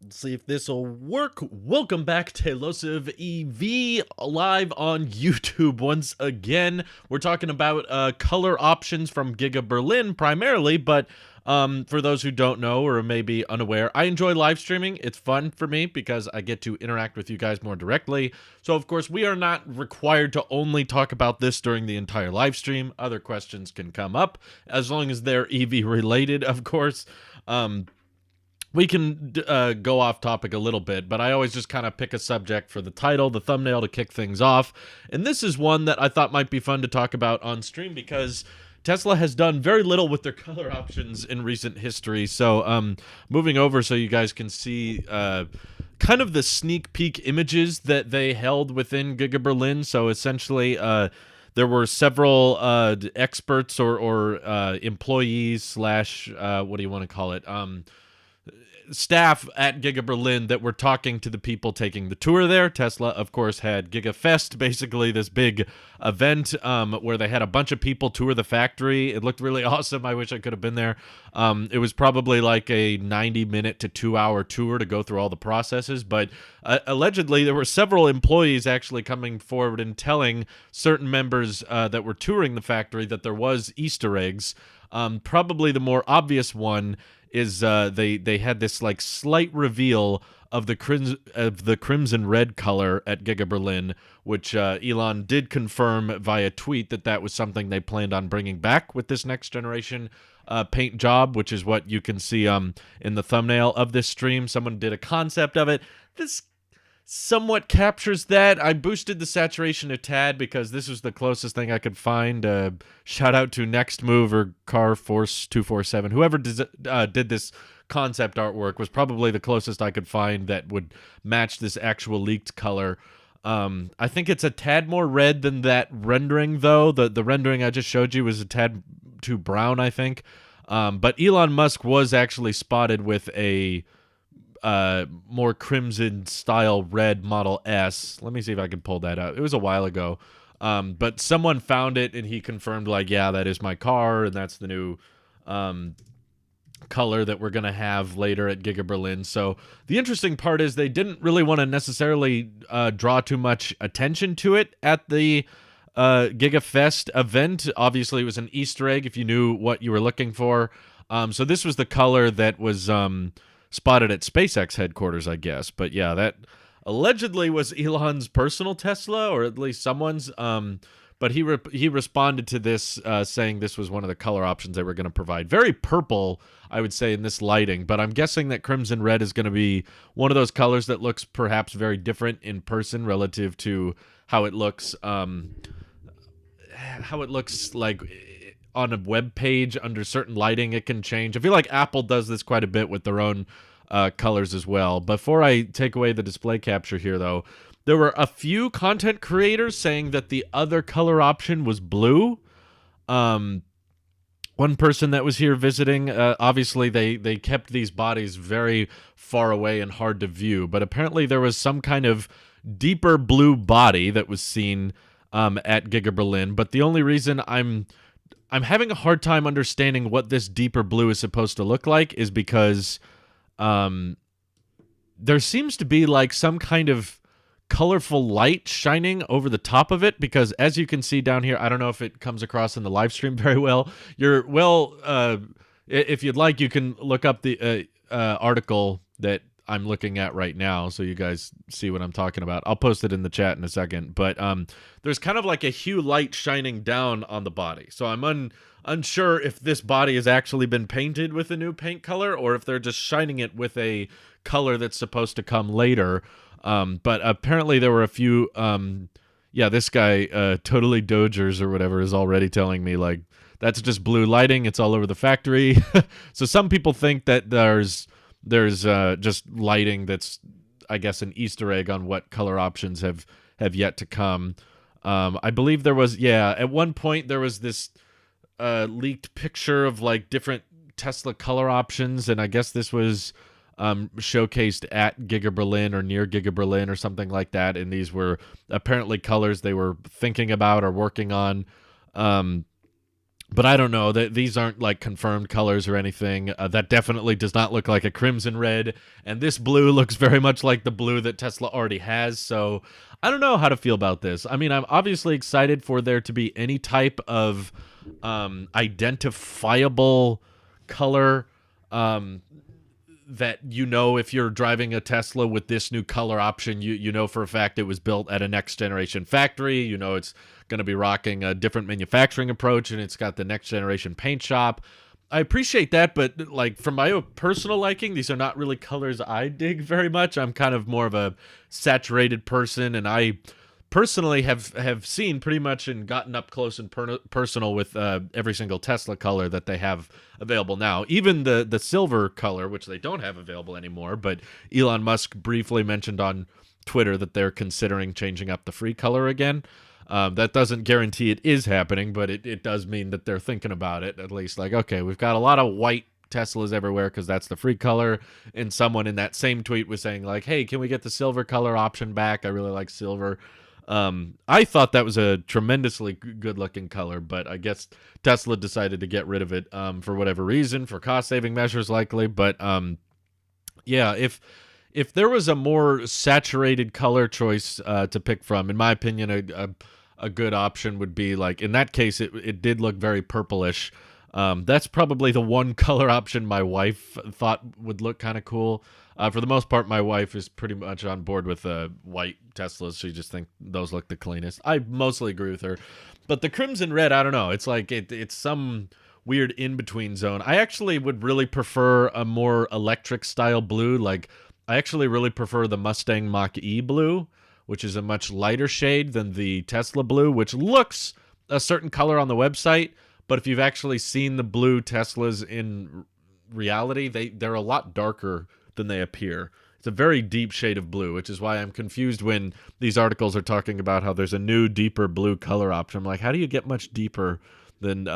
Let's see if this will work. Welcome back to Elosive EV live on YouTube once again. We're talking about color options from GigaBerlin primarily, but for those who don't know or may be unaware, I enjoy live streaming. It's fun for me because I get to interact with you guys more directly. So, of course, we are not required to only talk about this during the entire live stream. Other questions can come up as long as they're EV related, of course. We can go off topic a little bit, but I always just kind of pick a subject for the title, the thumbnail to kick things off. And this is one that I thought might be fun to talk about on stream because Tesla has done very little with their color options in recent history. So moving over so you guys can see kind of the sneak peek images that they held within GigaBerlin. So essentially there were several experts or employees slash what do you want to call it? Staff at GigaBerlin that were talking to the people taking the tour there. Tesla, of course, had GigaFest, basically this big event where they had a bunch of people tour the factory. It looked really awesome. I wish I could have been there. It was probably like a 90-minute to 2-hour tour to go through all the processes, but allegedly there were several employees actually coming forward and telling certain members that were touring the factory that there was Easter eggs. Probably the more obvious one is they had this like slight reveal of the crimson red color at GigaBerlin, which Elon did confirm via tweet that was something they planned on bringing back with this next generation paint job, which is what you can see in the thumbnail of this stream. Someone did a concept of it. This somewhat captures that. I boosted the saturation a tad because this was the closest thing I could find. Shout out to Next Move or Car Force 247. Whoever did this concept artwork was probably the closest I could find that would match this actual leaked color. I think it's a tad more red than that rendering, though. The rendering I just showed you was a tad too brown, I think. But Elon Musk was actually spotted with a more crimson style red Model S. Let me see if I can pull that out. It was a while ago. But someone found it and he confirmed, like, yeah, that is my car and that's the new color that we're going to have later at GigaBerlin. So the interesting part is they didn't really want to necessarily draw too much attention to it at the GigaFest event. Obviously, it was an Easter egg if you knew what you were looking for. So this was the color that was spotted at SpaceX headquarters, I guess. But yeah, that allegedly was Elon's personal Tesla, or at least someone's. But he responded to this saying this was one of the color options they were going to provide. Very purple, I would say, in this lighting. But I'm guessing that crimson red is going to be one of those colors that looks perhaps very different in person relative to how it looks. How it looks like on a web page under certain lighting. It can change. I feel like Apple does this quite a bit with their own colors as well. Before I take away the display capture here, though, there were a few content creators saying that the other color option was blue. One person that was here visiting, obviously they kept these bodies very far away and hard to view, but apparently there was some kind of deeper blue body that was seen at GigaBerlin. But the only reason I'm having a hard time understanding what this deeper blue is supposed to look like is because there seems to be like some kind of colorful light shining over the top of it, because as you can see down here, I don't know if it comes across in the live stream very well. If you'd like, you can look up the article that I'm looking at right now so you guys see what I'm talking about. I'll post it in the chat in a second. But there's kind of like a hue light shining down on the body. So I'm unsure if this body has actually been painted with a new paint color or if they're just shining it with a color that's supposed to come later. But apparently there were a few, this guy, Totally Dogers or whatever, is already telling me, like, that's just blue lighting. It's all over the factory. So some people think that there's just lighting that's, I guess, an Easter egg on what color options have yet to come. I believe there was, at one point there was this leaked picture of, like, different Tesla color options, and I guess this was showcased at GigaBerlin or near GigaBerlin or something like that, and these were apparently colors they were thinking about or working on. But I don't know, that these aren't like confirmed colors or anything. That definitely does not look like a crimson red, and this blue looks very much like the blue that Tesla already has. So I don't know how to feel about this. I mean, I'm obviously excited for there to be any type of identifiable color, that, you know, if you're driving a Tesla with this new color option, you know for a fact it was built at a next generation factory. You know it's going to be rocking a different manufacturing approach, and it's got the next generation paint shop. I appreciate that, but like from my own personal liking, these are not really colors I dig very much. I'm kind of more of a saturated person, and I personally have seen pretty much and gotten up close and personal with every single Tesla color that they have available now. Even the silver color, which they don't have available anymore, but Elon Musk briefly mentioned on Twitter that they're considering changing up the free color again. That doesn't guarantee it is happening, but it does mean that they're thinking about it, at least. Like, okay, we've got a lot of white Teslas everywhere because that's the free color, and someone in that same tweet was saying like, hey, can we get the silver color option back? I really like silver. I thought that was a tremendously good looking color, but I guess Tesla decided to get rid of it for whatever reason, for cost saving measures likely. But yeah, if there was a more saturated color choice to pick from, in my opinion, a good option would be like, in that case, it did look very purplish. That's probably the one color option my wife thought would look kind of cool. For the most part, my wife is pretty much on board with white Teslas. She just thinks those look the cleanest. I mostly agree with her. But the crimson red, I don't know. It's like it's some weird in-between zone. I actually would really prefer a more electric style blue. Like, I actually really prefer the Mustang Mach-E blue, which is a much lighter shade than the Tesla blue, which looks a certain color on the website. But if you've actually seen the blue Teslas in reality, they're a lot darker than they appear. It's a very deep shade of blue, which is why I'm confused when these articles are talking about how there's a new, deeper blue color option. I'm like, how do you get much deeper than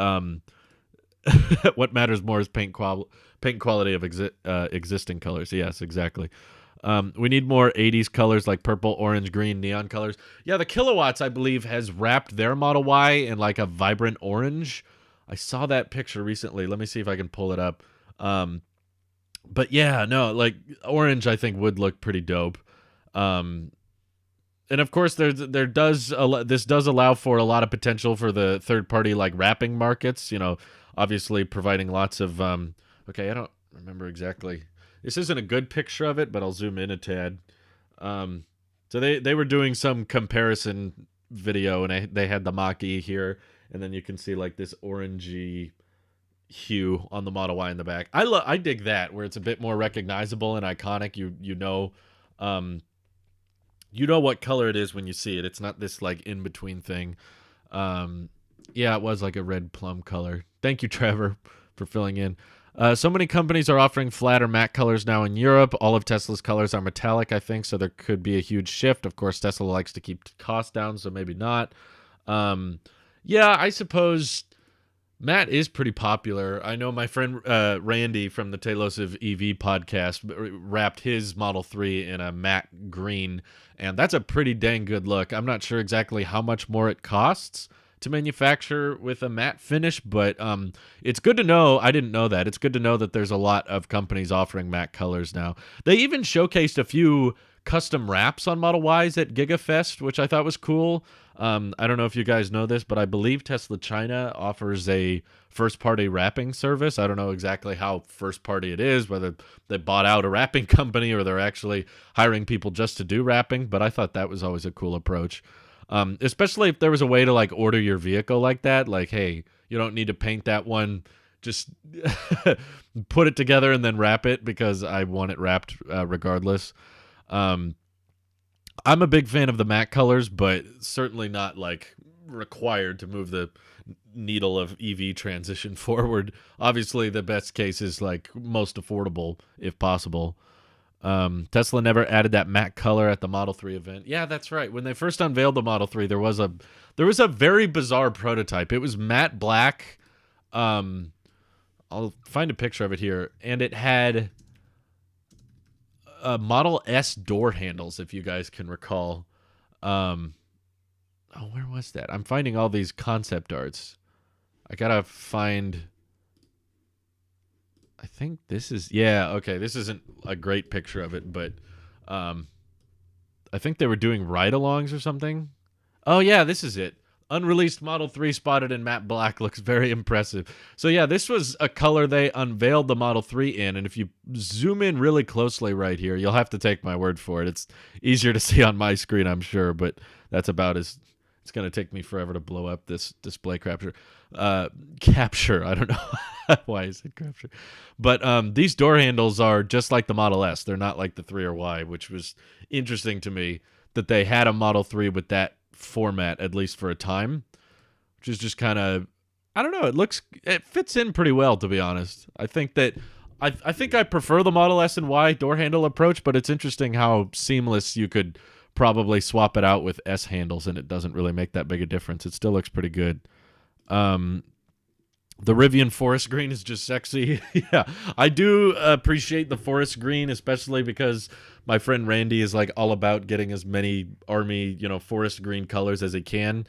what matters more is paint quality of existing colors. Yes, exactly. We need more 80s colors like purple, orange, green, neon colors. Yeah, the Kilowatts, I believe, has wrapped their Model Y in like a vibrant orange. I saw that picture recently. Let me see if I can pull it up. But yeah, no, like orange I think would look pretty dope. And of course this does allow for a lot of potential for the third party like wrapping markets, you know, obviously providing lots of okay, I don't remember exactly. This isn't a good picture of it, but I'll zoom in a tad. So they were doing some comparison video, and they had the Mach-E here, and then you can see like this orangey hue on the Model Y in the back. I dig that, where it's a bit more recognizable and iconic. You know what color it is when you see it. It's not this like in between thing. Yeah, it was like a red plum color. Thank you, Trevor, for filling in. So many companies are offering flat or matte colors now in Europe. All of Tesla's colors are metallic, I think, so there could be a huge shift. Of course, Tesla likes to keep costs down, so maybe not. Yeah, I suppose matte is pretty popular. I know my friend Randy from the Tailosive EV podcast wrapped his Model 3 in a matte green, and that's a pretty dang good look. I'm not sure exactly how much more it costs to manufacture with a matte finish, but it's good to know. I didn't know that. It's good to know that there's a lot of companies offering matte colors now. They even showcased a few custom wraps on Model Ys at GigaFest, which I thought was cool. I don't know if you guys know this, but I believe Tesla China offers a first-party wrapping service. I don't know exactly how first-party it is, whether they bought out a wrapping company or they're actually hiring people just to do wrapping, but I thought that was always a cool approach. Especially if there was a way to like order your vehicle like that, like, hey, you don't need to paint that one, just put it together and then wrap it because I want it wrapped regardless. I'm a big fan of the matte colors, but certainly not like required to move the needle of EV transition forward. Obviously, the best case is like most affordable if possible. Tesla never added that matte color at the Model 3 event. Yeah, that's right. When they first unveiled the Model 3, there was a very bizarre prototype. It was matte black. I'll find a picture of it here, and it had Model S door handles, if you guys can recall. Where was that? I'm finding all these concept arts. I gotta find... I think this is... Yeah, okay. This isn't a great picture of it, but I think they were doing ride-alongs or something. Oh, yeah, this is it. Unreleased Model 3 spotted in matte black looks very impressive. So yeah, this was a color they unveiled the Model 3 in, and if you zoom in really closely right here, you'll have to take my word for it. It's easier to see on my screen, I'm sure, but that's about as... It's going to take me forever to blow up this display capture. Capture, I don't know why I said capture. But these door handles are just like the Model S. They're not like the 3 or Y, which was interesting to me that they had a Model 3 with that format, at least for a time, which is just kind of, I don't know, it fits in pretty well, to be honest. I think that I think I prefer the Model S and Y door handle approach, but it's interesting how seamless you could probably swap it out with S handles and it doesn't really make that big a difference. It still looks pretty good. The Rivian forest green is just sexy. Yeah, I do appreciate the forest green, especially because my friend Randy is like all about getting as many army, forest green colors as he can.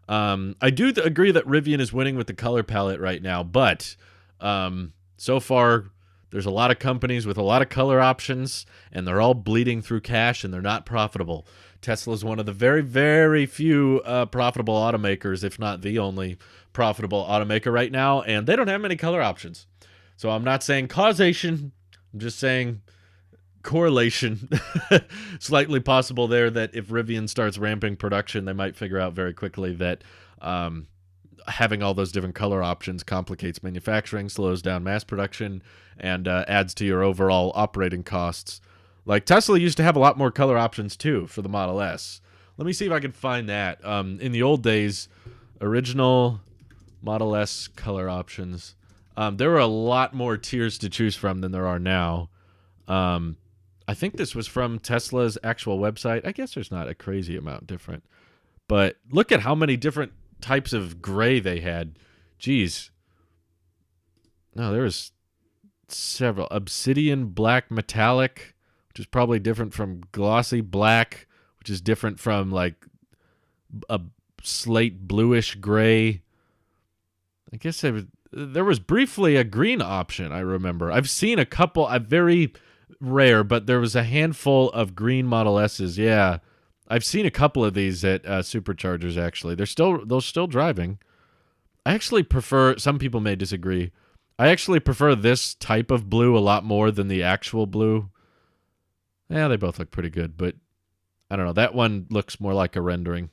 I do agree that Rivian is winning with the color palette right now, but so far there's a lot of companies with a lot of color options, and they're all bleeding through cash, and they're not profitable. Tesla's one of the very, very few profitable automakers, if not the only profitable automaker right now, and they don't have many color options. So I'm not saying causation, I'm just saying correlation. Slightly possible there that if Rivian starts ramping production, they might figure out very quickly that having all those different color options complicates manufacturing, slows down mass production, and adds to your overall operating costs. Like Tesla used to have a lot more color options too for the Model S. Let me see if I can find that. In the old days, original Model S color options, there were a lot more tiers to choose from than there are now. I think this was from Tesla's actual website. I guess there's not a crazy amount different, but look at how many different types of gray they had. Jeez. No, there was several. Obsidian black metallic, which is probably different from glossy black, which is different from like a slate bluish gray. I guess there was briefly a green option, I remember. I've seen a couple, very rare, but there was a handful of green Model S's. Yeah. I've seen a couple of these at superchargers, actually. They're still driving. I actually prefer, some people may disagree, I actually prefer this type of blue a lot more than the actual blue. Yeah, they both look pretty good, but I don't know. That one looks more like a rendering.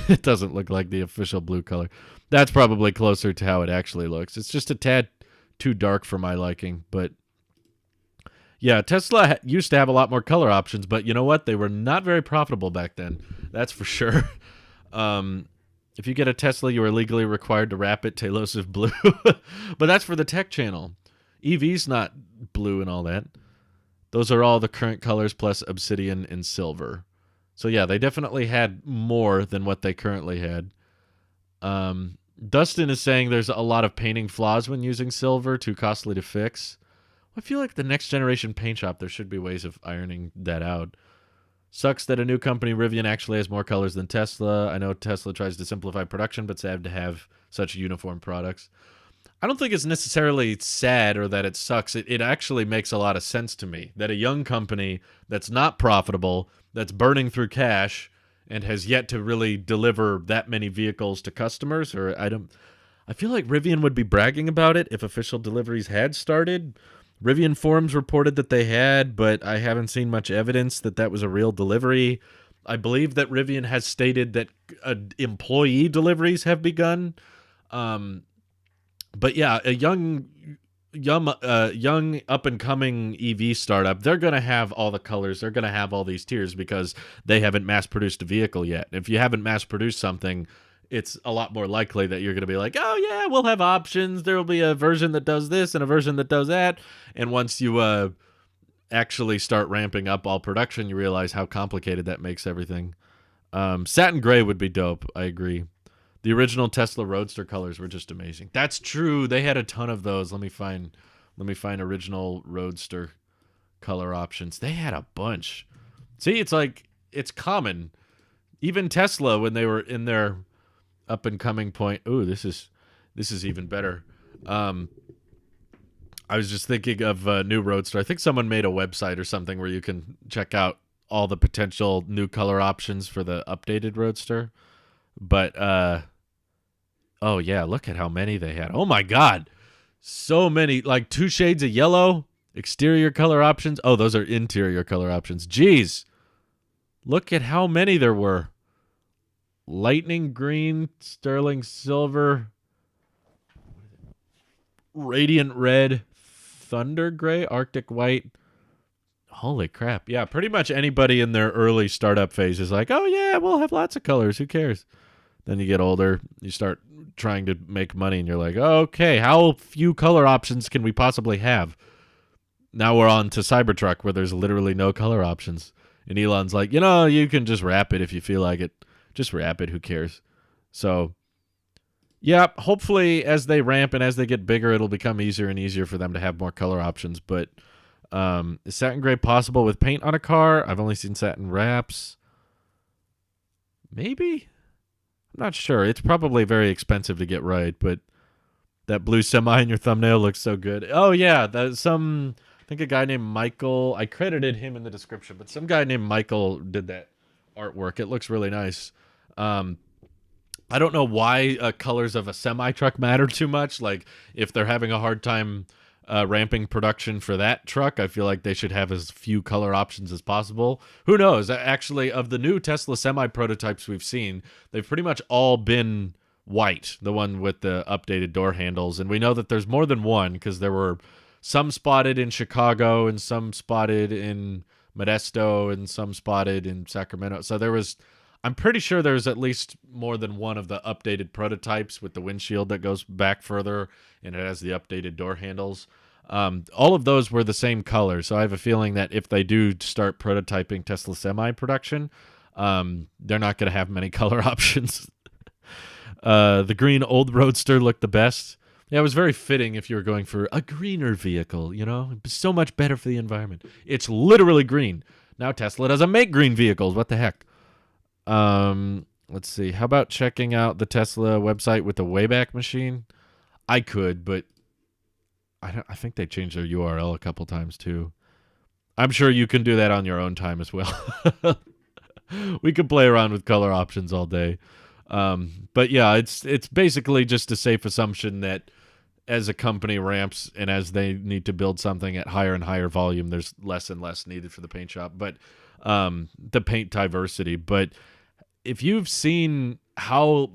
It doesn't look like the official blue color. That's probably closer to how it actually looks. It's just a tad too dark for my liking, but yeah, Tesla used to have a lot more color options, but you know what? They were not very profitable back then. That's for sure. If you get a Tesla, you are legally required to wrap it Tailosive blue. But that's for the tech channel. EV's not blue and all that. Those are all the current colors plus obsidian and silver. So yeah, they definitely had more than what they currently had. Dustin is saying there's a lot of painting flaws when using silver, too costly to fix. I feel like the next generation paint shop, there should be ways of ironing that out. Sucks that a new company, Rivian, actually has more colors than Tesla. I know Tesla tries to simplify production, but sad to have such uniform products. I don't think it's necessarily sad or that it sucks. It actually makes a lot of sense to me that a young company that's not profitable, that's burning through cash, and has yet to really deliver that many vehicles to customers, I feel like Rivian would be bragging about it if official deliveries had started. Rivian forums reported that they had, but I haven't seen much evidence that that was a real delivery. I believe that Rivian has stated that employee deliveries have begun. But yeah, a young up-and-coming EV startup, they're going to have all the colors. They're going to have all these tiers because they haven't mass-produced a vehicle yet. If you haven't mass-produced something, it's a lot more likely that you're going to be like, oh, yeah, we'll have options. There will be a version that does this and a version that does that. And once you actually start ramping up all production, you realize how complicated that makes everything. Satin gray would be dope. I agree. The original Tesla Roadster colors were just amazing. That's true. They had a ton of those. Let me find original Roadster color options. They had a bunch. See, it's common. Even Tesla, when they were in their up and coming point. Ooh, this is This is even better. I was just thinking of a new Roadster. I think someone made a website or something where you can check out all the potential new color options for the updated Roadster. But oh yeah, look at how many they had. Oh my god. So many, like 2 shades of yellow, exterior color options. Oh, those are interior color options. Jeez. Look at how many there were. Lightning green, sterling silver, radiant red, thunder gray, arctic white. Holy crap. Yeah, pretty much anybody in their early startup phase is like, oh yeah, we'll have lots of colors. Who cares? Then you get older, you start trying to make money, and you're like, okay, how few color options can we possibly have? Now we're on to Cybertruck, where there's literally no color options. And Elon's like, you can just wrap it if you feel like it. Just wrap it. Who cares? So, yeah, hopefully as they ramp and as they get bigger, it'll become easier and easier for them to have more color options. But is satin gray possible with paint on a car? I've only seen satin wraps. Maybe? I'm not sure. It's probably very expensive to get right, but that blue semi in your thumbnail looks so good. Oh, yeah, I think a guy named Michael, I credited him in the description, but some guy named Michael did that artwork. It looks really nice. I don't know why colors of a semi-truck matter too much. Like, if they're having a hard time ramping production for that truck, I feel like they should have as few color options as possible. Who knows? Actually, of the new Tesla semi prototypes we've seen, they've pretty much all been white, the one with the updated door handles. And we know that there's more than one, because there were some spotted in Chicago and some spotted in Modesto and some spotted in Sacramento. So I'm pretty sure there's at least more than one of the updated prototypes with the windshield that goes back further and it has the updated door handles. All of those were the same color. So I have a feeling that if they do start prototyping Tesla Semi production, they're not going to have many color options. The green old Roadster looked the best. Yeah, it was very fitting if you were going for a greener vehicle, It's so much better for the environment. It's literally green. Now Tesla doesn't make green vehicles. What the heck? Let's see. How about checking out the Tesla website with the Wayback Machine? I could, but I think they changed their URL a couple times too. I'm sure you can do that on your own time as well. We could play around with color options all day. But yeah, it's basically just a safe assumption that as a company ramps and as they need to build something at higher and higher volume, there's less and less needed for the paint shop. But the paint diversity. But if you've seen how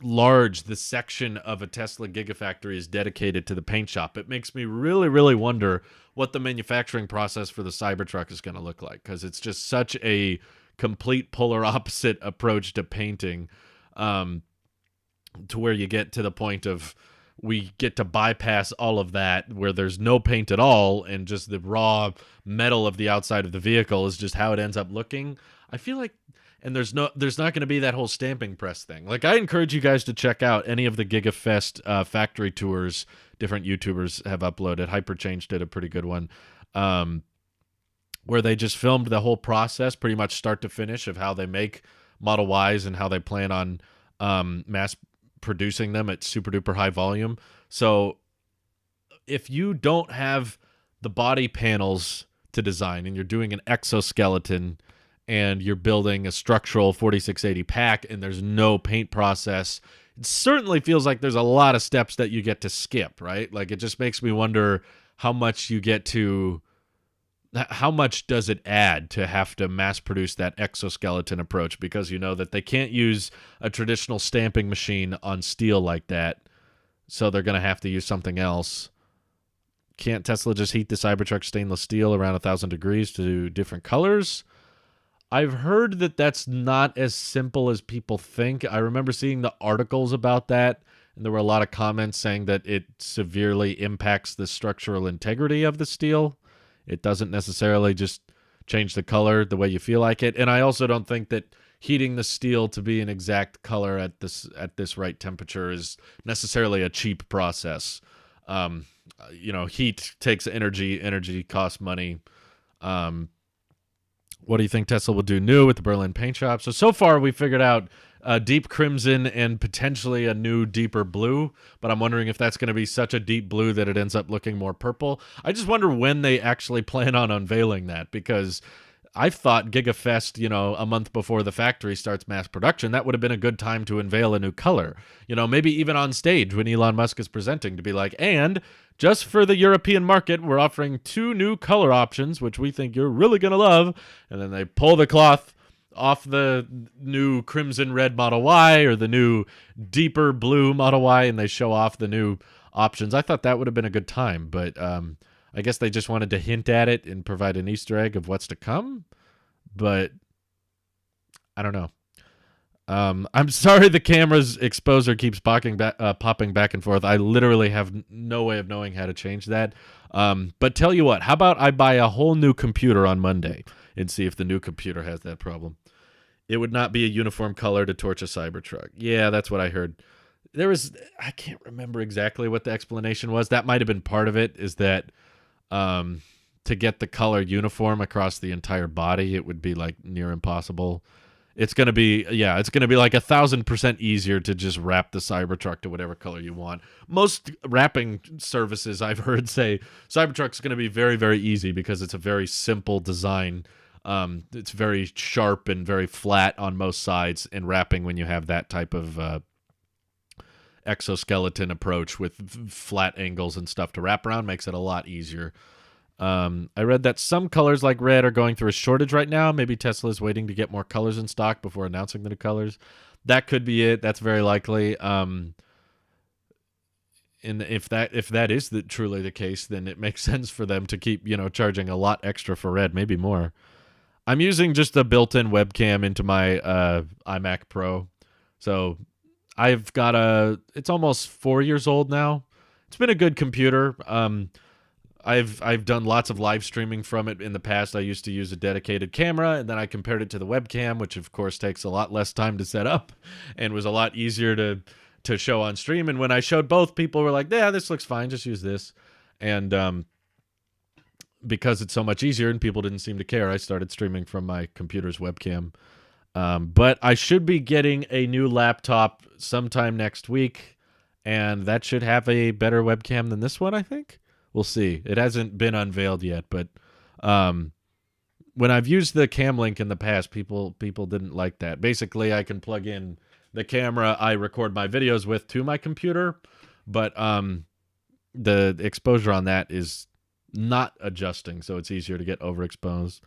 large the section of a Tesla Gigafactory is dedicated to the paint shop, it makes me really, really wonder what the manufacturing process for the Cybertruck is going to look like, because it's just such a complete polar opposite approach to painting, to where you get to the point of we get to bypass all of that, where there's no paint at all and just the raw metal of the outside of the vehicle is just how it ends up looking. I feel like, and there's not going to be that whole stamping press thing. Like, I encourage you guys to check out any of the GigaFest factory tours different YouTubers have uploaded. Hyperchange did a pretty good one, where they just filmed the whole process, pretty much start to finish, of how they make Model Ys and how they plan on mass producing them at super duper high volume. So if you don't have the body panels to design and you're doing an exoskeleton and you're building a structural 4680 pack and there's no paint process, it certainly feels like there's a lot of steps that you get to skip, right? Like, it just makes me wonder how much does it add to have to mass produce that exoskeleton approach, because you know that they can't use a traditional stamping machine on steel like that, so they're going to have to use something else. Can't Tesla just heat the Cybertruck stainless steel around 1,000 degrees to do different colors? I've heard that that's not as simple as people think. I remember seeing the articles about that, and there were a lot of comments saying that it severely impacts the structural integrity of the steel. It doesn't necessarily just change the color the way you feel like it. And I also don't think that heating the steel to be an exact color at this right temperature is necessarily a cheap process. Heat takes energy costs money. What do you think Tesla will do new with the Berlin paint shop? So far we figured out a deep crimson and potentially a new deeper blue, but I'm wondering if that's going to be such a deep blue that it ends up looking more purple. I just wonder when they actually plan on unveiling that, because I thought GigaFest, a month before the factory starts mass production, that would have been a good time to unveil a new color. Maybe even on stage when Elon Musk is presenting, to be like, and just for the European market, we're offering 2 new color options, which we think you're really going to love. And then they pull the cloth off the new crimson red Model Y or the new deeper blue Model Y, and they show off the new options. I thought that would have been a good time, but I guess they just wanted to hint at it and provide an Easter egg of what's to come, but I don't know. I'm sorry the camera's exposure keeps popping back and forth. I literally have no way of knowing how to change that. But tell you what, how about I buy a whole new computer on Monday and see if the new computer has that problem? It would not be a uniform color to torch a Cybertruck. Yeah, that's what I heard. I can't remember exactly what the explanation was. That might have been part of it, is that to get the color uniform across the entire body, it would be like near impossible. It's going to be like 1,000% easier to just wrap the Cybertruck to whatever color you want. Most wrapping services I've heard say Cybertruck's going to be very, very easy because it's a very simple design. It's very sharp and very flat on most sides, and wrapping when you have that type of exoskeleton approach with flat angles and stuff to wrap around makes it a lot easier. I read that some colors like red are going through a shortage right now. Maybe Tesla is waiting to get more colors in stock before announcing the new colors. That could be it. That's very likely. And if that is truly the case, then it makes sense for them to keep, charging a lot extra for red, maybe more. I'm using just a built-in webcam into my iMac Pro. So I've got it's almost 4 years old now. It's been a good computer. I've done lots of live streaming from it in the past. I used to use a dedicated camera, and then I compared it to the webcam, which of course takes a lot less time to set up and was a lot easier to show on stream. And when I showed both, people were like, yeah, this looks fine, just use this. And because it's so much easier and people didn't seem to care, I started streaming from my computer's webcam. But I should be getting a new laptop sometime next week, and that should have a better webcam than this one, I think. We'll see. It hasn't been unveiled yet, but when I've used the Cam Link in the past, people didn't like that. Basically, I can plug in the camera I record my videos with to my computer, but the exposure on that is not adjusting, so it's easier to get overexposed.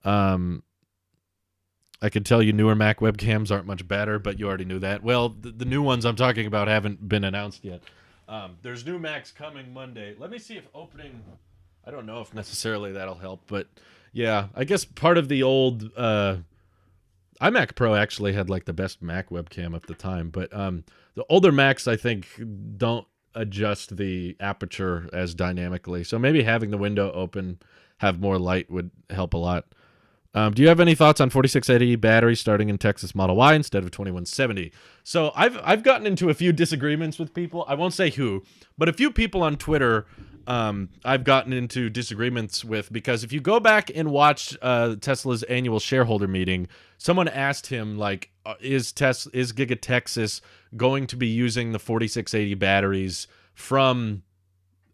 I can tell you newer Mac webcams aren't much better, but you already knew that. Well, the new ones I'm talking about haven't been announced yet. There's new Macs coming Monday. Let me see if opening... I don't know if necessarily that'll help, but yeah, I guess part of the old... iMac Pro actually had like the best Mac webcam at the time, but the older Macs, I think, don't adjust the aperture as dynamically. So maybe having the window open, have more light would help a lot. Do you have any thoughts on 4680 battery starting in Texas Model Y instead of 2170? So I've gotten into a few disagreements with people. I won't say who, but a few people on Twitter I've gotten into disagreements with, because if you go back and watch Tesla's annual shareholder meeting, someone asked him, like, is Giga Texas going to be using the 4680 batteries from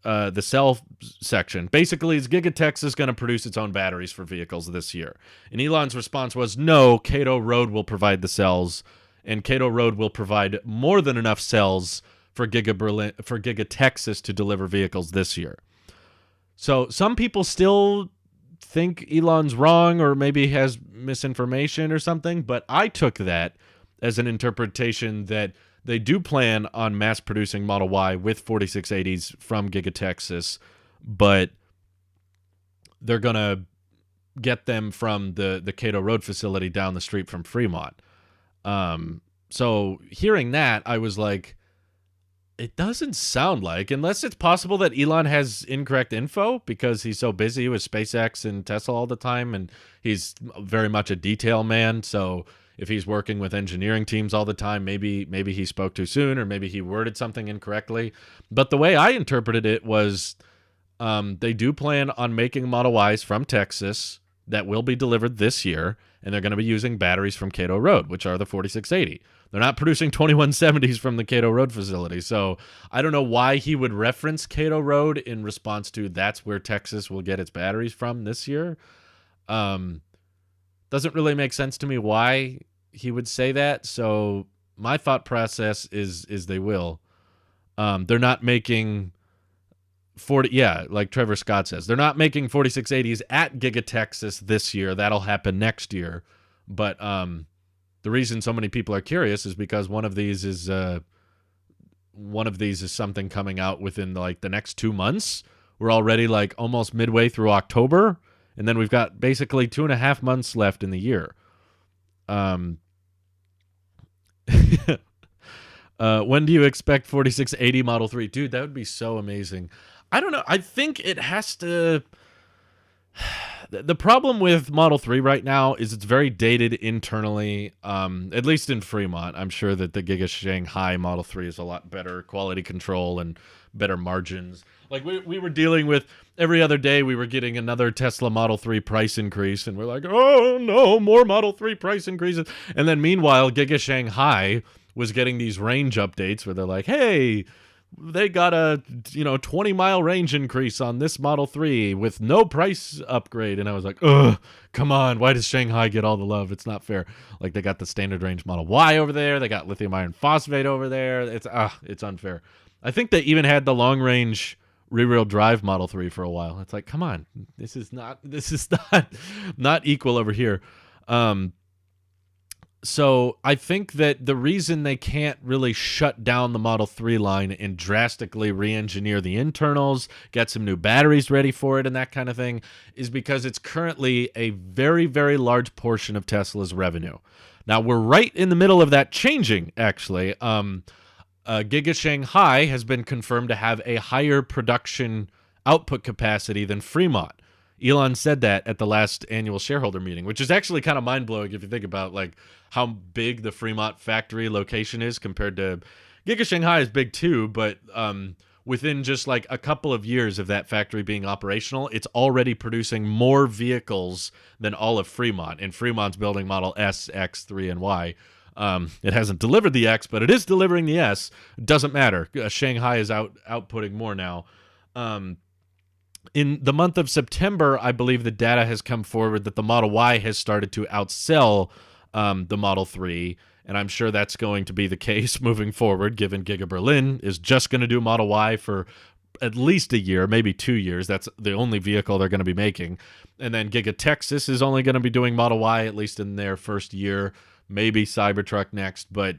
the cell section? Basically, is Giga Texas going to produce its own batteries for vehicles this year? And Elon's response was, no, Cato Road will provide the cells, and Cato Road will provide more than enough cells for Giga Texas to deliver vehicles this year. So some people still think Elon's wrong, or maybe has misinformation or something, but I took that as an interpretation that they do plan on mass producing Model Y with 4680s from Giga Texas, but they're going to get them from the Cato Road facility down the street from Fremont. So hearing that, I was like, it doesn't sound like, unless it's possible that Elon has incorrect info because he's so busy with SpaceX and Tesla all the time, and he's very much a detail man. So if he's working with engineering teams all the time, maybe he spoke too soon, or maybe he worded something incorrectly. But the way I interpreted it was they do plan on making Model Ys from Texas that will be delivered this year, and they're going to be using batteries from Cato Road, which are the 4680. They're not producing 2170s from the Cato Road facility. So I don't know why he would reference Cato Road in response to that's where Texas will get its batteries from this year. Doesn't really make sense to me why he would say that. So my thought process is they will. They're not making 40, yeah, like Trevor Scott says, they're not making 4680s at Giga Texas this year. That'll happen next year. But the reason so many people are curious is because one of these is something coming out within like the next 2 months. We're already like almost midway through October, and then we've got basically 2.5 months left in the year. When do you expect 4680 Model 3? Dude, that would be so amazing. I don't know. I think it has to... The problem with Model 3 right now is it's very dated internally, at least in Fremont. I'm sure that the Giga Shanghai Model 3 is a lot better quality control and better margins. Like we were dealing with, every other day we were getting another Tesla Model 3 price increase, and we're like, oh no, more Model 3 price increases. And then meanwhile, Giga Shanghai was getting these range updates where they're like, hey, they got a 20-mile range increase on this Model 3 with no price upgrade. And I was like, ugh, come on, why does Shanghai get all the love? It's not fair. Like, they got the standard range Model Y over there, they got lithium iron phosphate over there. It's unfair. I think they even had the long range rear-wheel drive Model 3 for a while. It's like, come on, this is not equal over here. So I think that the reason they can't really shut down the Model 3 line and drastically re-engineer the internals, get some new batteries ready for it and that kind of thing, is because it's currently a very, very large portion of Tesla's revenue. Now, we're right in the middle of that changing, actually. Giga Shanghai has been confirmed to have a higher production output capacity than Fremont. Elon said that at the last annual shareholder meeting, which is actually kind of mind-blowing if you think about like how big the Fremont factory location is compared to Giga Shanghai is big too, but within just like a couple of years of that factory being operational, it's already producing more vehicles than all of Fremont. And Fremont's building Model S, X, 3, and Y. It hasn't delivered the X, but it is delivering the S. It doesn't matter. Shanghai is outputting more now. In the month of September, I believe the data has come forward that the Model Y has started to outsell the Model 3, and I'm sure that's going to be the case moving forward, given GigaBerlin is just going to do Model Y for at least a year, maybe 2 years. That's the only vehicle they're going to be making. And then Giga Texas is only going to be doing Model Y, at least in their first year, maybe Cybertruck next, but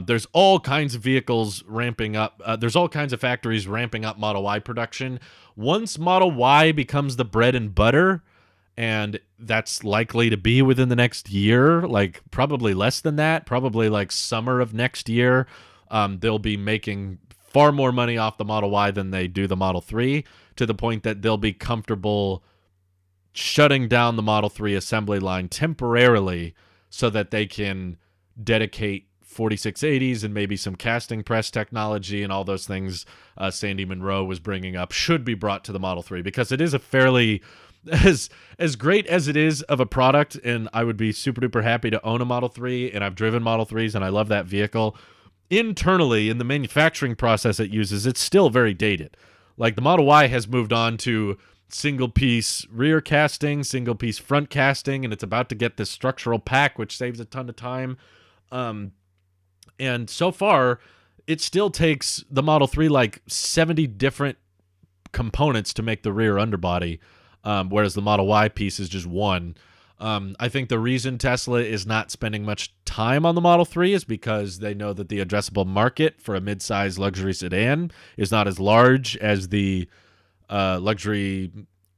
there's all kinds of vehicles ramping up. There's all kinds of factories ramping up Model Y production. Once Model Y becomes the bread and butter, and that's likely to be within the next year, like probably less than that, probably like summer of next year, they'll be making far more money off the Model Y than they do the Model 3, to the point that they'll be comfortable shutting down the Model 3 assembly line temporarily so that they can dedicate 4680s and maybe some casting press technology and all those things Sandy Monroe was bringing up should be brought to the Model 3, because it is a fairly, as great as it is of a product, and I would be super duper happy to own a Model 3, and I've driven Model 3s and I love that vehicle. Internally, in the manufacturing process it uses, it's still very dated. Like the Model Y has moved on to single piece rear casting, single piece front casting, and it's about to get this structural pack, which saves a ton of time. And so far, it still takes the Model 3 like 70 different components to make the rear underbody, whereas the Model Y piece is just one. I think the reason Tesla is not spending much time on the Model 3 is because they know that the addressable market for a mid-size luxury sedan is not as large as the luxury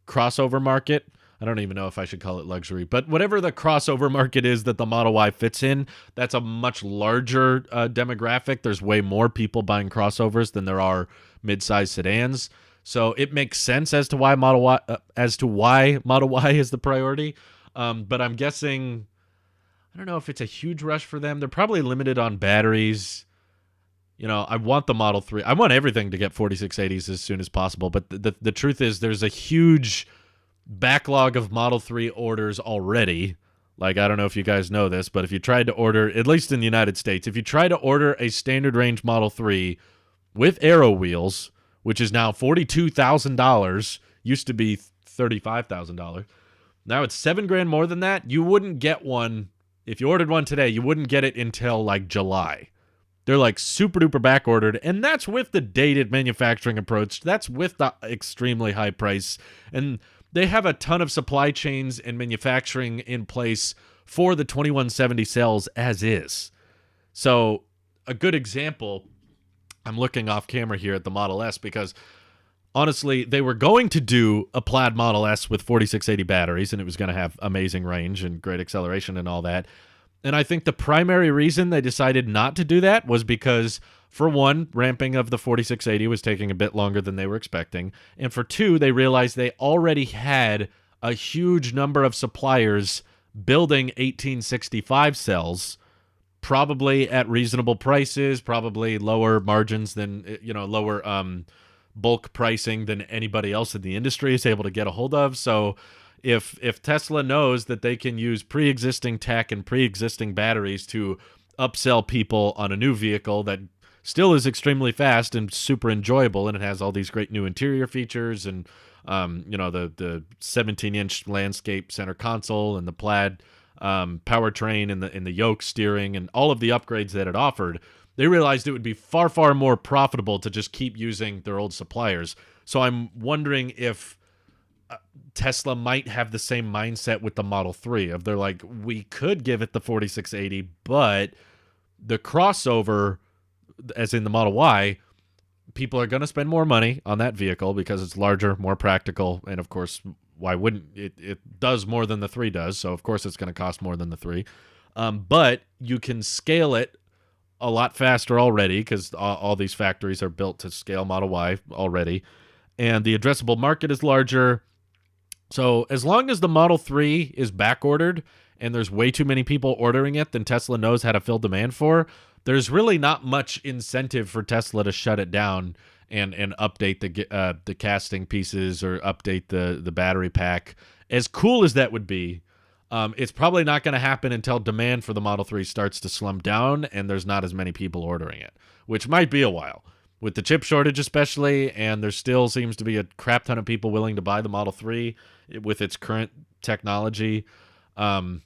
crossover market. I don't even know if I should call it luxury, but whatever the crossover market is that the Model Y fits in, that's a much larger demographic. There's way more people buying crossovers than there are mid-size sedans. So it makes sense as to why Model Y is the priority. But I'm guessing, I don't know if it's a huge rush for them. They're probably limited on batteries. You know, I want the Model 3. I want everything to get 4680s as soon as possible. But the truth is there's a huge backlog of Model 3 orders already. Like, I don't know if you guys know this, but if you tried to order, at least in the United States, if you try to order a standard range Model 3 with aero wheels, which is now $42,000, used to be $35,000. Now it's $7,000 more than that. You wouldn't get one. If you ordered one today, you wouldn't get it until like July. They're like super duper back ordered, and that's with the dated manufacturing approach. That's with the extremely high price, and they have a ton of supply chains and manufacturing in place for the 2170 cells as is. So a good example, I'm looking off camera here at the Model S because honestly, they were going to do a Plaid Model S with 4680 batteries, and it was going to have amazing range and great acceleration and all that. And I think the primary reason they decided not to do that was because, for one, ramping of the 4680 was taking a bit longer than they were expecting. And for two, they realized they already had a huge number of suppliers building 1865 cells, probably at reasonable prices, probably lower margins than, lower bulk pricing than anybody else in the industry is able to get a hold of. So if Tesla knows that they can use pre-existing tech and pre-existing batteries to upsell people on a new vehicle that still is extremely fast and super enjoyable, and it has all these great new interior features and the 17-inch landscape center console and the Plaid powertrain and the yoke steering and all of the upgrades that it offered, they realized it would be far, far more profitable to just keep using their old suppliers. So I'm wondering if Tesla might have the same mindset with the Model 3 of they're like, we could give it the 4680, but the crossover, as in the Model Y, people are going to spend more money on that vehicle because it's larger, more practical, and of course, why wouldn't it? It does more than the 3 does, so of course it's going to cost more than the 3. But you can scale it a lot faster already because all these factories are built to scale Model Y already, and the addressable market is larger. So as long as the Model 3 is back-ordered and there's way too many people ordering it than Tesla knows how to fill demand for, there's really not much incentive for Tesla to shut it down and update the casting pieces or update the battery pack. As cool as that would be, it's probably not going to happen until demand for the Model 3 starts to slump down and there's not as many people ordering it, which might be a while. With the chip shortage especially, and there still seems to be a crap ton of people willing to buy the Model 3 with its current technology. It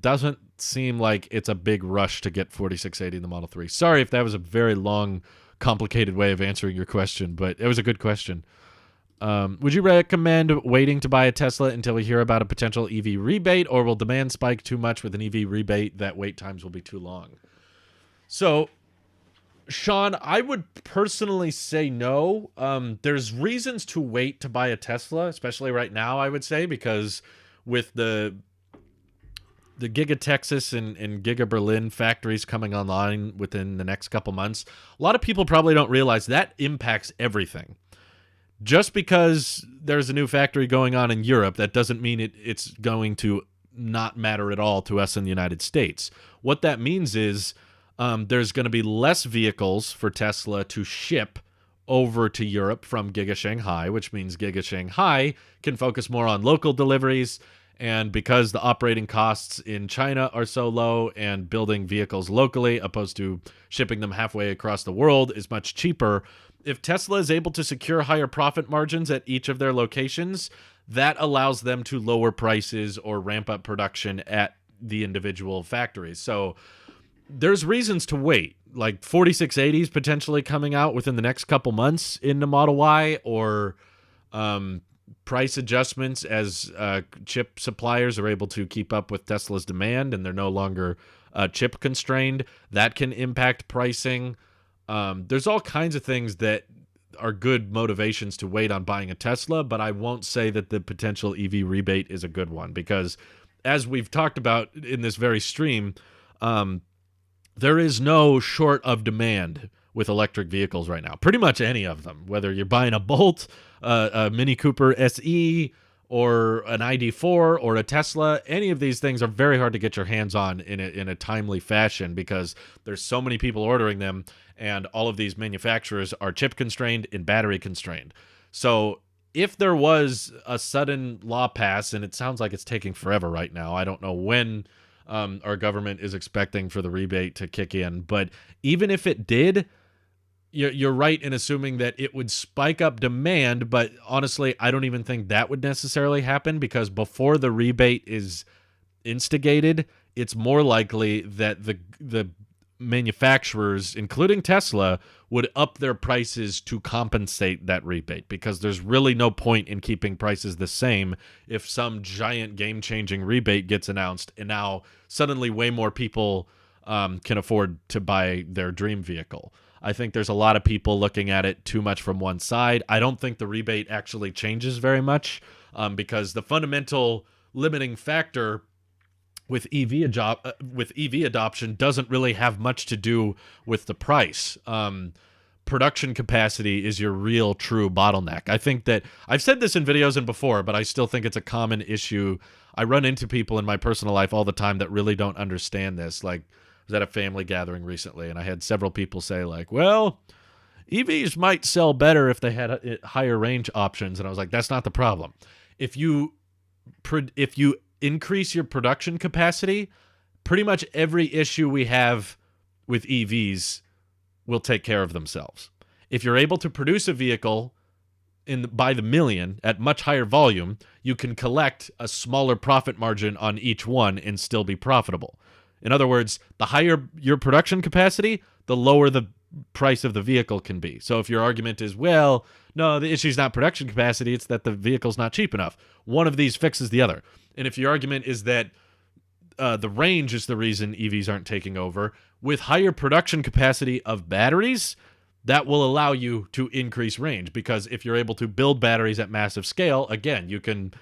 doesn't seem like it's a big rush to get 4680 in the Model 3. Sorry if that was a very long, complicated way of answering your question, but it was a good question. Would you recommend waiting to buy a Tesla until we hear about a potential EV rebate, or will demand spike too much with an EV rebate that wait times will be too long? So, Sean, I would personally say no. There's reasons to wait to buy a Tesla, especially right now, I would say, because with the Giga Texas and GigaBerlin factories coming online within the next couple months, a lot of people probably don't realize that impacts everything. Just because there's a new factory going on in Europe, that doesn't mean it's going to not matter at all to us in the United States. What that means is there's going to be less vehicles for Tesla to ship over to Europe from Giga Shanghai, which means Giga Shanghai can focus more on local deliveries. And because the operating costs in China are so low and building vehicles locally opposed to shipping them halfway across the world is much cheaper, if Tesla is able to secure higher profit margins at each of their locations, that allows them to lower prices or ramp up production at the individual factories. So there's reasons to wait, like 4680s potentially coming out within the next couple months in the Model Y, or price adjustments as chip suppliers are able to keep up with Tesla's demand and they're no longer chip constrained. That can impact pricing. There's all kinds of things that are good motivations to wait on buying a Tesla, but I won't say that the potential EV rebate is a good one because, as we've talked about in this very stream, there is no short of demand with electric vehicles right now. Pretty much any of them, whether you're buying a Bolt, a Mini Cooper SE, or an ID4 or a Tesla, any of these things are very hard to get your hands on in a timely fashion because there's so many people ordering them, and all of these manufacturers are chip constrained and battery constrained. So if there was a sudden law pass, and it sounds like it's taking forever right now, I don't know when our government is expecting for the rebate to kick in, but even if it did, you're right in assuming that it would spike up demand, but honestly, I don't even think that would necessarily happen, because before the rebate is instigated, it's more likely that the manufacturers, including Tesla, would up their prices to compensate that rebate, because there's really no point in keeping prices the same if some giant game-changing rebate gets announced and now suddenly way more people can afford to buy their dream vehicle. I think there's a lot of people looking at it too much from one side. I don't think the rebate actually changes very much, because the fundamental limiting factor with EV adoption doesn't really have much to do with the price. Production capacity is your real true bottleneck. I think that I've said this in videos and before, but I still think it's a common issue. I run into people in my personal life all the time that really don't understand this. Like, I was at a family gathering recently, and I had several people say, like, well, EVs might sell better if they had higher range options. And I was like, that's not the problem. If you increase your production capacity, pretty much every issue we have with EVs will take care of themselves. If you're able to produce a vehicle by the million at much higher volume, you can collect a smaller profit margin on each one and still be profitable. In other words, the higher your production capacity, the lower the price of the vehicle can be. So if your argument is, well, no, the issue is not production capacity, it's that the vehicle's not cheap enough, one of these fixes the other. And if your argument is that the range is the reason EVs aren't taking over, with higher production capacity of batteries, that will allow you to increase range, because if you're able to build batteries at massive scale, again, you can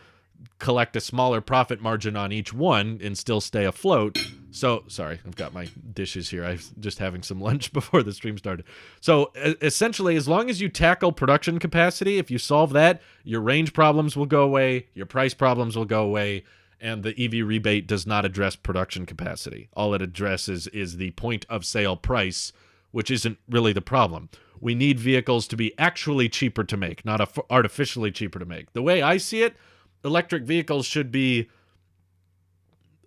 collect a smaller profit margin on each one and still stay afloat. So, sorry, I've got my dishes here. I was just having some lunch before the stream started. So, essentially, as long as you tackle production capacity, if you solve that, your range problems will go away, your price problems will go away, and the EV rebate does not address production capacity. All it addresses is the point of sale price, which isn't really the problem. We need vehicles to be actually cheaper to make, not artificially cheaper to make. The way I see it, electric vehicles should be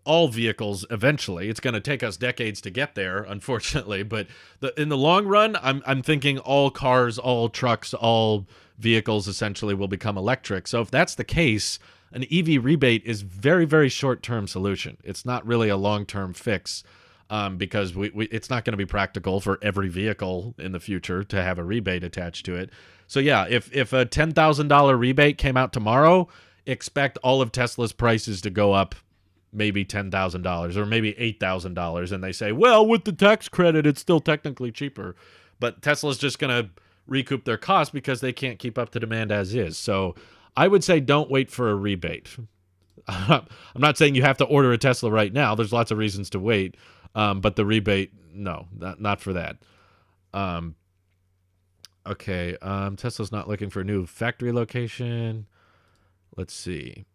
all vehicles eventually. It's going to take us decades to get there, unfortunately, but in the long run, I'm thinking all cars, all trucks, all vehicles essentially will become electric. So if that's the case, an EV rebate is very, very short-term solution. It's not really a long-term fix, because it's not going to be practical for every vehicle in the future to have a rebate attached to it. So yeah, if a $10,000 rebate came out tomorrow, expect all of Tesla's prices to go up maybe $10,000 or maybe $8,000. And they say, well, with the tax credit, it's still technically cheaper. But Tesla's just going to recoup their costs because they can't keep up to demand as is. So I would say don't wait for a rebate. I'm not saying you have to order a Tesla right now. There's lots of reasons to wait. But the rebate, no, not for that. Okay. Tesla's not looking for a new factory location. Let's see.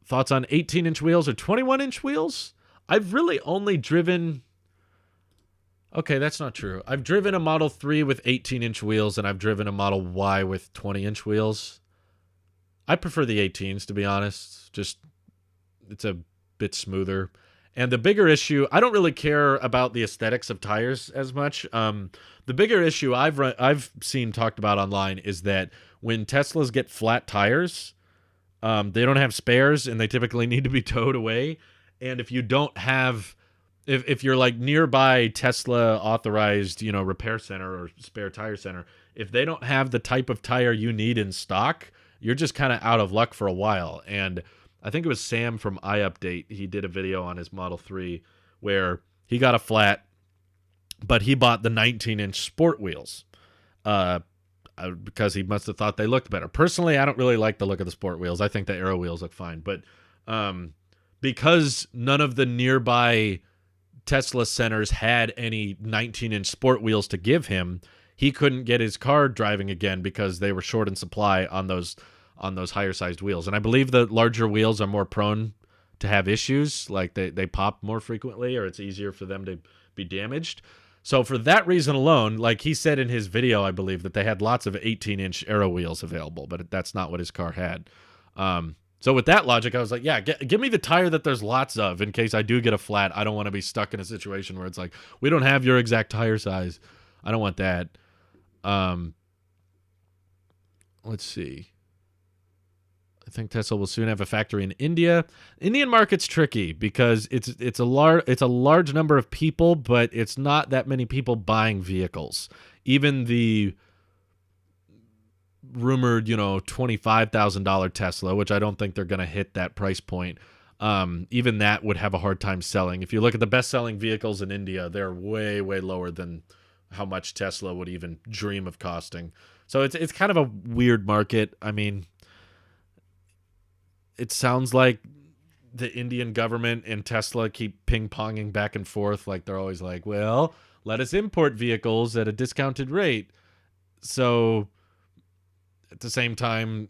Thoughts on 18-inch wheels or 21-inch wheels? I've really only driven... Okay, that's not true. I've driven a Model 3 with 18-inch wheels, and I've driven a Model Y with 20-inch wheels. I prefer the 18s, to be honest. Just, it's a bit smoother. And the bigger issue, I don't really care about the aesthetics of tires as much. The bigger issue I've seen talked about online is that when Teslas get flat tires... they don't have spares, and they typically need to be towed away. And if you don't have, if you're like nearby Tesla authorized, repair center or spare tire center, if they don't have the type of tire you need in stock, you're just kind of out of luck for a while. And I think it was Sam from iUpdate. He did a video on his Model 3 where he got a flat, but he bought the 19-inch sport wheels. Because he must have thought they looked better. Personally, I don't really like the look of the sport wheels. I think the aero wheels look fine. But because none of the nearby Tesla centers had any 19-inch sport wheels to give him, he couldn't get his car driving again because they were short in supply on those higher-sized wheels. And I believe the larger wheels are more prone to have issues, like they pop more frequently, or it's easier for them to be damaged. So for that reason alone, like he said in his video, I believe that they had lots of 18-inch aero wheels available, but that's not what his car had. So with that logic, I was like, yeah, give me the tire that there's lots of in case I do get a flat. I don't want to be stuck in a situation where it's like, we don't have your exact tire size. I don't want that. Let's see. I think Tesla will soon have a factory in India. Indian market's tricky because it's a large number of people, but it's not that many people buying vehicles. Even the rumored, $25,000 Tesla, which I don't think they're going to hit that price point. Even that would have a hard time selling. If you look at the best-selling vehicles in India, they're way, way lower than how much Tesla would even dream of costing. So it's kind of a weird market. I mean, it sounds like the Indian government and Tesla keep ping-ponging back and forth. Like they're always like, well, let us import vehicles at a discounted rate. So at the same time,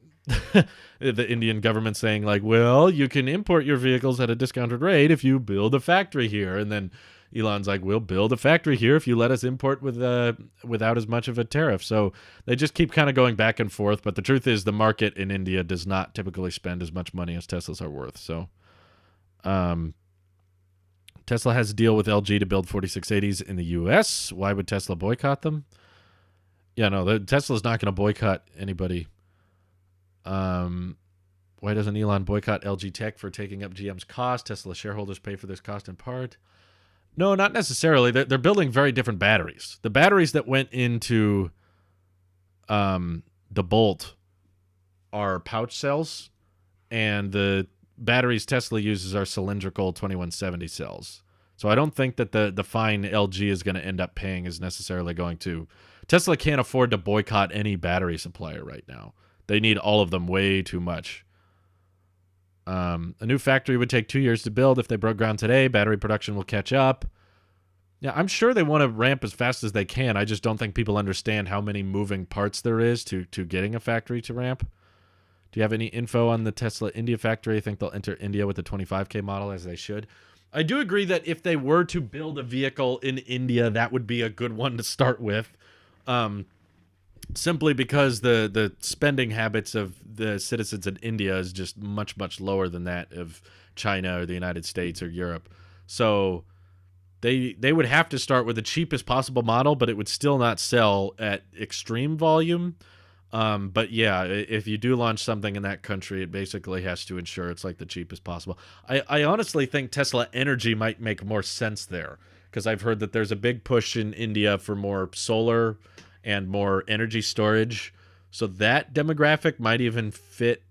the Indian government saying like, well, you can import your vehicles at a discounted rate if you build a factory here. And then Elon's like, we'll build a factory here if you let us import without as much of a tariff. So they just keep kind of going back and forth. But the truth is the market in India does not typically spend as much money as Teslas are worth. So Tesla has a deal with LG to build 4680s in the U.S. Why would Tesla boycott them? Yeah, no, Tesla's not going to boycott anybody. Why doesn't Elon boycott LG Tech for taking up GM's cost? Tesla shareholders pay for this cost in part. No, not necessarily. They're building very different batteries. The batteries that went into the Bolt are pouch cells, and the batteries Tesla uses are cylindrical 2170 cells. So I don't think that the fine LG is going to end up paying is necessarily going to. Tesla can't afford to boycott any battery supplier right now. They need all of them way too much. A new factory would take 2 years to build. If they broke ground today, battery production will catch up. Yeah, I'm sure they want to ramp as fast as they can. I just don't think people understand how many moving parts there is to getting a factory to ramp. Do you have any info on the Tesla India factory? I think they'll enter India with the 25K model, as they should. I do agree that if they were to build a vehicle in India, that would be a good one to start with. Simply because the spending habits of the citizens in India is just much, much lower than that of China or the United States or Europe. So they would have to start with the cheapest possible model, but it would still not sell at extreme volume. But yeah, if you do launch something in that country, it basically has to ensure it's like the cheapest possible. I honestly think Tesla Energy might make more sense there, because I've heard that there's a big push in India for more solar and more energy storage. So that demographic might even fit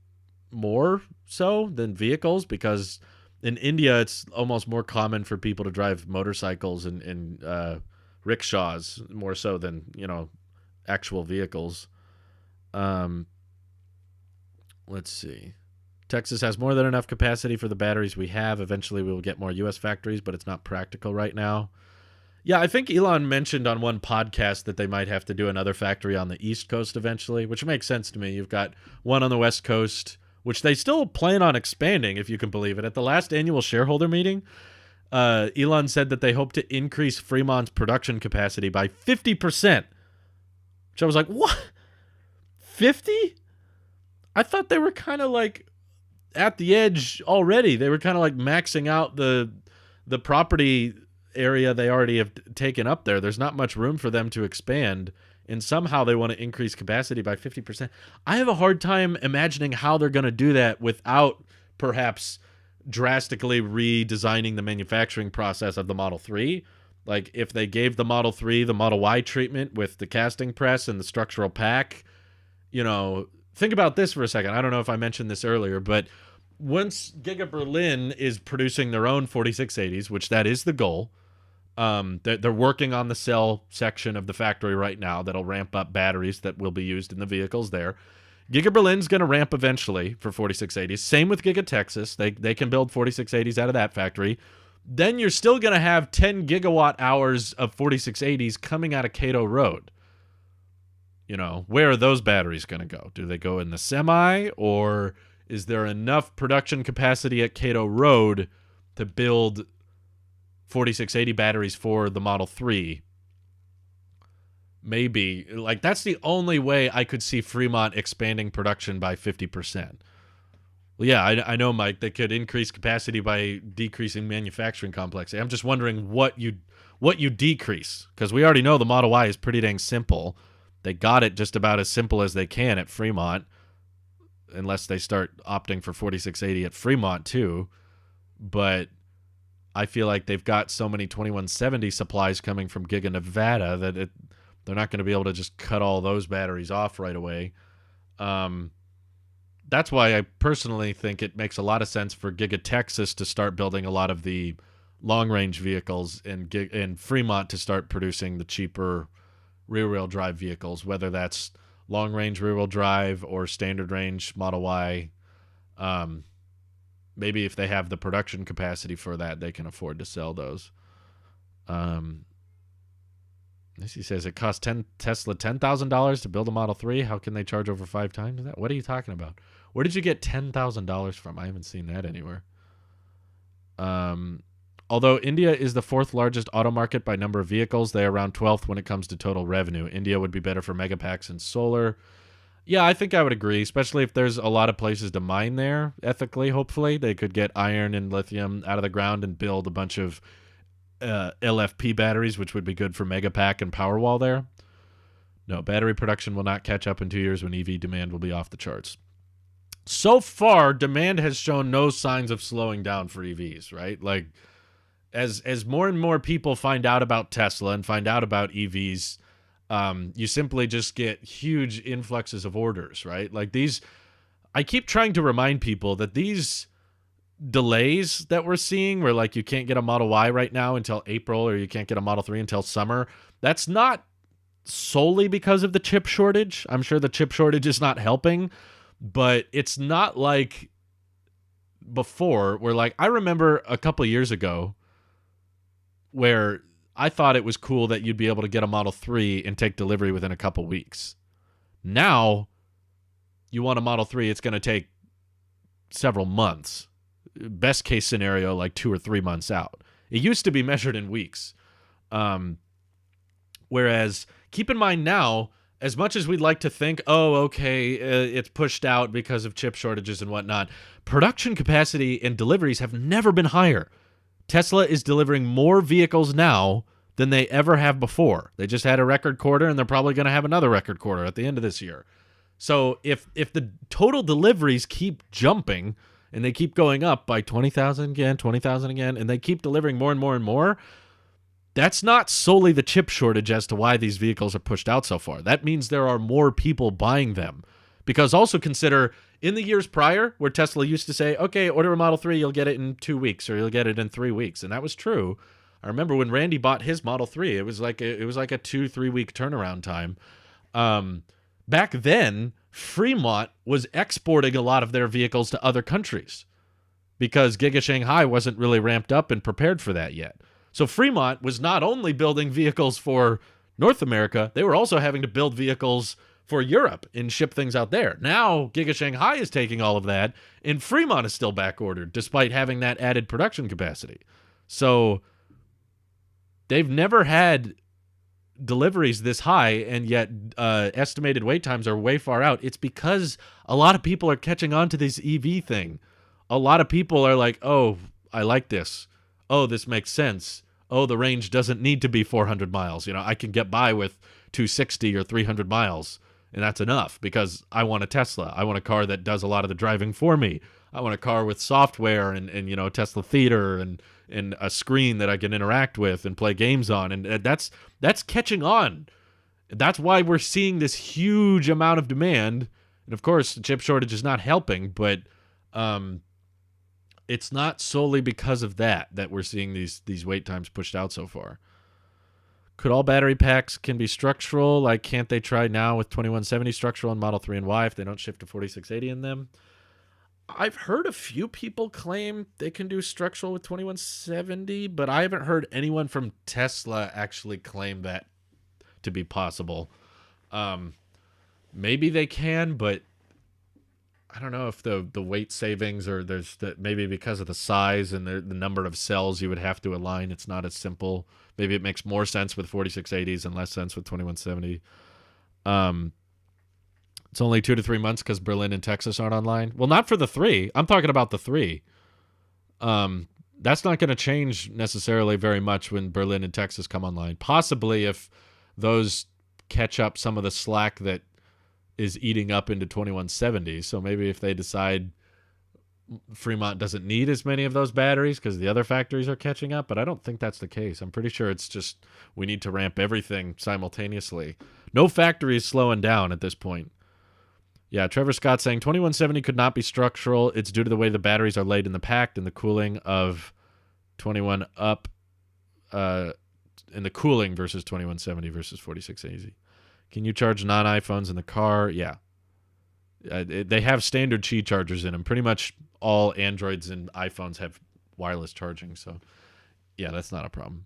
more so than vehicles, because in India, it's almost more common for people to drive motorcycles and rickshaws more so than, actual vehicles. Let's see. Texas has more than enough capacity for the batteries we have. Eventually, we will get more U.S. factories, but it's not practical right now. Yeah, I think Elon mentioned on one podcast that they might have to do another factory on the East Coast eventually, which makes sense to me. You've got one on the West Coast, which they still plan on expanding, if you can believe it. At the last annual shareholder meeting, Elon said that they hope to increase Fremont's production capacity by 50%, which I was like, what? 50? I thought they were kind of like at the edge already. They were kind of like maxing out the property area they already have taken up there. There's not much room for them to expand, and somehow they want to increase capacity by 50%. I have a hard time imagining how they're going to do that without perhaps drastically redesigning the manufacturing process of the Model 3. Like if they gave the Model 3 the Model Y treatment with the casting press and the structural pack, think about this for a second. I don't know if I mentioned this earlier, but once GigaBerlin is producing their own 4680s, which that is the goal, they're working on the cell section of the factory right now that'll ramp up batteries that will be used in the vehicles there. GigaBerlin's going to ramp eventually for 4680s. Same with Giga Texas. They can build 4680s out of that factory. Then you're still going to have 10 gigawatt hours of 4680s coming out of Cato Road. Where are those batteries going to go? Do they go in the semi, or is there enough production capacity at Cato Road to build 4680 batteries for the Model 3 maybe. Like, that's the only way I could see Fremont expanding production by 50%. Well, yeah, I know, Mike. They could increase capacity by decreasing manufacturing complexity. I'm just wondering what you decrease, because we already know the Model Y is pretty dang simple. They got it just about as simple as they can at Fremont, unless they start opting for 4680 at Fremont too. But I feel like they've got so many 2170 supplies coming from Giga Nevada that they're not going to be able to just cut all those batteries off right away. That's why I personally think it makes a lot of sense for Giga Texas to start building a lot of the long-range vehicles, and Fremont to start producing the cheaper rear-wheel drive vehicles, whether that's long-range rear-wheel drive or standard range Model Y. Maybe if they have the production capacity for that, they can afford to sell those. He says it costs Tesla $10,000 to build a Model 3. How can they charge over 5 times that? What are you talking about? Where did you get $10,000 from? I haven't seen that anywhere. Although India is the 4th largest auto market by number of vehicles, they are around 12th when it comes to total revenue. India would be better for megapacks and solar. Yeah, I think I would agree, especially if there's a lot of places to mine there, ethically, hopefully. They could get iron and lithium out of the ground and build a bunch of LFP batteries, which would be good for Megapack and Powerwall there. No, battery production will not catch up in 2 years when EV demand will be off the charts. So far, demand has shown no signs of slowing down for EVs, right? Like, as more and more people find out about Tesla and find out about EVs, you simply just get huge influxes of orders, right? Like these, I keep trying to remind people that these delays that we're seeing, where like you can't get a Model Y right now until April, or you can't get a Model 3 until summer, that's not solely because of the chip shortage. I'm sure the chip shortage is not helping, but it's not like before where, like, I remember a couple years ago where I thought it was cool that you'd be able to get a Model 3 and take delivery within a couple weeks. Now, you want a Model 3, it's going to take several months. Best case scenario, like 2 or 3 months out. It used to be measured in weeks. Whereas, keep in mind now, as much as we'd like to think, oh, okay, it's pushed out because of chip shortages and whatnot, production capacity and deliveries have never been higher. Tesla is delivering more vehicles now than they ever have before. They just had a record quarter, and they're probably going to have another record quarter at the end of this year. So if the total deliveries keep jumping and they keep going up by 20,000 again, 20,000 again, and they keep delivering more and more and more, that's not solely the chip shortage as to why these vehicles are pushed out so far. That means there are more people buying them. Because also consider, in the years prior, where Tesla used to say, okay, order a Model 3, you'll get it in 2 weeks, or you'll get it in 3 weeks. And that was true. I remember when Randy bought his Model 3, it was like a 2-3 week turnaround time. Back then, Fremont was exporting a lot of their vehicles to other countries because Giga Shanghai wasn't really ramped up and prepared for that yet. So Fremont was not only building vehicles for North America, they were also having to build vehicles for Europe and ship things out there. Now, Giga Shanghai is taking all of that, and Fremont is still back-ordered, despite having that added production capacity. So, they've never had deliveries this high, and yet estimated wait times are way far out. It's because a lot of people are catching on to this EV thing. A lot of people are like, oh, I like this. Oh, this makes sense. Oh, the range doesn't need to be 400 miles. I can get by with 260 or 300 miles. And that's enough because I want a Tesla. I want a car that does a lot of the driving for me. I want a car with software and Tesla Theater and a screen that I can interact with and play games on. And that's catching on. That's why we're seeing this huge amount of demand. And of course, the chip shortage is not helping, but it's not solely because of that we're seeing these wait times pushed out so far. Could all battery packs can be structural? Like, can't they try now with 2170 structural and Model 3 and Y if they don't shift to 4680 in them? I've heard a few people claim they can do structural with 2170, but I haven't heard anyone from Tesla actually claim that to be possible. Maybe they can, but I don't know if the weight savings, or maybe because of the size and the number of cells you would have to align, it's not as simple. Maybe it makes more sense with 4680s and less sense with 2170. It's only 2 to 3 months because Berlin and Texas aren't online. Well, not for the 3. I'm talking about the 3. That's not going to change necessarily very much when Berlin and Texas come online. Possibly if those catch up some of the slack that is eating up into 2170. So maybe if they decide Fremont doesn't need as many of those batteries because the other factories are catching up, but I don't think that's the case. I'm pretty sure it's just we need to ramp everything simultaneously. No factory is slowing down at this point. Yeah, Trevor Scott saying 2170 could not be structural. It's due to the way the batteries are laid in the pack and the cooling of 21 up in the cooling versus 2170 versus 4680. Can you charge non-iPhones in the car? Yeah. They have standard Qi chargers in them. Pretty much all Androids and iPhones have wireless charging. So, yeah, that's not a problem.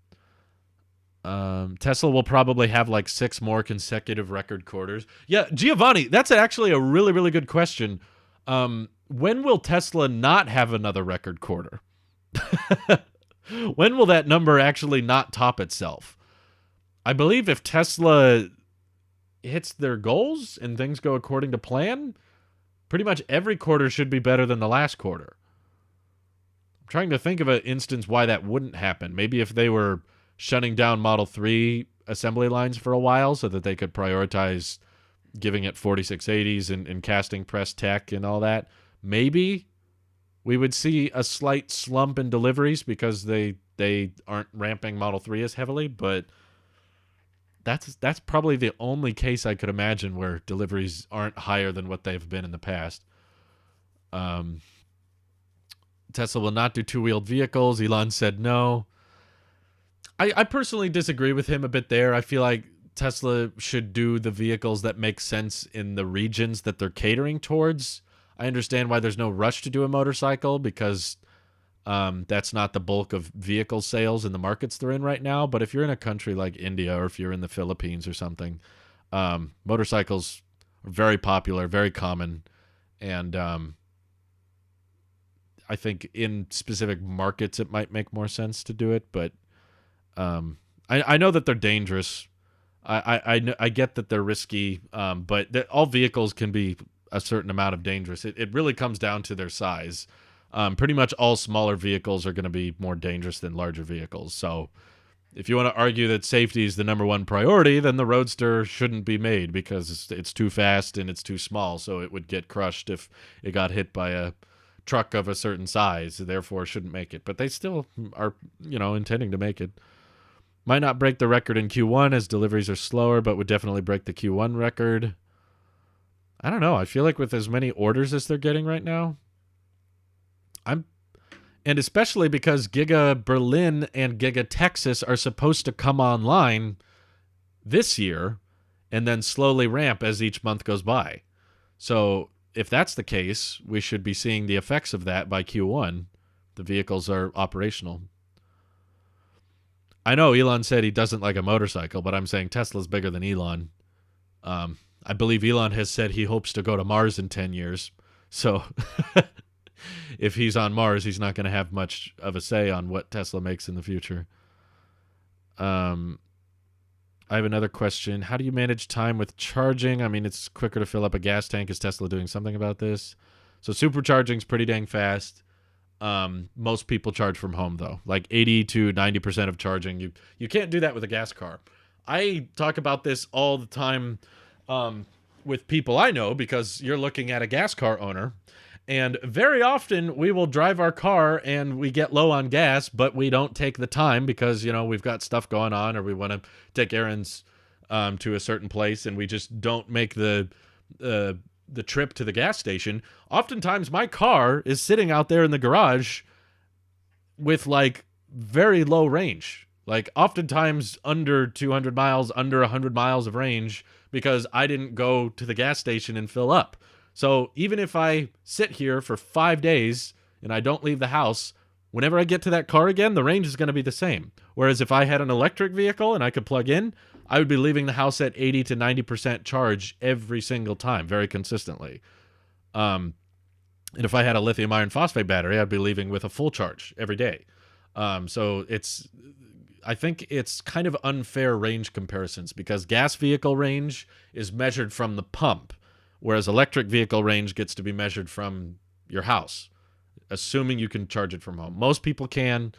Tesla will probably have like 6 more consecutive record quarters. Yeah, Giovanni, that's actually a really, really good question. When will Tesla not have another record quarter? When will that number actually not top itself? I believe if Tesla hits their goals and things go according to plan, pretty much every quarter should be better than the last quarter. I'm trying to think of an instance why that wouldn't happen. Maybe if they were shutting down Model 3 assembly lines for a while so that they could prioritize giving it 4680s and casting press tech and all that. Maybe we would see a slight slump in deliveries because they aren't ramping Model 3 as heavily, but that's probably the only case I could imagine where deliveries aren't higher than what they've been in the past. Tesla will not do two-wheeled vehicles. Elon said no. I personally disagree with him a bit there. I feel like Tesla should do the vehicles that make sense in the regions that they're catering towards. I understand why there's no rush to do a motorcycle because that's not the bulk of vehicle sales in the markets they're in right now. But if you're in a country like India or if you're in the Philippines or something, motorcycles are very popular, very common. And I think in specific markets it might make more sense to do it. But I know that they're dangerous. I get that they're risky, but all vehicles can be a certain amount of dangerous. It really comes down to their size. Pretty much all smaller vehicles are going to be more dangerous than larger vehicles. So if you want to argue that safety is the number one priority, then the Roadster shouldn't be made because it's too fast and it's too small. So it would get crushed if it got hit by a truck of a certain size, therefore shouldn't make it. But they still are, intending to make it. Might not break the record in Q1 as deliveries are slower, but would definitely break the Q1 record. I don't know. I feel like with as many orders as they're getting right now, and especially because GigaBerlin and Giga Texas are supposed to come online this year and then slowly ramp as each month goes by. So if that's the case, we should be seeing the effects of that by Q1. The vehicles are operational. I know Elon said he doesn't like a motorcycle, but I'm saying Tesla's bigger than Elon. I believe Elon has said he hopes to go to Mars in 10 years. So if he's on Mars, he's not going to have much of a say on what Tesla makes in the future. I have another question. How do you manage time with charging? I mean, it's quicker to fill up a gas tank. Is Tesla doing something about this? So supercharging is pretty dang fast. Most people charge from home, though. Like 80 to 90% of charging. You can't do that with a gas car. I talk about this all the time with people I know because you're looking at a gas car owner. And very often we will drive our car and we get low on gas, but we don't take the time because, we've got stuff going on or we want to take errands to a certain place and we just don't make the trip to the gas station. Oftentimes my car is sitting out there in the garage with like very low range, like oftentimes under 200 miles, under 100 miles of range because I didn't go to the gas station and fill up. So even if I sit here for 5 days and I don't leave the house, whenever I get to that car again, the range is going to be the same. Whereas if I had an electric vehicle and I could plug in, I would be leaving the house at 80 to 90% charge every single time, very consistently. And if I had a lithium iron phosphate battery, I'd be leaving with a full charge every day. So I think it's kind of unfair range comparisons because gas vehicle range is measured from the pump, whereas electric vehicle range gets to be measured from your house, assuming you can charge it from home. Most people can.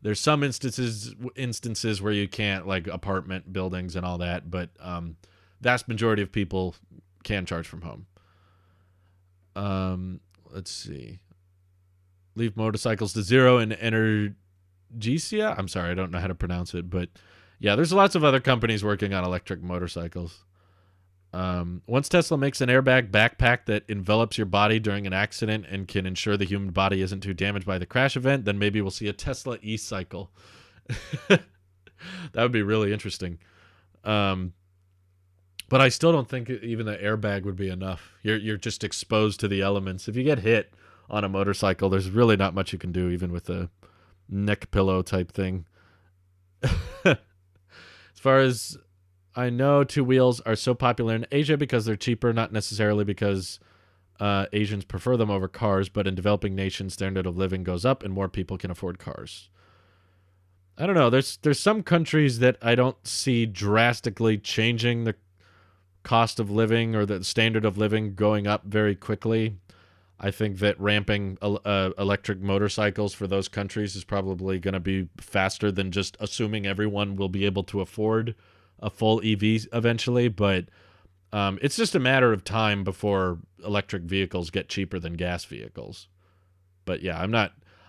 There's some instances where you can't, like apartment buildings and all that, but vast majority of people can charge from home. Let's see. Leave motorcycles to zero in Energisia. I'm sorry, I don't know how to pronounce it, but yeah, there's lots of other companies working on electric motorcycles. Once Tesla makes an airbag backpack that envelops your body during an accident and can ensure the human body isn't too damaged by the crash event, then maybe we'll see a Tesla e-cycle. That would be really interesting. But I still don't think even the airbag would be enough. You're just exposed to the elements. If you get hit on a motorcycle, there's really not much you can do, even with a neck pillow type thing. As far as I know, two wheels are so popular in Asia because they're cheaper, not necessarily because Asians prefer them over cars, but in developing nations, standard of living goes up and more people can afford cars. I don't know. There's some countries that I don't see drastically changing the cost of living or the standard of living going up very quickly. I think that ramping electric motorcycles for those countries is probably going to be faster than just assuming everyone will be able to afford a full EV eventually. But it's just a matter of time before electric vehicles get cheaper than gas vehicles. But yeah,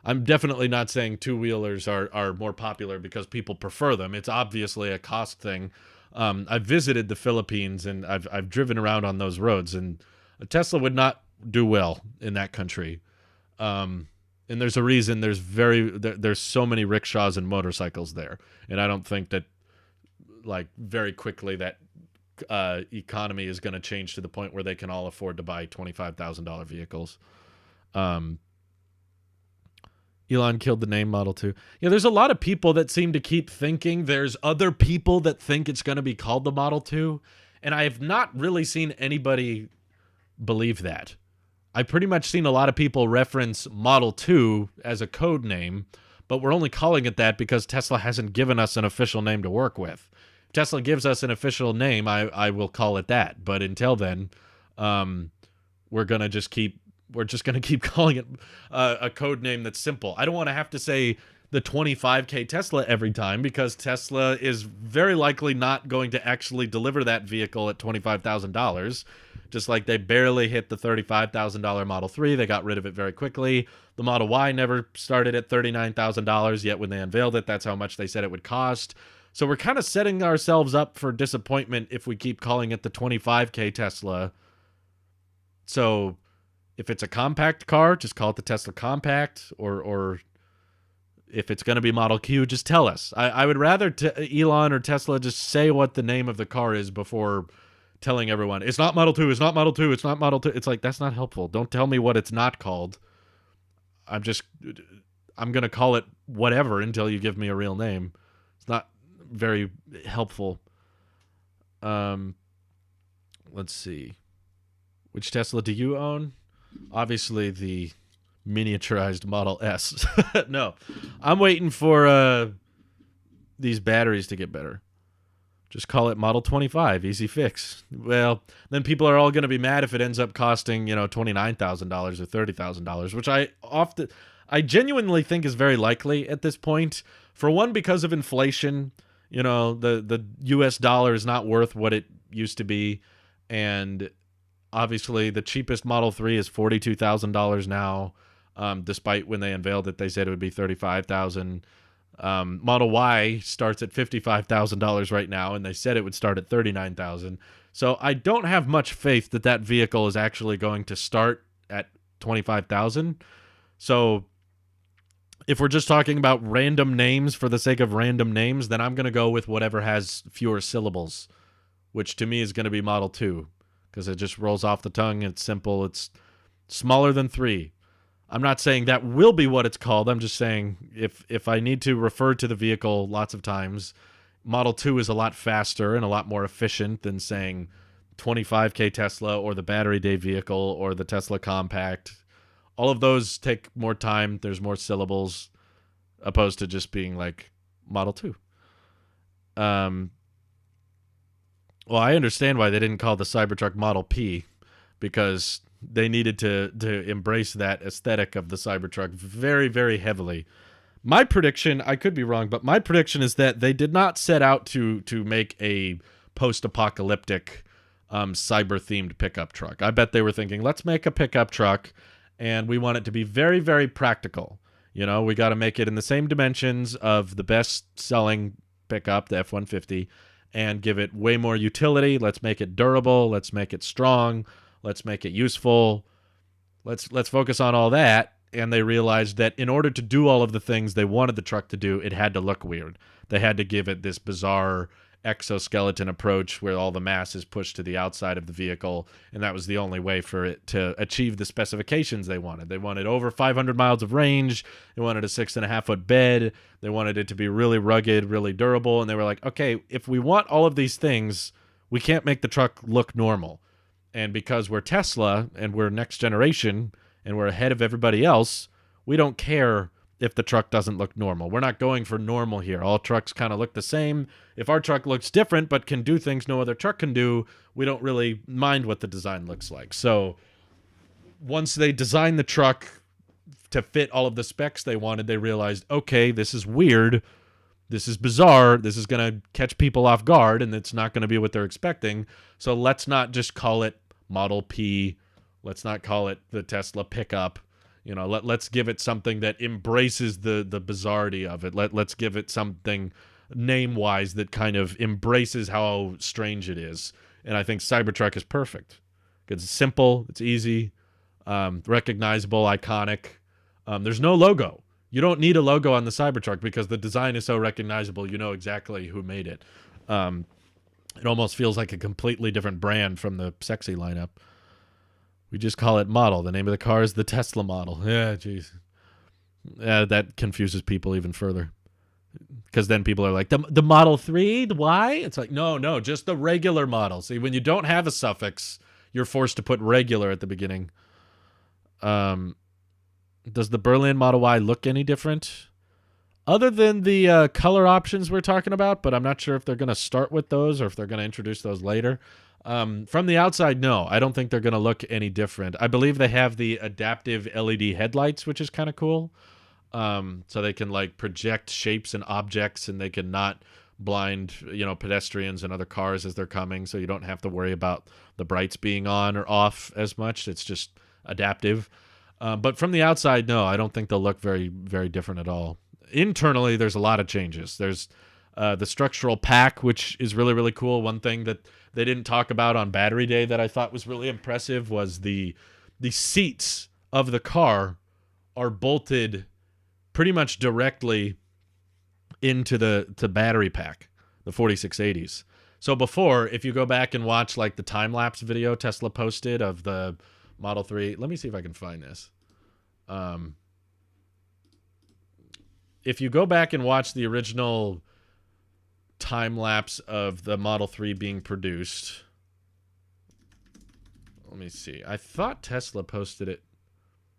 I'm definitely not saying two-wheelers are more popular because people prefer them. It's obviously a cost thing. I've visited the Philippines and I've driven around on those roads, and a Tesla would not do well in that country. And there's a reason there's so many rickshaws and motorcycles there. And I don't think that like very quickly that economy is going to change to the point where they can all afford to buy $25,000 vehicles. Elon killed the name Model 2. Yeah, there's a lot of people that seem to keep thinking there's other people that think it's going to be called the Model 2, and I have not really seen anybody believe that. I've pretty much seen a lot of people reference Model 2 as a code name, but we're only calling it that because Tesla hasn't given us an official name to work with. If Tesla gives us an official name, I will call it that, but until then, we're going to just keep calling it a code name that's simple. I don't want to have to say the 25K Tesla every time because Tesla is very likely not going to actually deliver that vehicle at $25,000. Just like they barely hit the $35,000 Model 3. They got rid of it very quickly. The Model Y never started at $39,000, yet when they unveiled it, that's how much they said it would cost. So we're kind of setting ourselves up for disappointment if we keep calling it the 25K Tesla. So if it's a compact car, just call it the Tesla Compact, or if it's going to be Model Q, just tell us. I would rather Elon or Tesla just say what the name of the car is before telling everyone, it's not Model 2, it's not Model 2, it's not Model 2. It's like, that's not helpful. Don't tell me what it's not called. I'm going to call it whatever until you give me a real name. It's not very helpful. Let's see. Which Tesla do you own? Obviously the miniaturized Model S. No, I'm waiting for these batteries to get better. Just call it Model 25, easy fix. Well, then people are all going to be mad if it ends up costing, $29,000 or $30,000, which I genuinely think is very likely at this point. For one, because of inflation, the US dollar is not worth what it used to be, and obviously, the cheapest Model 3 is $42,000 now, despite when they unveiled it, they said it would be $35,000. Model Y starts at $55,000 right now, and they said it would start at $39,000. So I don't have much faith that that vehicle is actually going to start at $25,000. So if we're just talking about random names for the sake of random names, then I'm going to go with whatever has fewer syllables, which to me is going to be Model 2. Because it just rolls off the tongue. It's simple. It's smaller than 3. I'm not saying that will be what it's called. I'm just saying if I need to refer to the vehicle lots of times, Model 2 is a lot faster and a lot more efficient than saying 25K Tesla or the Battery Day vehicle or the Tesla Compact All of those take more time. There's more syllables opposed to just being like Model 2. Well, I understand why they didn't call the Cybertruck Model P, because they needed to embrace that aesthetic of the Cybertruck very, very heavily. My prediction, I could be wrong, but my prediction is that they did not set out to make a post-apocalyptic cyber-themed pickup truck. I bet they were thinking, let's make a pickup truck, and we want it to be very, very practical. You know, we got to make it in the same dimensions of the best-selling pickup, the F-150, and give it way more utility. Let's make it durable. Let's make it strong. Let's make it useful. Let's focus on all that. And they realized that in order to do all of the things they wanted the truck to do, it had to look weird. They had to give it this bizarre exoskeleton approach where all the mass is pushed to the outside of the vehicle, and that was the only way for it to achieve the specifications they wanted. They wanted over 500 miles of range. They wanted a 6.5-foot bed. They wanted it to be really rugged, really durable, and they were like, okay, if we want all of these things, we can't make the truck look normal. And because we're Tesla and we're next generation and we're ahead of everybody else, we don't care if the truck doesn't look normal. We're not going for normal here. All trucks kind of look the same. If our truck looks different but can do things no other truck can do, we don't really mind what the design looks like. So once they designed the truck to fit all of the specs they wanted, they realized, okay, this is weird. This is bizarre. This is going to catch people off guard, and it's not going to be what they're expecting. So let's not just call it Model P. Let's not call it the Tesla pickup. You know, let's give it something that embraces the bizarrety of it. Let's give it something name-wise that kind of embraces how strange it is. And I think Cybertruck is perfect. It's simple, it's easy, recognizable, iconic. There's no logo. You don't need a logo on the Cybertruck because the design is so recognizable. You know exactly who made it. It almost feels like a completely different brand from the sexy lineup. We just call it Model. The name of the car is the Tesla Model. Yeah, jeez. That confuses people even further. Because then people are like, the Model 3? Why? It's like, no, just the regular model. See, when you don't have a suffix, you're forced to put regular at the beginning. Does the Berlin Model Y look any different? Other than the color options we're talking about, but I'm not sure if they're going to start with those or if they're going to introduce those later. From the outside, no, I don't think they're going to look any different. I believe they have the adaptive LED headlights, which is kind of cool. So they can like project shapes and objects, and they can not blind, pedestrians and other cars as they're coming. So you don't have to worry about the brights being on or off as much. It's just adaptive. But from the outside, no, I don't think they'll look very, very different at all. Internally, there's a lot of changes. There's the structural pack, which is really, really cool. One thing that they didn't talk about on Battery Day that I thought was really impressive was the seats of the car are bolted pretty much directly into the battery pack, the 4680s. So before, if you go back and watch like the time-lapse video Tesla posted of the Model 3, let me see if I can find this. If you go back and watch the original time-lapse of the Model 3 being produced, let me see. I thought Tesla posted it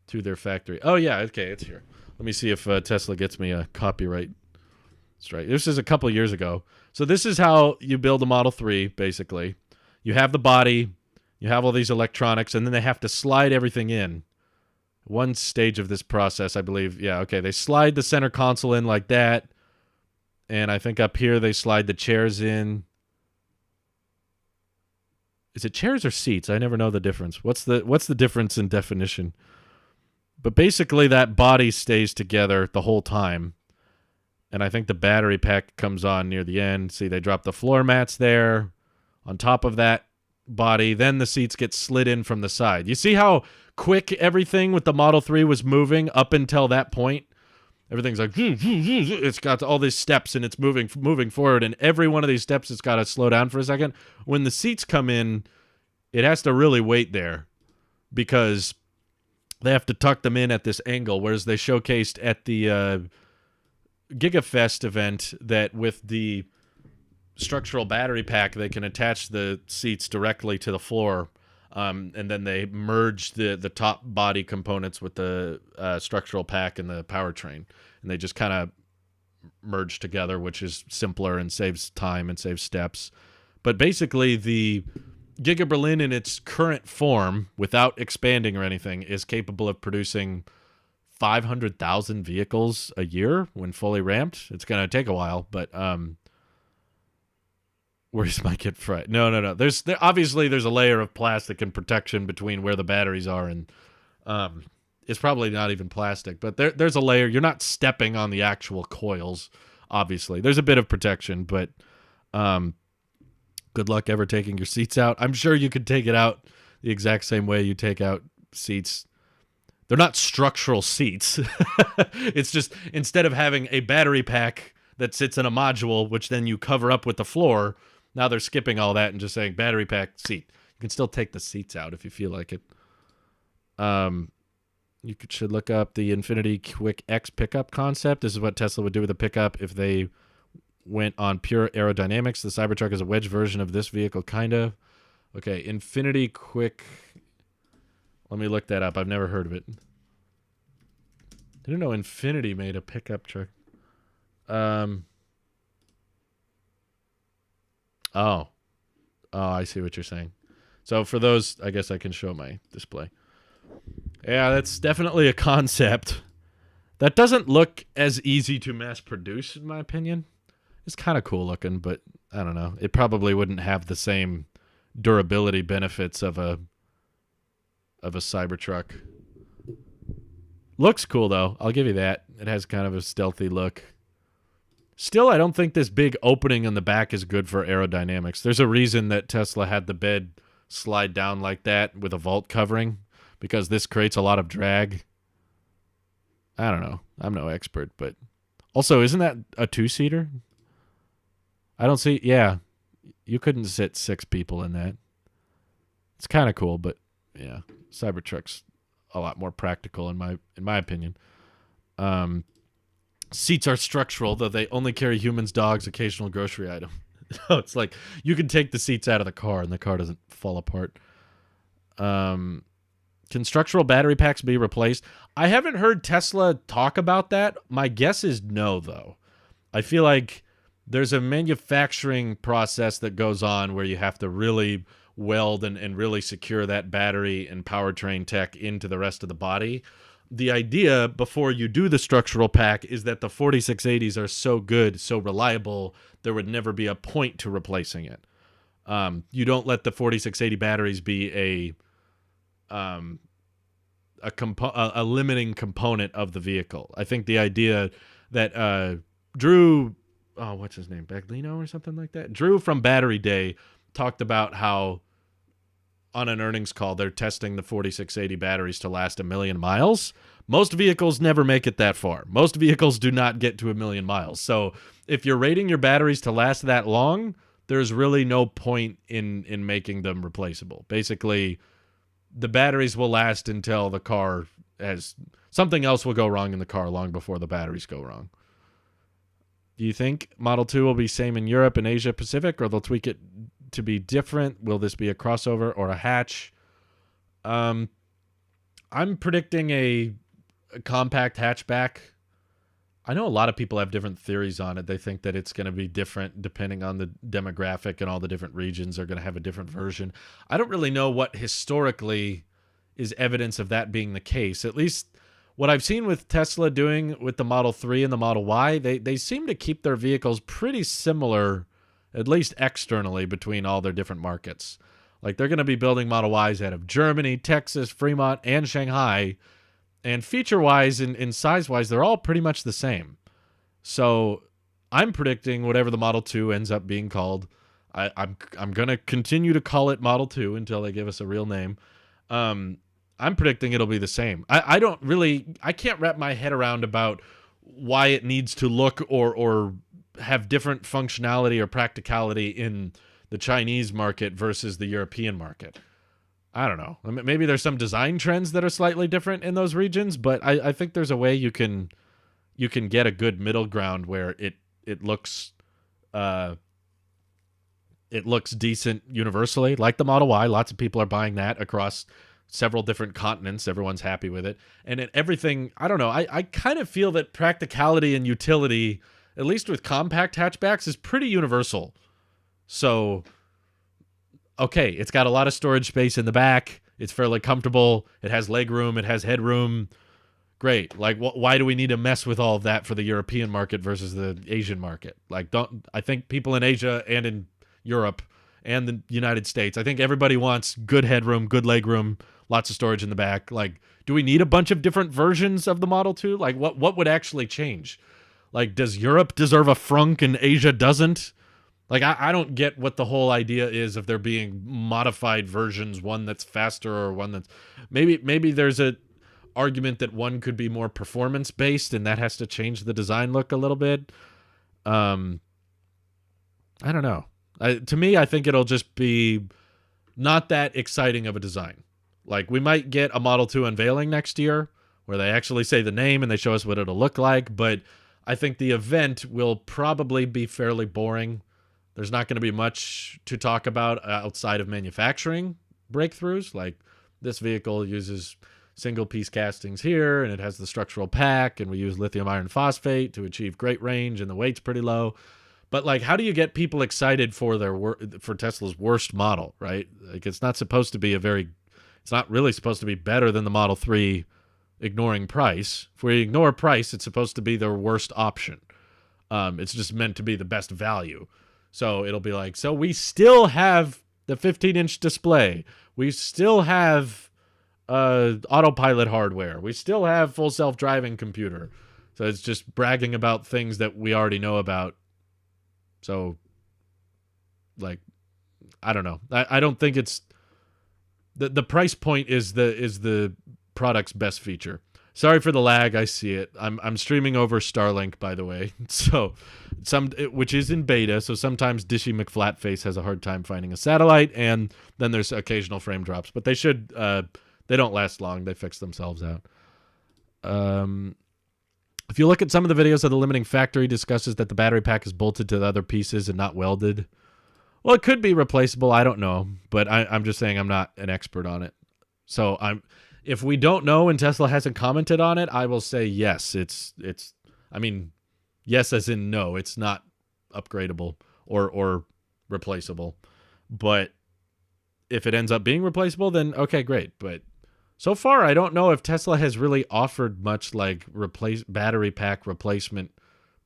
to their factory. Oh, yeah, okay, it's here. Let me see if Tesla gets me a copyright strike. This is a couple years ago. So this is how you build a Model 3, basically. You have the body, you have all these electronics, and then they have to slide everything in. One stage of this process, I believe, yeah, okay, they slide the center console in like that, and I think up here they slide the chairs in. Is it chairs or seats? I never know the difference. What's the difference in definition? But basically that body stays together the whole time, and I think the battery pack comes on near the end. See, they drop the floor mats there on top of that body, then the seats get slid in from the side. You see how quick everything with the Model 3 was moving up until that point? Everything's like, it's got all these steps and it's moving forward, and every one of these steps it's got to slow down for a second. When the seats come in, it has to really wait there because they have to tuck them in at this angle, whereas they showcased at the GigaFest event that with the structural battery pack, they can attach the seats directly to the floor. And then they merged the top body components with the structural pack and the powertrain, and they just kind of merged together, which is simpler and saves time and saves steps. But basically, the GigaBerlin in its current form, without expanding or anything, is capable of producing 500,000 vehicles a year when fully ramped. It's going to take a while, but where's my kit fried? No. Obviously there's a layer of plastic and protection between where the batteries are, and it's probably not even plastic, but there's a layer. You're not stepping on the actual coils. Obviously, there's a bit of protection, but good luck ever taking your seats out. I'm sure you could take it out the exact same way you take out seats. They're not structural seats. It's just, instead of having a battery pack that sits in a module, which then you cover up with the floor, now they're skipping all that and just saying battery pack seat. You can still take the seats out if you feel like it. Should look up the Infinity Quick X pickup concept. This is what Tesla would do with a pickup if they went on pure aerodynamics. The Cybertruck is a wedge version of this vehicle, kind of. Okay, Infinity Quick. Let me look that up. I've never heard of it. Didn't know Infinity made a pickup truck. Oh, I see what you're saying. So for those, I guess I can show my display. Yeah, that's definitely a concept. That doesn't look as easy to mass produce, in my opinion. It's kind of cool looking, but I don't know. It probably wouldn't have the same durability benefits of a Cybertruck. Looks cool, though. I'll give you that. It has kind of a stealthy look. Still, I don't think this big opening in the back is good for aerodynamics. There's a reason that Tesla had the bed slide down like that with a vault covering, because this creates a lot of drag. I don't know. I'm no expert, but also, isn't that a two-seater? I don't see. Yeah, you couldn't sit 6 people in that. It's kind of cool, but yeah, Cybertruck's a lot more practical in my opinion. Seats are structural, though they only carry humans, dogs, occasional grocery item. So it's like you can take the seats out of the car and the car doesn't fall apart. Can structural battery packs be replaced? I haven't heard Tesla talk about that. My guess is no, though. I feel like there's a manufacturing process that goes on where you have to really weld and really secure that battery and powertrain tech into the rest of the body. The idea before you do the structural pack is that the 4680s are so good, so reliable, there would never be a point to replacing it. You don't let the 4680 batteries be a limiting component of the vehicle. I think the idea that Drew, what's his name, Baglino or something like that? Drew from Battery Day talked about how on an earnings call they're testing the 4680 batteries to last 1 million miles. Most vehicles never make it that far. Most vehicles do not get to 1 million miles. So if you're rating your batteries to last that long, there's really no point in making them replaceable. Basically, the batteries will last until the car has something else will go wrong in the car long before the batteries go wrong. Do you think Model 2 will be same in Europe and Asia Pacific, or they'll tweak it to be different? Will this be a crossover or a hatch? I'm predicting a compact hatchback. I know a lot of people have different theories on it. They think that it's going to be different depending on the demographic, and all the different regions are going to have a different version. I don't really know what historically is evidence of that being the case. At least what I've seen with Tesla doing with the Model 3 and the Model Y, they seem to keep their vehicles pretty similar, at least externally, between all their different markets. Like, they're going to be building Model Ys out of Germany, Texas, Fremont, and Shanghai. And feature-wise and size-wise, they're all pretty much the same. So I'm predicting whatever the Model 2 ends up being called, I'm going to continue to call it Model 2 until they give us a real name. I'm predicting it'll be the same. I can't wrap my head around about why it needs to look or have different functionality or practicality in the Chinese market versus the European market. I don't know. Maybe there's some design trends that are slightly different in those regions, but I think there's a way you can get a good middle ground where it looks It looks decent universally, like the Model Y. Lots of people are buying that across several different continents. Everyone's happy with it. And everything, I don't know, I kind of feel that practicality and utility, at least with compact hatchbacks, is pretty universal. So, okay, it's got a lot of storage space in the back. It's fairly comfortable. It has leg room. It has headroom. Great. Like, why do we need to mess with all of that for the European market versus the Asian market? Like, I think people in Asia and in Europe and the United States, I think everybody wants good headroom, good leg room, lots of storage in the back. Like, do we need a bunch of different versions of the Model 2? Like, what would actually change? Like, does Europe deserve a frunk and Asia doesn't? Like, I don't get what the whole idea is of there being modified versions, one that's faster or one that's... Maybe there's a argument that one could be more performance-based and that has to change the design look a little bit. I don't know. To me, I think it'll just be not that exciting of a design. Like, we might get a Model 2 unveiling next year where they actually say the name and they show us what it'll look like, but I think the event will probably be fairly boring. There's not going to be much to talk about outside of manufacturing breakthroughs. Like, this vehicle uses single-piece castings here, and it has the structural pack, and we use lithium iron phosphate to achieve great range, and the weight's pretty low. But, like, how do you get people excited for for Tesla's worst model, right? Like, it's not supposed to be it's not really supposed to be better than the Model 3, ignoring price. If we ignore price, it's supposed to be their worst option. It's just meant to be the best value. So it'll be like, so we still have the 15-inch display. We still have autopilot hardware. We still have full self-driving computer. So it's just bragging about things that we already know about. So, like, I don't know. I don't think it's... The price point is the product's best feature. Sorry for the lag. I see it. I'm streaming over Starlink, by the way. So which is in beta. So sometimes Dishy McFlatface has a hard time finding a satellite, and then there's occasional frame drops. But they should. They don't last long. They fix themselves out. If you look at some of the videos of the limiting factory, discusses that the battery pack is bolted to the other pieces and not welded. Well, it could be replaceable. I don't know, but I'm just saying I'm not an expert on it. So if we don't know and Tesla hasn't commented on it, I will say yes. I mean, yes as in no. It's not upgradable or replaceable. But if it ends up being replaceable, then okay, great. But so far, I don't know if Tesla has really offered much like battery pack replacement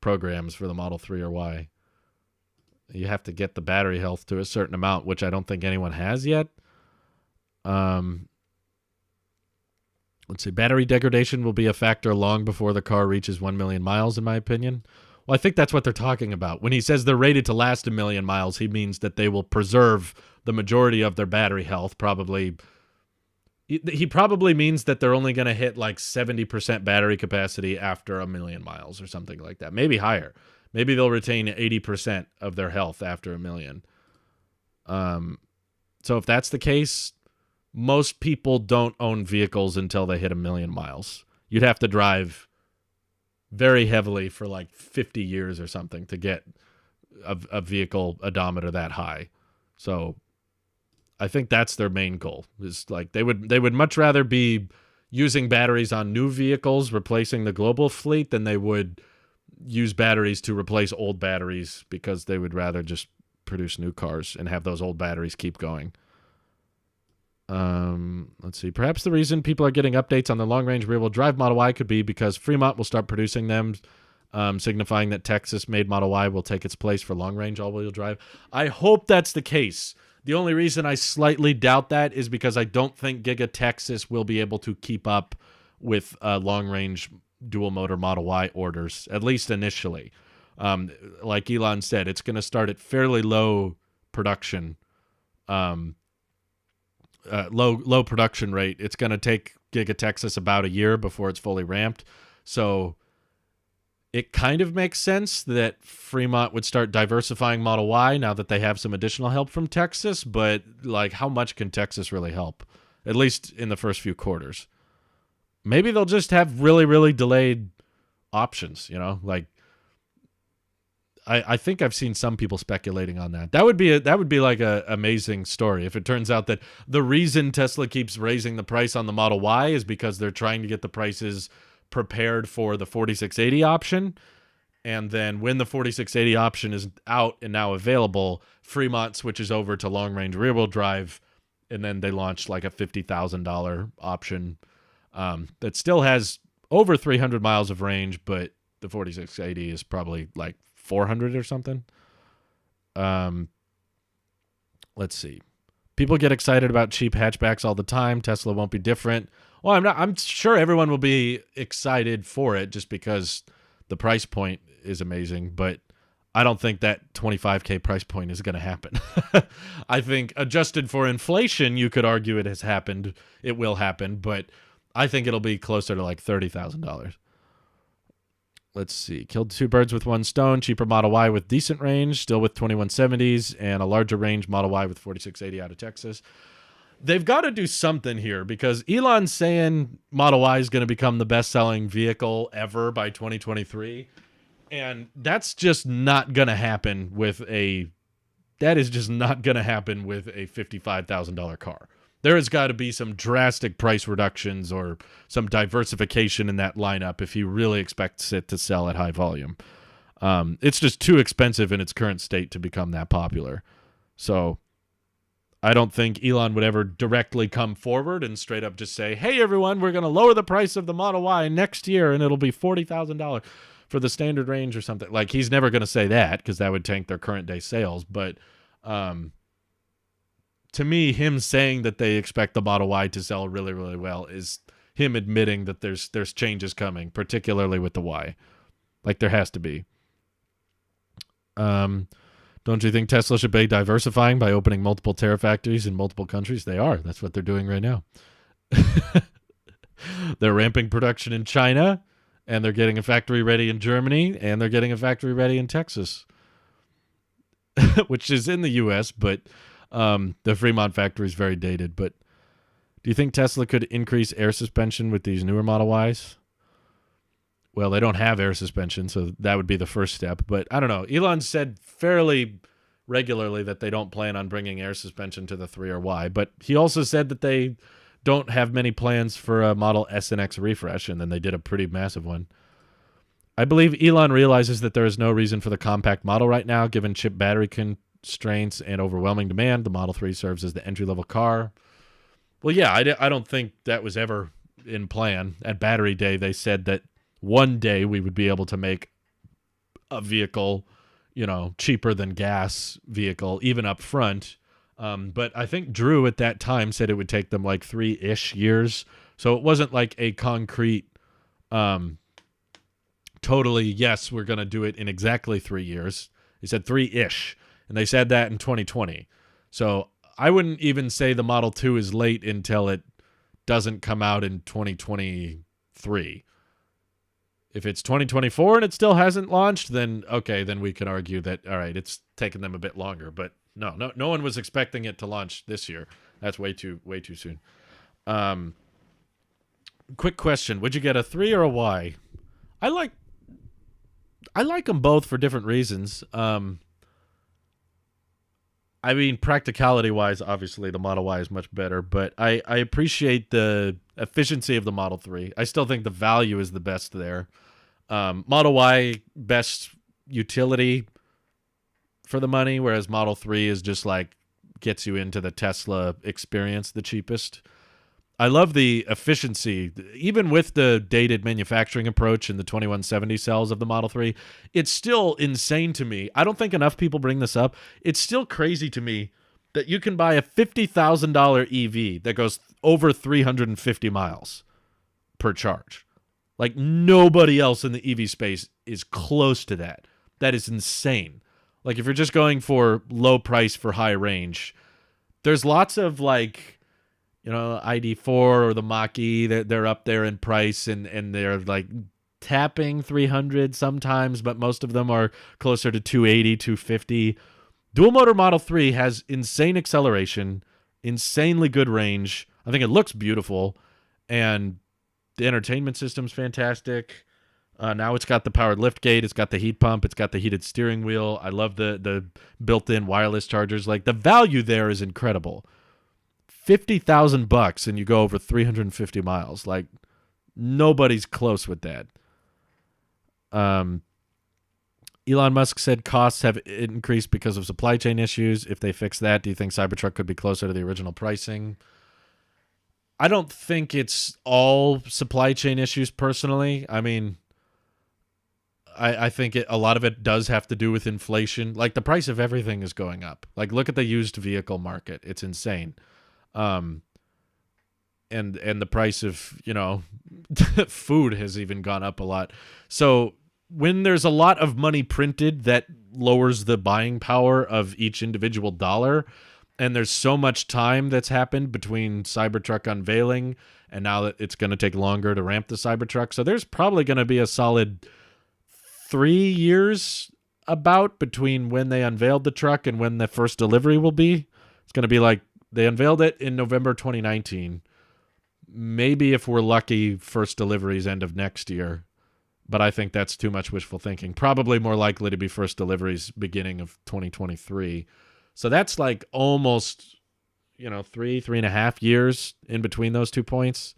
programs for the Model 3 or Y. You have to get the battery health to a certain amount, which I don't think anyone has yet. Let's see. Battery degradation will be a factor long before the car reaches 1 million miles, in my opinion. Well, I think that's what they're talking about. When he says they're rated to last 1 million miles, he means that they will preserve the majority of their battery health. Probably, he probably means that they're only going to hit like 70% battery capacity after 1 million miles or something like that. Maybe higher. Maybe they'll retain 80% of their health after 1 million. So if that's the case, most people don't own vehicles until they hit 1 million miles. You'd have to drive very heavily for like 50 years or something to get a vehicle odometer that high. So I think that's their main goal. Is like they would much rather be using batteries on new vehicles, replacing the global fleet, than they would use batteries to replace old batteries, because they would rather just produce new cars and have those old batteries keep going. Let's see. Perhaps the reason people are getting updates on the long-range rear-wheel drive Model Y could be because Fremont will start producing them, signifying that Texas-made Model Y will take its place for long-range all-wheel drive. I hope that's the case. The only reason I slightly doubt that is because I don't think Giga Texas will be able to keep up with long-range dual-motor Model Y orders, at least initially. Like Elon said, it's going to start at fairly low production low production rate. It's going to take Giga Texas about a year before it's fully ramped. So it kind of makes sense that Fremont would start diversifying Model Y now that they have some additional help from Texas. But like, how much can Texas really help? At least in the first few quarters. Maybe they'll just have really, really delayed options, you know, like I think I've seen some people speculating on that. That would be like a amazing story if it turns out that the reason Tesla keeps raising the price on the Model Y is because they're trying to get the prices prepared for the 4680 option. And then when the 4680 option is out and now available, Fremont switches over to long-range rear-wheel drive, and then they launch like a $50,000 option that still has over 300 miles of range, but the 4680 is probably like 400 or something. Let's see. People get excited about cheap hatchbacks all the time. Tesla won't be different. Well, I'm sure everyone will be excited for it just because the price point is amazing, but I don't think that $25K price point is going to happen. I think adjusted for inflation, you could argue it has happened. It will happen, but I think it'll be closer to like $30,000. Let's see. Killed two birds with one stone. Cheaper Model Y with decent range, still with 2170s, and a larger range Model Y with 4680 out of Texas. They've got to do something here because Elon's saying Model Y is going to become the best-selling vehicle ever by 2023. And that's just not going to happen with a $55,000 car. There has got to be some drastic price reductions or some diversification in that lineup if he really expects it to sell at high volume. It's just too expensive in its current state to become that popular. So I don't think Elon would ever directly come forward and straight up just say, hey, everyone, we're going to lower the price of the Model Y next year and it'll be $40,000 for the standard range or something. Like, he's never going to say that because that would tank their current day sales. But to me, him saying that they expect the Model Y to sell really, really well is him admitting that there's changes coming, particularly with the Y. Like, there has to be. Don't you think Tesla should be diversifying by opening multiple Terafactories in multiple countries? They are. That's what they're doing right now. They're ramping production in China, and they're getting a factory ready in Germany, and they're getting a factory ready in Texas, which is in the U.S., but the Fremont factory is very dated. But do you think Tesla could increase air suspension with these newer Model Ys? Well, they don't have air suspension, so that would be the first step. But I don't know. Elon said fairly regularly that they don't plan on bringing air suspension to the 3 or Y. But he also said that they don't have many plans for a Model S and X refresh, and then they did a pretty massive one. I believe Elon realizes that there is no reason for the compact model right now, given chip battery constraints and overwhelming demand. The Model 3 serves as the entry-level car. Well, yeah, I don't think that was ever in plan. At Battery Day, they said that one day we would be able to make a vehicle, cheaper than gas vehicle, even up front. But I think Drew at that time said it would take them like 3-ish years. So it wasn't like a concrete, totally, yes, we're going to do it in exactly 3 years. He said 3-ish. And they said that in 2020. So I wouldn't even say the Model 2 is late until it doesn't come out in 2023. If it's 2024 and it still hasn't launched, then okay, then we can argue that, all right, it's taken them a bit longer. But no one was expecting it to launch this year. That's way too soon. Quick question: would you get a 3 or a Y? I like them both for different reasons. I mean, practicality-wise, obviously, the Model Y is much better, but I appreciate the efficiency of the Model 3. I still think the value is the best there. Model Y, best utility for the money, whereas Model 3 is just like gets you into the Tesla experience the cheapest. I love the efficiency, even with the dated manufacturing approach and the 2170 cells of the Model 3. It's still insane to me. I don't think enough people bring this up. It's still crazy to me that you can buy a $50,000 EV that goes over 350 miles per charge. Like, nobody else in the EV space is close to that. That is insane. Like, if you're just going for low price for high range, there's lots of like, ID4 or the Mach-E, they're up there in price and they're like tapping 300 sometimes, but most of them are closer to 280, 250. Dual motor Model 3 has insane acceleration, insanely good range. I think it looks beautiful, and the entertainment system's fantastic. Now it's got the powered lift gate. It's got the heat pump. It's got the heated steering wheel. I love the built-in wireless chargers. Like, the value there is incredible. $50,000 and you go over 350 miles. Like, nobody's close with that. Elon Musk said costs have increased because of supply chain issues. If they fix that, do you think Cybertruck could be closer to the original pricing? I don't think it's all supply chain issues personally. I mean, I think a lot of it does have to do with inflation. Like, the price of everything is going up. Like, look at the used vehicle market. It's insane. And the price of, food has even gone up a lot. So when there's a lot of money printed, that lowers the buying power of each individual dollar. And there's so much time that's happened between Cybertruck unveiling and now that it's going to take longer to ramp the Cybertruck. So there's probably going to be a solid 3 years about between when they unveiled the truck and when the first delivery will be. It's going to be like they unveiled it in November 2019. Maybe if we're lucky, first deliveries end of next year. But I think that's too much wishful thinking. Probably more likely to be first deliveries beginning of 2023. So that's like almost, 3.5 years in between those 2 points.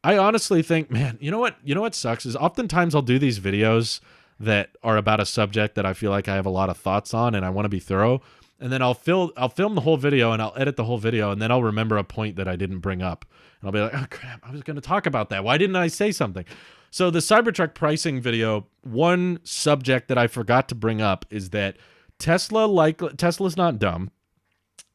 I honestly think, man, you know what sucks is oftentimes I'll do these videos that are about a subject that I feel like I have a lot of thoughts on and I want to be thorough. And then I'll film the whole video and I'll edit the whole video and then I'll remember a point that I didn't bring up. And I'll be like, oh crap, I was going to talk about that. Why didn't I say something? So the Cybertruck pricing video, one subject that I forgot to bring up is that Tesla's not dumb.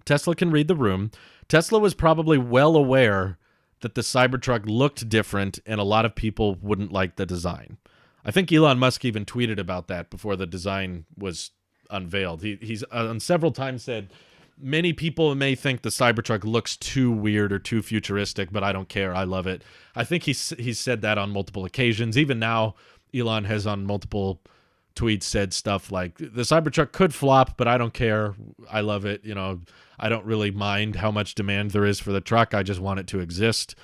Tesla can read the room. Tesla was probably well aware that the Cybertruck looked different and a lot of people wouldn't like the design. I think Elon Musk even tweeted about that before the design was unveiled. He's on several times said, many people may think the Cybertruck looks too weird or too futuristic, but I don't care. I love it. I think he's said that on multiple occasions. Even now, Elon has on multiple tweets said stuff like, the Cybertruck could flop, but I don't care. I love it. I don't really mind how much demand there is for the truck. I just want it to exist.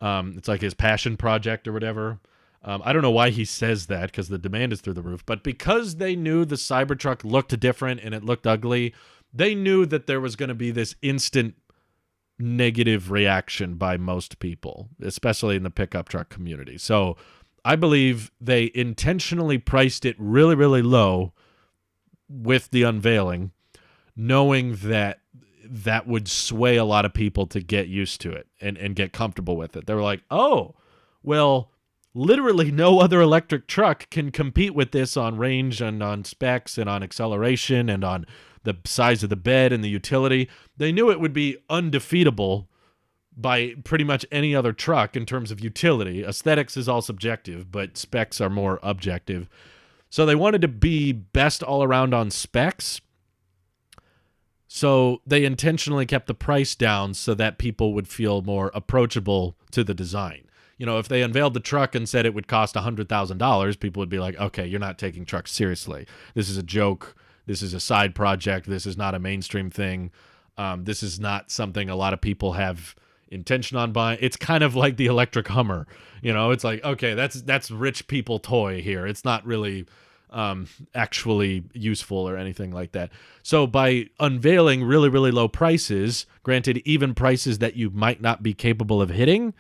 It's like his passion project or whatever. I don't know why he says that because the demand is through the roof. But because they knew the Cybertruck looked different and it looked ugly, they knew that there was going to be this instant negative reaction by most people, especially in the pickup truck community. So I believe they intentionally priced it really, really low with the unveiling, knowing that that would sway a lot of people to get used to it and get comfortable with it. They were like, oh, well, literally no other electric truck can compete with this on range and on specs and on acceleration and on the size of the bed and the utility. They knew it would be undefeatable by pretty much any other truck in terms of utility. Aesthetics is all subjective, but specs are more objective. So they wanted to be best all around on specs. So they intentionally kept the price down so that people would feel more approachable to the design. If they unveiled the truck and said it would cost $100,000, people would be like, okay, you're not taking trucks seriously. This is a joke. This is a side project. This is not a mainstream thing. This is not something a lot of people have intention on buying. It's kind of like the electric Hummer. It's like, okay, that's rich people toy here. It's not really actually useful or anything like that. So by unveiling really, really low prices, granted, even prices that you might not be capable of hitting,